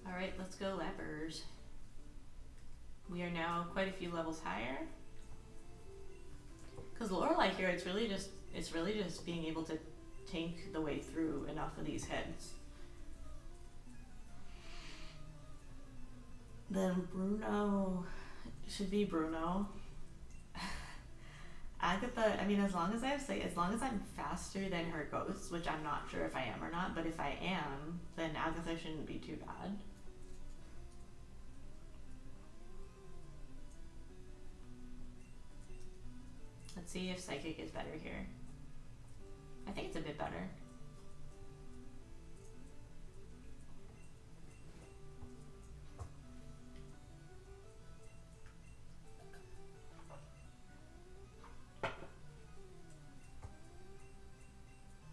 Alright, let's go Lappers. We are now quite a few levels higher. Because Lorelei here, it's really just being able to tank the way through enough of these heads. Then Bruno should be Bruno. Agatha, I mean, as long as I'm faster than her ghosts, which I'm not sure if I am or not, but if I am, then Agatha shouldn't be too bad. Let's see if Psychic is better here. I think it's a bit better.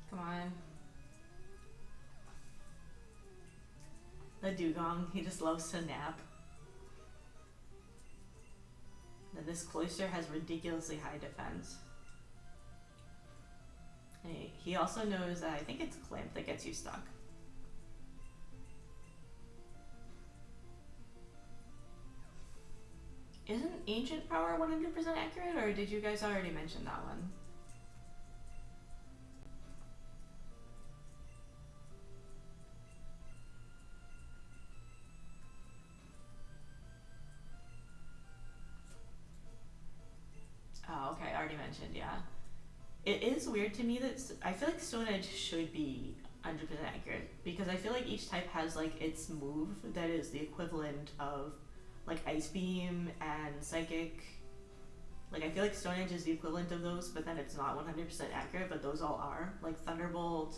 Come on. The dugong, he just loves to nap. Then this cloister has ridiculously high defense. And he also knows, I think it's Clamp that gets you stuck. Isn't Ancient Power 100% accurate, or did you guys already mention that one? Oh, okay, I already mentioned, yeah. It is weird to me that I feel like Stone Edge should be 100% accurate, because I feel like each type has like its move that is the equivalent of like Ice Beam and Psychic. Like I feel like Stone Edge is the equivalent of those, but then it's not 100% accurate, but those all are. Like Thunderbolt,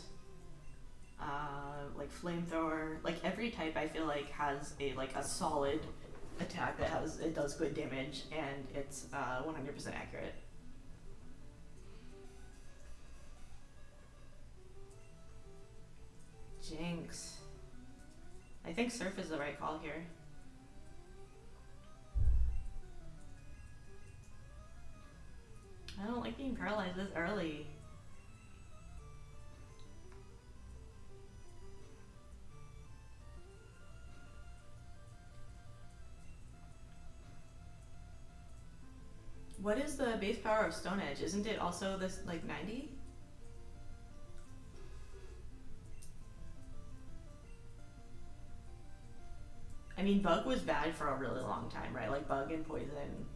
like Flamethrower, like every type I feel like has a solid attack that it does good damage, and it's 100% accurate. Jinx. I think Surf is the right call here. I don't like being paralyzed this early. What is the base power of Stone Edge? Isn't it also this like 90? I mean, Bug was bad for a really long time, right? Like Bug and Poison.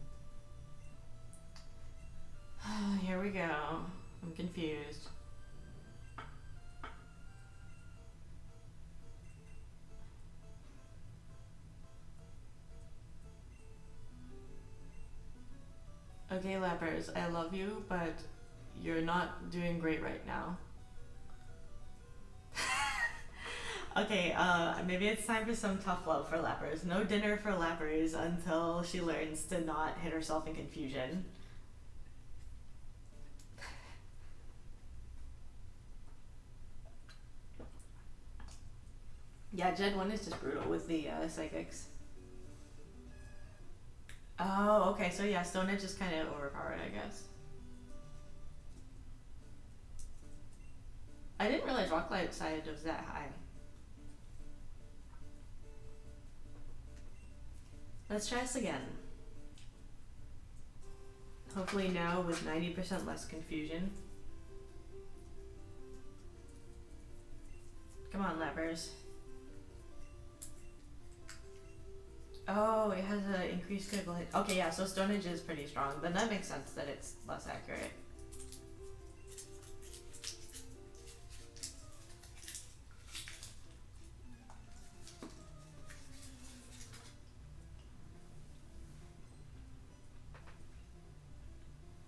Here we go. I'm confused. Okay, Lappers, I love you, but you're not doing great right now. Okay, maybe it's time for some tough love for Lappers. No dinner for Lappers until she learns to not hit herself in confusion. Yeah, Gen 1 is just brutal with the psychics. Oh, okay, so yeah, Stone Edge is kind of overpowered, I guess. I didn't realize Rocklight side was that high. Let's try this again. Hopefully now with 90% less confusion. Come on, Lapras. Oh, it has an increased critical hit. Okay, yeah, so Stone Edge is pretty strong. Then that makes sense that it's less accurate.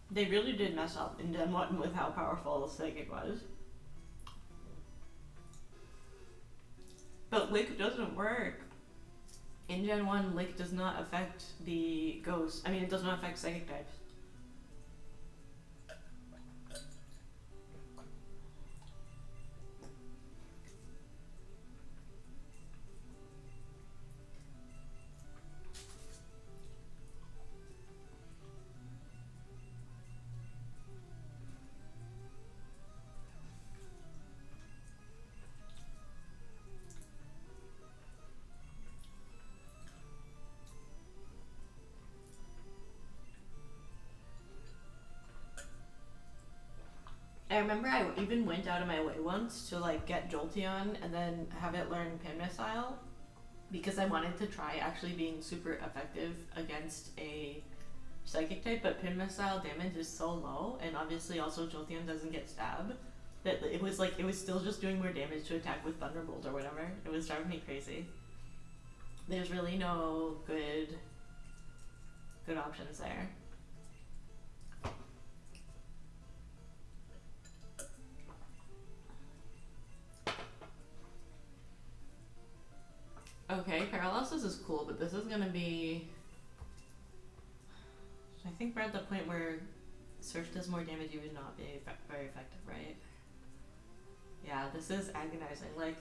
They really did mess up in Gen 1 with how powerful Psychic was. But Lick doesn't work. In Gen 1, Lick does not affect the Ghost. I mean, it does not affect Psychic types. I remember I even went out of my way once to like get Jolteon and then have it learn Pin Missile because I wanted to try actually being super effective against a Psychic type, but Pin Missile damage is so low, and obviously also Jolteon doesn't get stabbed, that it was still just doing more damage to attack with Thunderbolt or whatever. It was driving me crazy. There's really no good options there. Okay, Paralysis is cool, but this is gonna be... I think we're at the point where Surf does more damage, you would not be very effective, right? Yeah, this is agonizing. Like,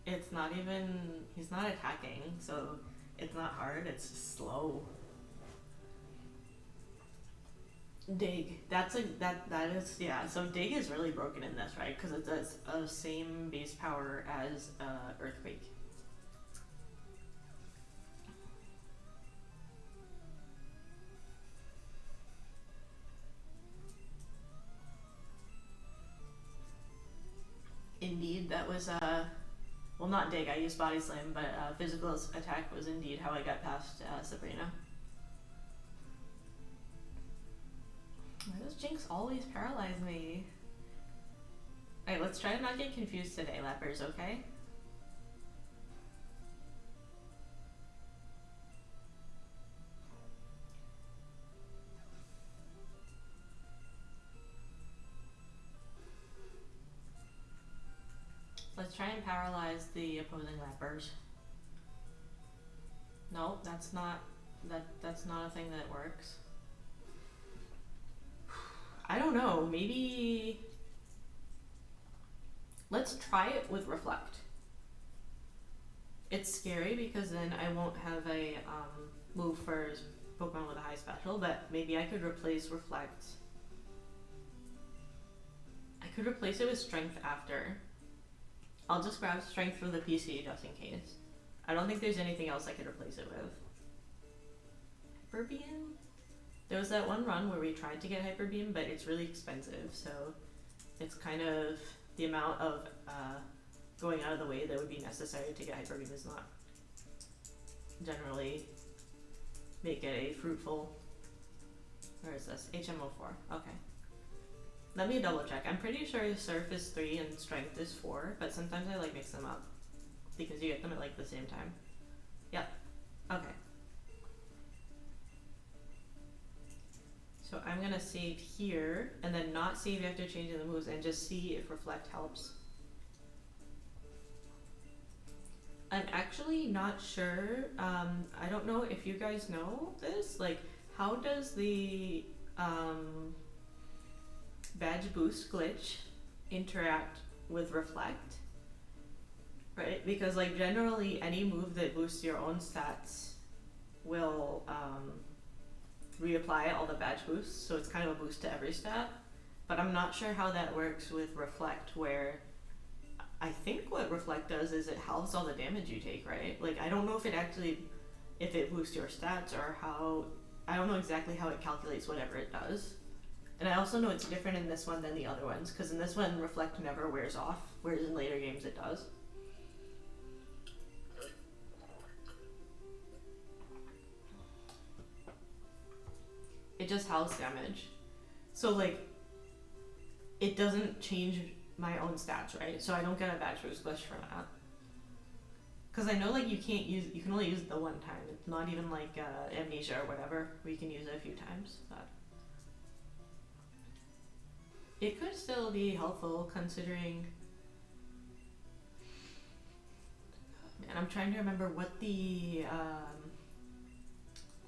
it's not even... He's not attacking, so it's not hard, it's just slow. Dig. That is... Yeah, so Dig is really broken in this, right? Because it's a same base power as Earthquake. Indeed, that was, well, not Dig, I used Body Slam, but physical attack was indeed how I got past Sabrina. Why does Jinx always paralyze me? Alright, let's try to not get confused today, Lapras, okay? Let's try and paralyze the opposing Lapras. No, that's not a thing that works. I don't know, maybe... Let's try it with Reflect. It's scary because then I won't have a move for Pokemon with a high special, but maybe I could replace Reflect. I could replace it with Strength after. I'll just grab Strength from the PC just in case. I don't think there's anything else I could replace it with. Hyper Beam? There was that one run where we tried to get Hyper Beam, but it's really expensive, so it's kind of the amount of going out of the way that would be necessary to get Hyper Beam is not generally make it a fruitful... Where is this? HM04. Okay. Let me double check. I'm pretty sure Surf is 3 and Strength is 4, but sometimes I like mix them up because you get them at like the same time. Yep. Okay. So I'm gonna save here and then not save after changing the moves and just see if Reflect helps. I'm actually not sure. I don't know if you guys know this. Like, how does the badge boost glitch interact with Reflect? Right? Because like generally any move that boosts your own stats will reapply all the badge boosts, so it's kind of a boost to every stat. But I'm not sure how that works with Reflect, where I think what Reflect does is it halves all the damage you take, right? Like, I don't know if it actually, if it boosts your stats or how, I don't know exactly how it calculates whatever it does. And I also know it's different in this one than the other ones, because in this one, Reflect never wears off, whereas in later games it does. it just house damage. So like, it doesn't change my own stats, right? So I don't get a badge boost glitch for that. Because I know like you can only use it the one time. It's not even like amnesia or whatever, where you can use it a few times. But it could still be helpful considering. Man, I'm trying to remember what the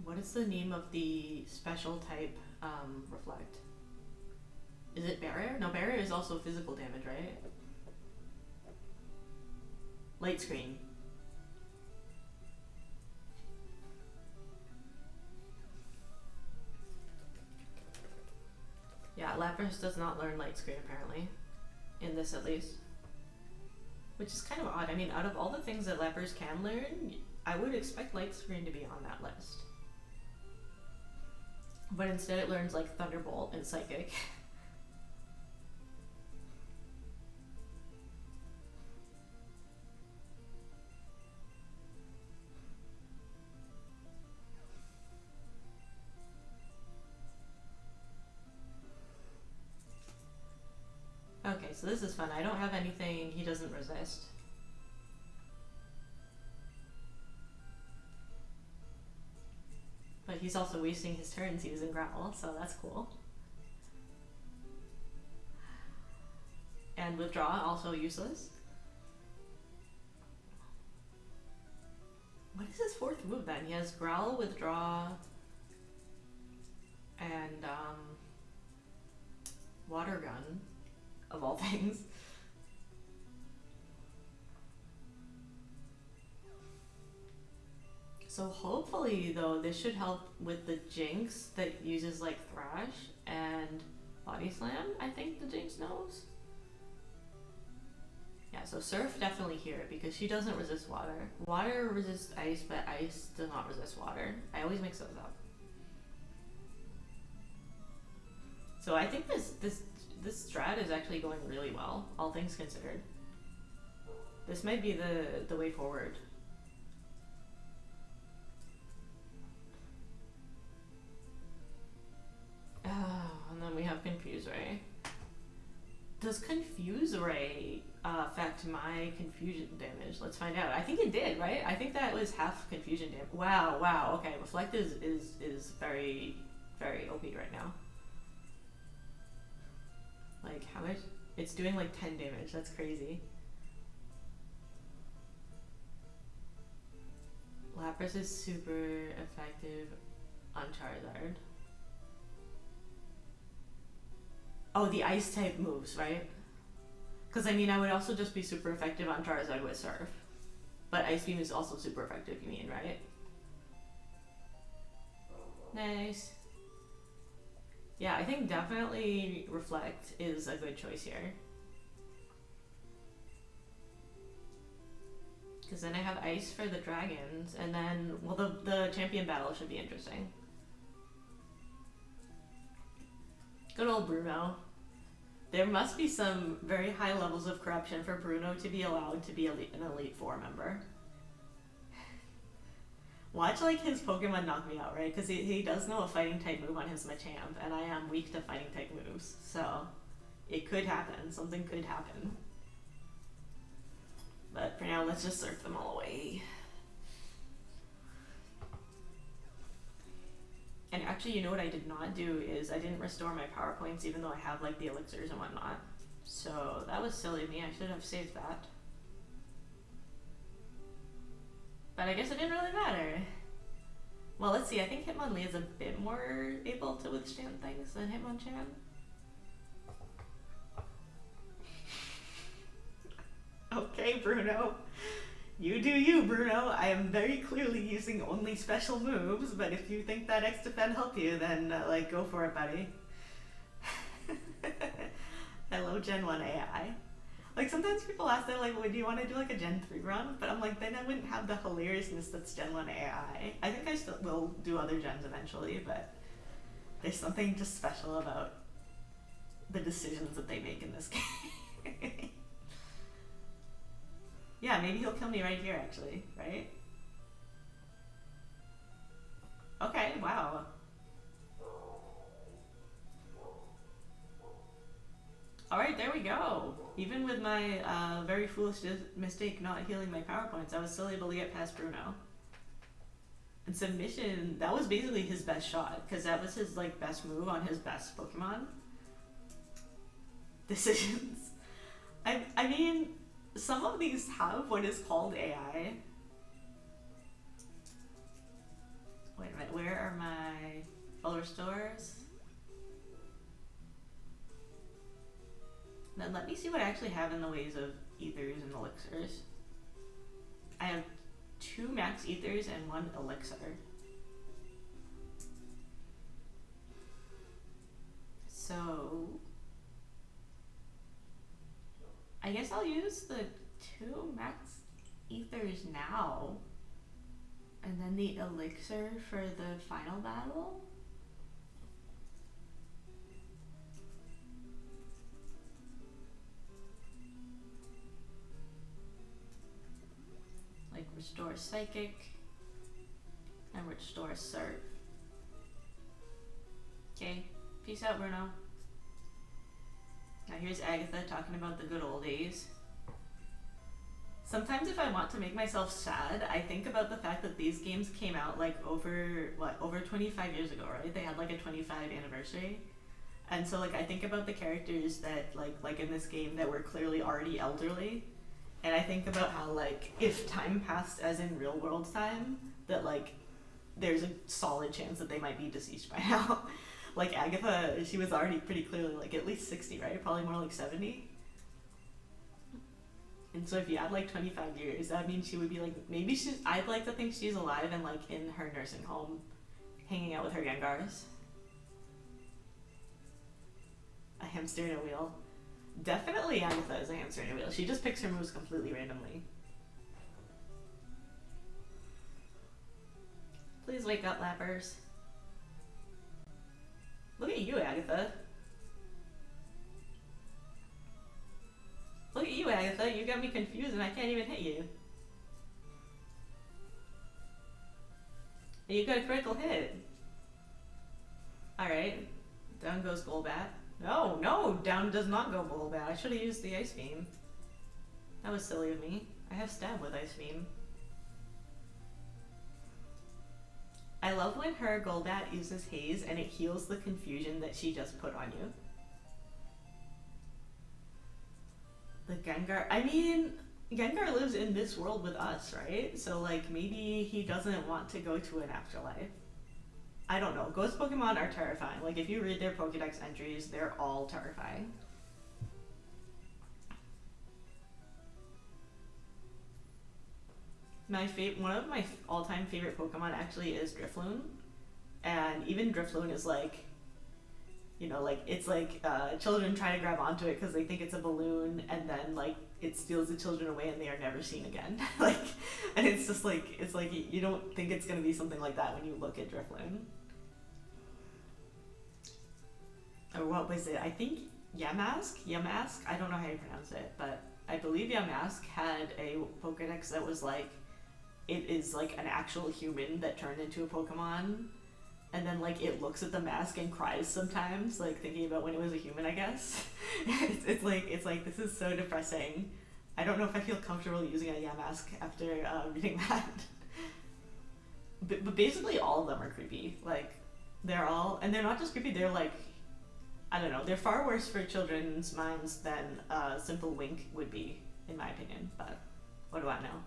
what is the name of the special type reflect? Is it barrier? No, barrier is also physical damage, right? Light screen. Yeah, Lapras does not learn light screen apparently. In this at least. Which is kind of odd. I mean, out of all the things that Lapras can learn, I would expect light screen to be on that list. But instead it learns like Thunderbolt and Psychic. Okay, so this is fun. I don't have anything he doesn't resist. But he's also wasting his turns using Growl, so that's cool. And Withdraw, also useless. What is his fourth move then? He has Growl, Withdraw, and Water Gun, of all things. So hopefully though, this should help with the Jinx that uses like Thrash and Body Slam, I think the Jinx knows. Yeah, so Surf definitely here because she doesn't resist water. Water resists ice, but ice does not resist water. I always mix those up. So I think this strat is actually going really well, all things considered. This might be the way forward. And then we have Confuse Ray. Does Confuse Ray affect my confusion damage? Let's find out. I think it did, right? I think that was half confusion damage. Wow, okay. Reflect is very, very OP right now. Like, how much? It's doing like 10 damage. That's crazy. Lapras is super effective on Charizard. Oh, the ice type moves, right? Because I mean, I would also just be super effective on Charizard with Surf. But Ice Beam is also super effective, you mean, right? Nice. Yeah, I think definitely Reflect is a good choice here. Because then I have Ice for the dragons, and then, well, the champion battle should be interesting. Good old Bruno. There must be some very high levels of corruption for Bruno to be allowed to be an Elite Four member. Watch like his Pokemon knock me out, right? Because he does know a fighting type move on his Machamp, and I am weak to fighting type moves, so it could happen. Something could happen. But for now, let's just surf them all away. And actually, you know what I did not do is I didn't restore my power points, even though I have like the elixirs and whatnot. So that was silly of me. I should have saved that. But I guess it didn't really matter. Well, let's see. I think Hitmonlee is a bit more able to withstand things than Hitmonchan. Okay, Bruno. You do you, Bruno. I am very clearly using only special moves, but if you think that X-Defend help you, then like go for it, buddy. Hello, Gen 1 AI. Like sometimes people ask that, like, would you want to do like a Gen 3 run? But I'm like, then I wouldn't have the hilariousness that's Gen 1 AI. I think I still will do other gens eventually, but there's something just special about the decisions that they make in this game. Yeah, maybe he'll kill me right here, actually, right? Okay, wow. Alright, there we go. Even with my very foolish mistake not healing my power points, I was still able to get past Bruno. And submission, that was basically his best shot, because that was his like best move on his best Pokemon. Decisions. I mean, some of these have what is called AI. Wait a minute, where are my full restores? Then let me see what I actually have in the ways of ethers and elixirs. I have 2 max ethers and 1 elixir. So I guess I'll use the 2 max ethers now, and then the elixir for the final battle. Like restore psychic and restore surf. Okay, peace out, Bruno. Now here's Agatha talking about the good old days. Sometimes if I want to make myself sad, I think about the fact that these games came out like over 25 years ago, right? They had like a 25 anniversary. And so like I think about the characters that like in this game that were clearly already elderly. And I think about how like if time passed as in real world time, that like there's a solid chance that they might be deceased by now. Like Agatha, she was already pretty clearly like at least 60, right? Probably more like 70. And so if you add like 25 years, that means she would be like, maybe I'd like to think she's alive and like in her nursing home, hanging out with her Gengars. A hamster in a wheel. Definitely Agatha is a hamster in a wheel. She just picks her moves completely randomly. Please wake up, Lappers. Look at you, Agatha. Look at you, Agatha. You got me confused and I can't even hit you. And you got a critical hit. Alright. Down goes Golbat. No, down does not go Golbat. I should have used the Ice Beam. That was silly of me. I have Stab with Ice Beam. I love when her Golbat uses Haze and it heals the confusion that she just put on you. The Gengar, I mean, Gengar lives in this world with us, right? So like maybe he doesn't want to go to an afterlife. I don't know. Ghost Pokemon are terrifying. Like if you read their Pokedex entries, they're all terrifying. One of my all-time favorite Pokemon actually is Drifloon, and even Drifloon is like, you know, like it's like children try to grab onto it because they think it's a balloon, and then like it steals the children away and they are never seen again. Like, and it's just like you don't think it's gonna be something like that when you look at Drifloon. Or what was it? I think Yamask. I don't know how you pronounce it, but I believe Yamask had a Pokedex that was like, it is like an actual human that turned into a Pokemon, and then like it looks at the mask and cries sometimes, like thinking about when it was a human, I guess. it's like this is so depressing. I don't know if I feel comfortable using a Yamask after reading that. But basically all of them are creepy. Like they're all, and they're not just creepy, they're like, I don't know, they're far worse for children's minds than Simple Wink would be, in my opinion, but what do I know?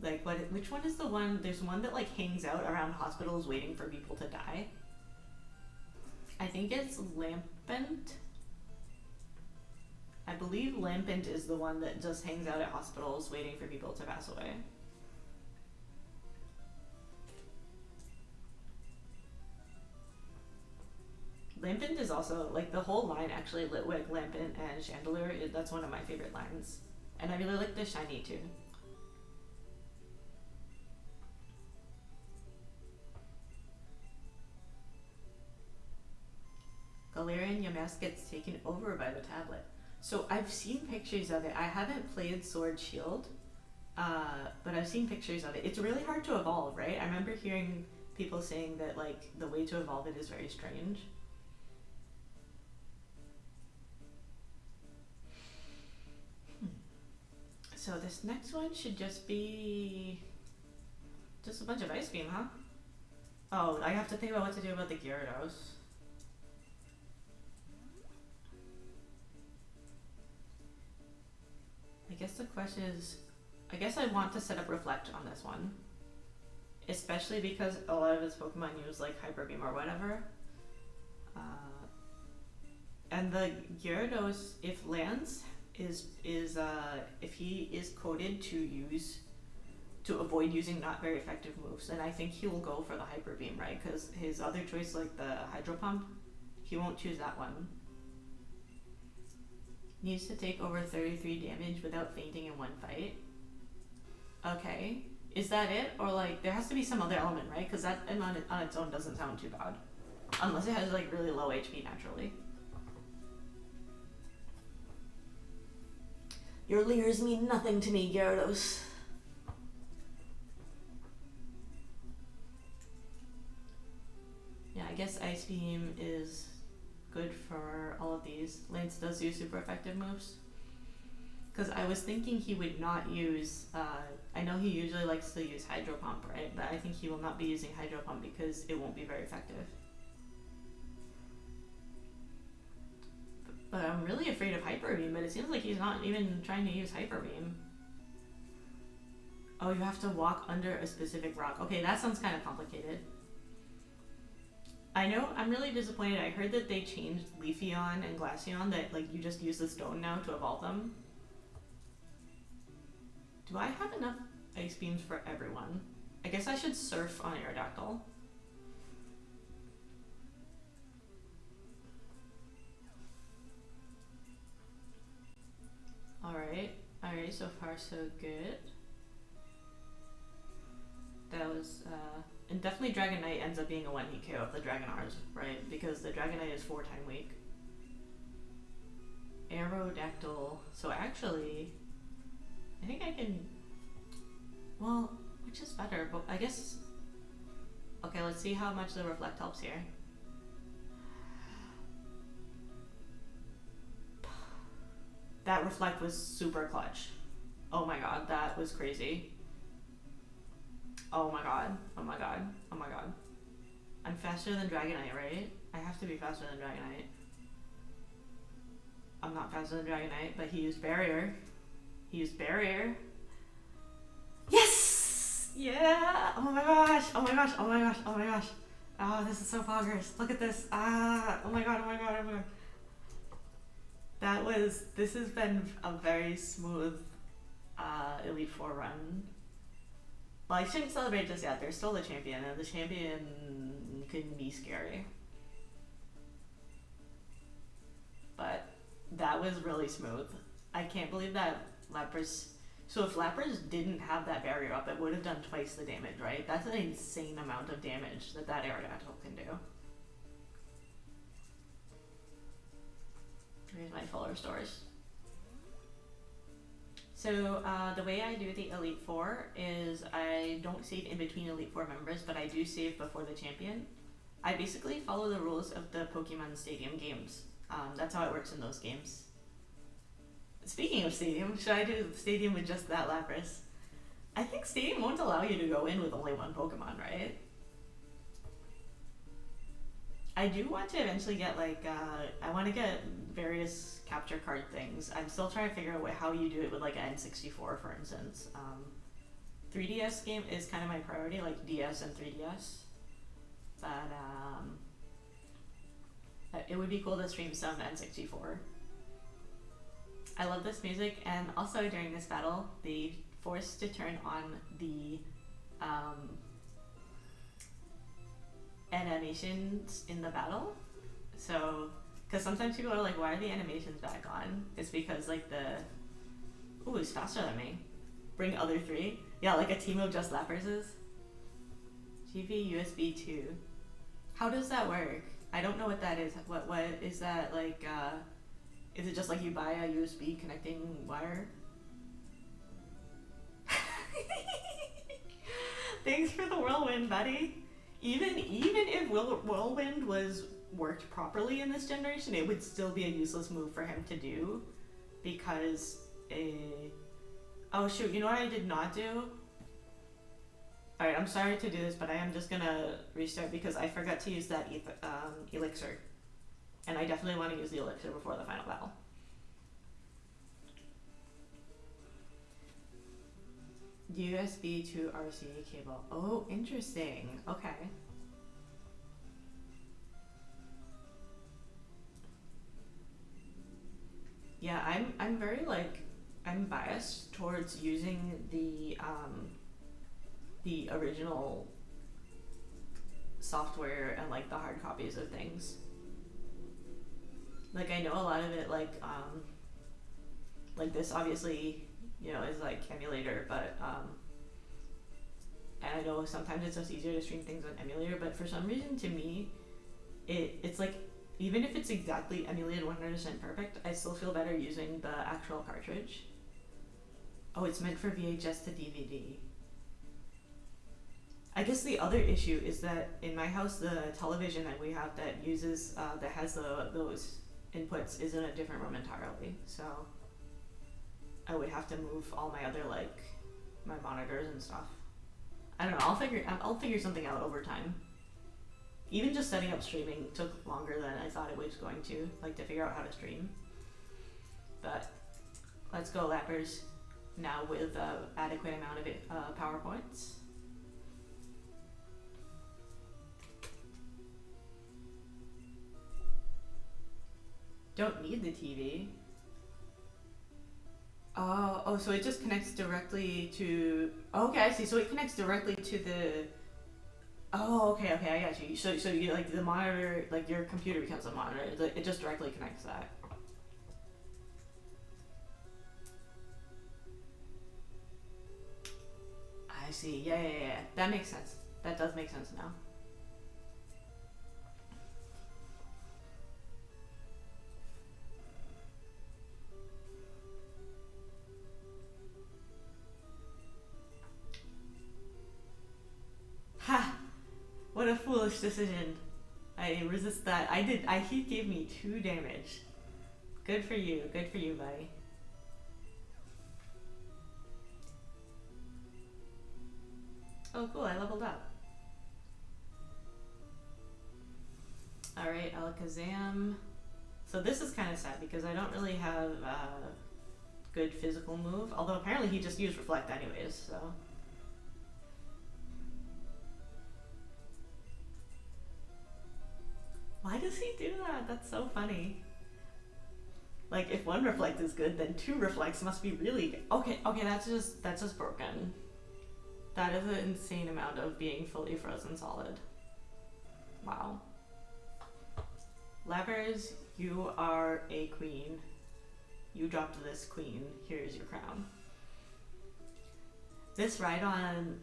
Like, which one is the one? There's one that like hangs out around hospitals waiting for people to die. I think it's Lampent. I believe Lampent is the one that just hangs out at hospitals waiting for people to pass away. Lampent is also, like, the whole line actually, Litwick, Lampent, and Chandelure, that's one of my favorite lines. And I really like the shiny too. Galarian Yamask gets taken over by the tablet. So I've seen pictures of it. I haven't played Sword Shield, but I've seen pictures of it. It's really hard to evolve, right? I remember hearing people saying that like the way to evolve it is very strange. So this next one should just be just a bunch of Ice Beam, huh? Oh, I have to think about what to do about the Gyarados. I guess the question is, I guess I want to set up Reflect on this one. Especially because a lot of his Pokemon use like Hyper Beam or whatever. And the Gyarados, if Lance if he is coded to avoid using not very effective moves, then I think he will go for the Hyper Beam, right? Because his other choice, like the Hydro Pump, he won't choose that one. Needs to take over 33 damage without fainting in one fight. Okay. Is that it? Or like, there has to be some other element, right? Because that on its own doesn't sound too bad. Unless it has like really low HP naturally. Your leers mean nothing to me, Gyarados. Yeah, I guess Ice Beam is good for all of these. Lance does use super effective moves. Because I was thinking he would not use, I know he usually likes to use Hydro Pump, right? But I think he will not be using Hydro Pump because it won't be very effective. But I'm really afraid of Hyper Beam, but it seems like he's not even trying to use Hyper Beam. Oh, you have to walk under a specific rock. Okay, that sounds kind of complicated. I know, I'm really disappointed. I heard that they changed Leafeon and Glaceon, that like you just use the stone now to evolve them. Do I have enough Ice Beams for everyone? I guess I should surf on Aerodactyl. Alright, so far so good. That was, and definitely Dragonite ends up being a one-hit KO of the Dragonars, right? Because the Dragonite is 4-time weak. Aerodactyl, so actually, I think I can, well, which is better, but I guess, okay, let's see how much the Reflect helps here. That Reflect was super clutch. Oh my god, that was crazy. Oh my god, oh my god, oh my god. I'm faster than Dragonite, right? I have to be faster than Dragonite. I'm not faster than Dragonite, but he used Barrier. He used Barrier. Yes! Yeah! Oh my gosh, oh my gosh, oh my gosh, oh my gosh. Oh, this is so poggers. Look at this. Ah, oh my god, oh my god, oh my god. This has been a very smooth Elite Four run. Well, I shouldn't celebrate just yet. They're still the champion, and the champion can be scary. But that was really smooth. I can't believe that Lapras... So if Lapras didn't have that barrier up, it would have done twice the damage, right? That's an insane amount of damage that Aerodactyl can do. Here's my full restores. So the way I do the Elite Four is I don't save in between Elite Four members, but I do save before the champion. I basically follow the rules of the Pokemon Stadium games. That's how it works in those games. Speaking of Stadium, should I do Stadium with just that Lapras? I think Stadium won't allow you to go in with only one Pokemon, right? I do want to eventually get like, I want to get various capture card things. I'm still trying to figure out how you do it with like an N64, for instance. 3DS game is kind of my priority, like DS and 3DS. But it would be cool to stream some N64. I love this music, and also during this battle, they forced to turn on the animations in the battle. So, because sometimes people are like, why are the animations back on? It's because like ooh, he's faster than me. Bring other three. Yeah, like a team of just Laprases. GV USB 2. How does that work? I don't know what that is. What is that like, is it just like you buy a USB connecting wire? Thanks for the whirlwind, buddy. Even if whirlwind worked properly in this generation, it would still be a useless move for him to do, because Oh shoot, you know what I did not do? Alright, I'm sorry to do this, but I am just gonna restart because I forgot to use that elixir. And I definitely want to use the elixir before the final battle. USB to RCA cable. Oh, interesting. Okay. Yeah, I'm very like I'm biased towards using the original software and like the hard copies of things. Like I know a lot of it like this obviously, you know, is like emulator, but and I know sometimes it's just easier to stream things on emulator, but for some reason to me it's like even if it's exactly emulated 100% perfect, I still feel better using the actual cartridge. Oh, it's meant for VHS to DVD. I guess the other issue is that in my house, the television that we have that uses that has those inputs is in a different room entirely. So I would have to move all my other like my monitors and stuff. I don't know. I'll figure something out over time. Even just setting up streaming took longer than I thought it was going to, like to figure out how to stream. But let's go, Lappers, now with adequate amount of PowerPoints. Don't need the TV. Oh, so it just connects directly to. Oh, okay, I see. So it connects directly to the. Oh, okay, I got you. So you like the monitor, like your computer becomes a monitor. It just directly connects that. I see. Yeah. That makes sense. That does make sense now. Ha! What a foolish decision. I resist that. He gave me 2 damage. Good for you, buddy. Oh cool, I leveled up. Alright, Alakazam. So this is kind of sad because I don't really have good physical move, although apparently he just used Reflect anyways, so. Why does he do that? That's so funny. Like, if 1 Reflect is good, then 2 Reflects must be really good. Okay, that's just broken. That is an insane amount of being fully frozen solid. Wow. Lappers, you are a queen. You dropped this queen. Here's your crown. This Rhydon,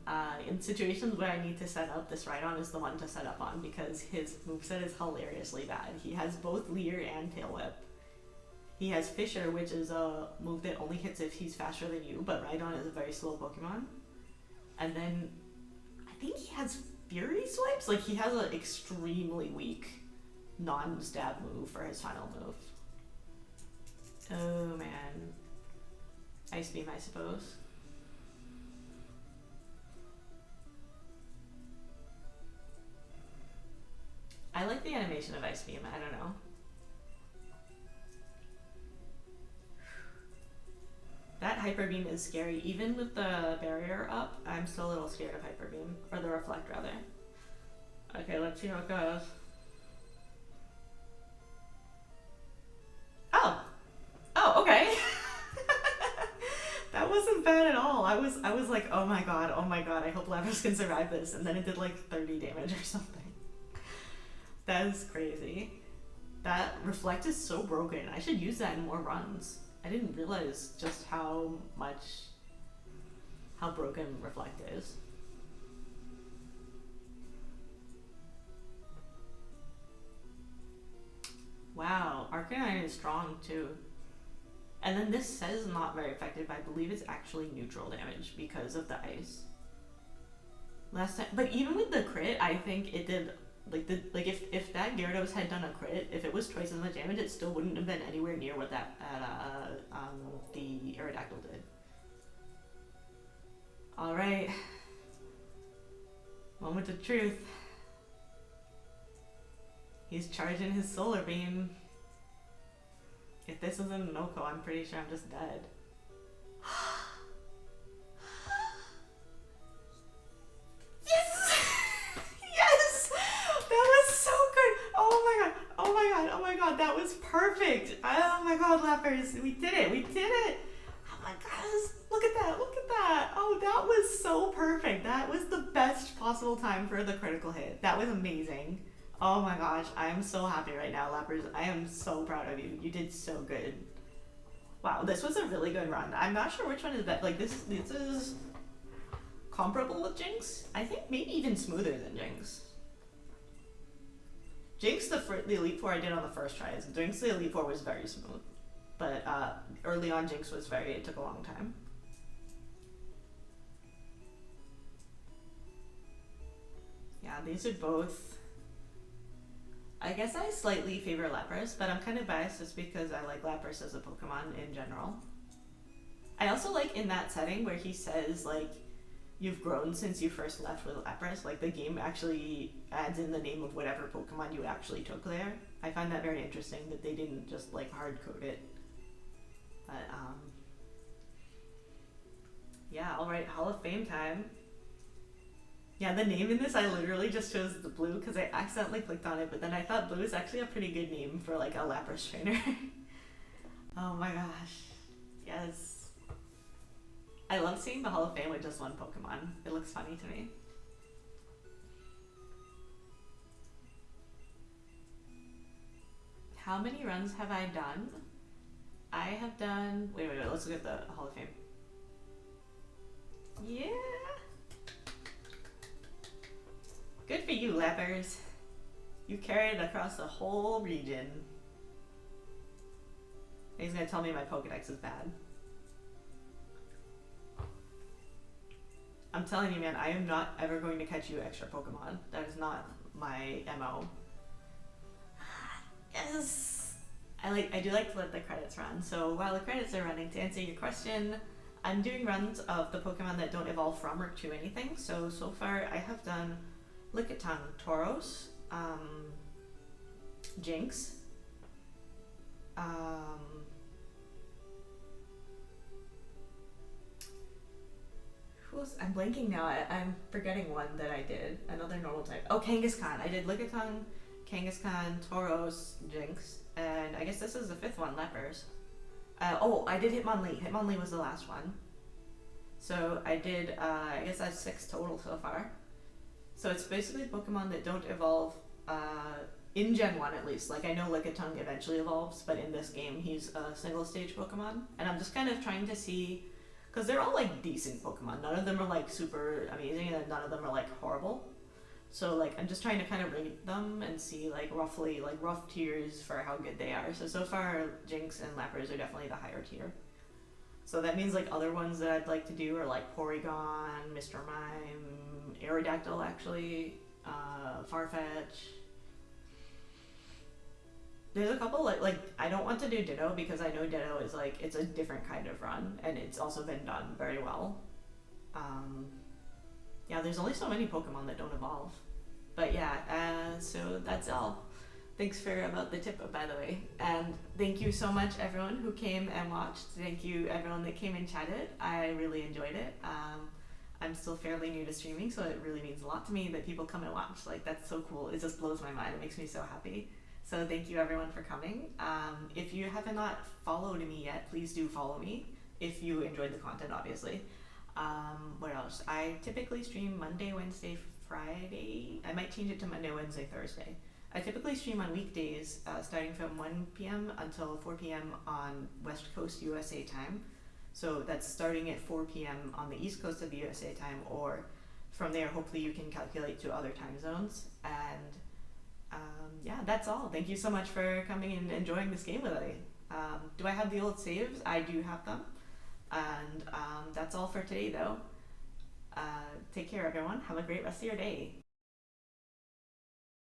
in situations where I need to set up, this Rhydon is the one to set up on because his moveset is hilariously bad. He has both Leer and Tail Whip. He has Fissure, which is a move that only hits if he's faster than you, but Rhydon is a very slow Pokemon. And then, I think he has Fury Swipes? Like, he has an extremely weak non-stab move for his final move. Oh man. Ice Beam, I suppose. I like the animation of Ice Beam, I don't know. That Hyper Beam is scary. Even with the barrier up, I'm still a little scared of Hyper Beam. Or the Reflect, rather. Okay, let's see how it goes. Oh, okay. That wasn't bad at all. I was like, oh my god, I hope Lapras can survive this. And then it did like 30 damage or something. That is crazy. That Reflect is so broken. I should use that in more runs. I didn't realize just how broken Reflect is. Wow, Arcanine is strong too. And then this says not very effective, but I believe it's actually neutral damage because of the ice. Last time, but even with the crit, I think it did if that Gyarados had done a crit, if it was twice as much damage, it still wouldn't have been anywhere near what that the Aerodactyl did. Alright. Moment of truth. He's charging his solar beam. If this isn't an Oko, I'm pretty sure I'm just dead. Yes! Yes! That was so good! Oh my god, oh my god, oh my god, that was perfect! Oh my god, Lappers, we did it, we did it! Oh my gosh, look at that, look at that! Oh, that was so perfect. That was the best possible time for the critical hit. That was amazing. Oh my gosh, I am so happy right now, Lappers. I am so proud of you. You did so good. Wow, this was a really good run. I'm not sure which one is that. Like, this is comparable with Jinx. I think maybe even smoother than Jinx. Jinx, the Elite Four I did on the first try. Jinx, the Elite Four was very smooth. But early on, Jinx was it took a long time. Yeah, these are both... I guess I slightly favor Lapras, but I'm kind of biased just because I like Lapras as a Pokemon in general. I also like in that setting where he says, like, you've grown since you first left with Lapras, like the game actually adds in the name of whatever Pokemon you actually took there. I find that very interesting that they didn't just like hard code it. But yeah, alright, Hall of Fame time. Yeah, the name in this, I literally just chose the blue because I accidentally clicked on it, but then I thought blue is actually a pretty good name for like a Lapras trainer. Oh my gosh. Yes. I love seeing the Hall of Fame with just one Pokemon. It looks funny to me. How many runs have I done? I have done... Wait, let's look at the Hall of Fame. Yeah! Good for you, Lappers. You carried it across the whole region. He's gonna tell me my Pokedex is bad. I'm telling you, man, I am not ever going to catch you extra Pokemon. That is not my MO. Yes! I do like to let the credits run. So while the credits are running, to answer your question, I'm doing runs of the Pokemon that don't evolve from or to anything. So far I have done Lickitung, Tauros, Jinx, who else? I'm blanking now. I'm forgetting one that I did. Another normal type. Oh, Kangaskhan. I did Lickitung, Kangaskhan, Tauros, Jinx, and I guess this is the fifth one, Lepers. Oh, I did Hitmonlee. Hitmonlee was the last one. So I did, I guess that's 6 total so far. So it's basically Pokemon that don't evolve, in Gen 1 at least. Like, I know Lickitung eventually evolves, but in this game he's a single stage Pokemon. And I'm just kind of trying to see, because they're all like decent Pokemon. None of them are like super amazing and none of them are like horrible. So like, I'm just trying to kind of rate them and see like roughly, like rough tiers for how good they are. So far Jinx and Lapras are definitely the higher tier. So that means like other ones that I'd like to do are like Porygon, Mr. Mime, Aerodactyl actually, Farfetch. There's a couple like I don't want to do Ditto because I know Ditto is like, it's a different kind of run and it's also been done very well. Yeah, there's only so many Pokemon that don't evolve. But yeah, so that's all. Thanks for about the tip, by the way. And thank you so much everyone who came and watched. Thank you everyone that came and chatted. I really enjoyed it. I'm still fairly new to streaming, so it really means a lot to me that people come and watch. Like, that's so cool. It just blows my mind. It makes me so happy. So thank you everyone for coming. If you have not followed me yet, please do follow me. If you enjoyed the content, obviously. What else? I typically stream Monday, Wednesday, Friday. I might change it to Monday, Wednesday, Thursday. I typically stream on weekdays, starting from 1 p.m. until 4 p.m. on West Coast USA time. So that's starting at 4 p.m. on the East Coast of the USA time, or from there, hopefully you can calculate to other time zones. And yeah, that's all. Thank you so much for coming and enjoying this game with me. Do I have the old saves? I do have them. And that's all for today, though. Take care, everyone. Have a great rest of your day.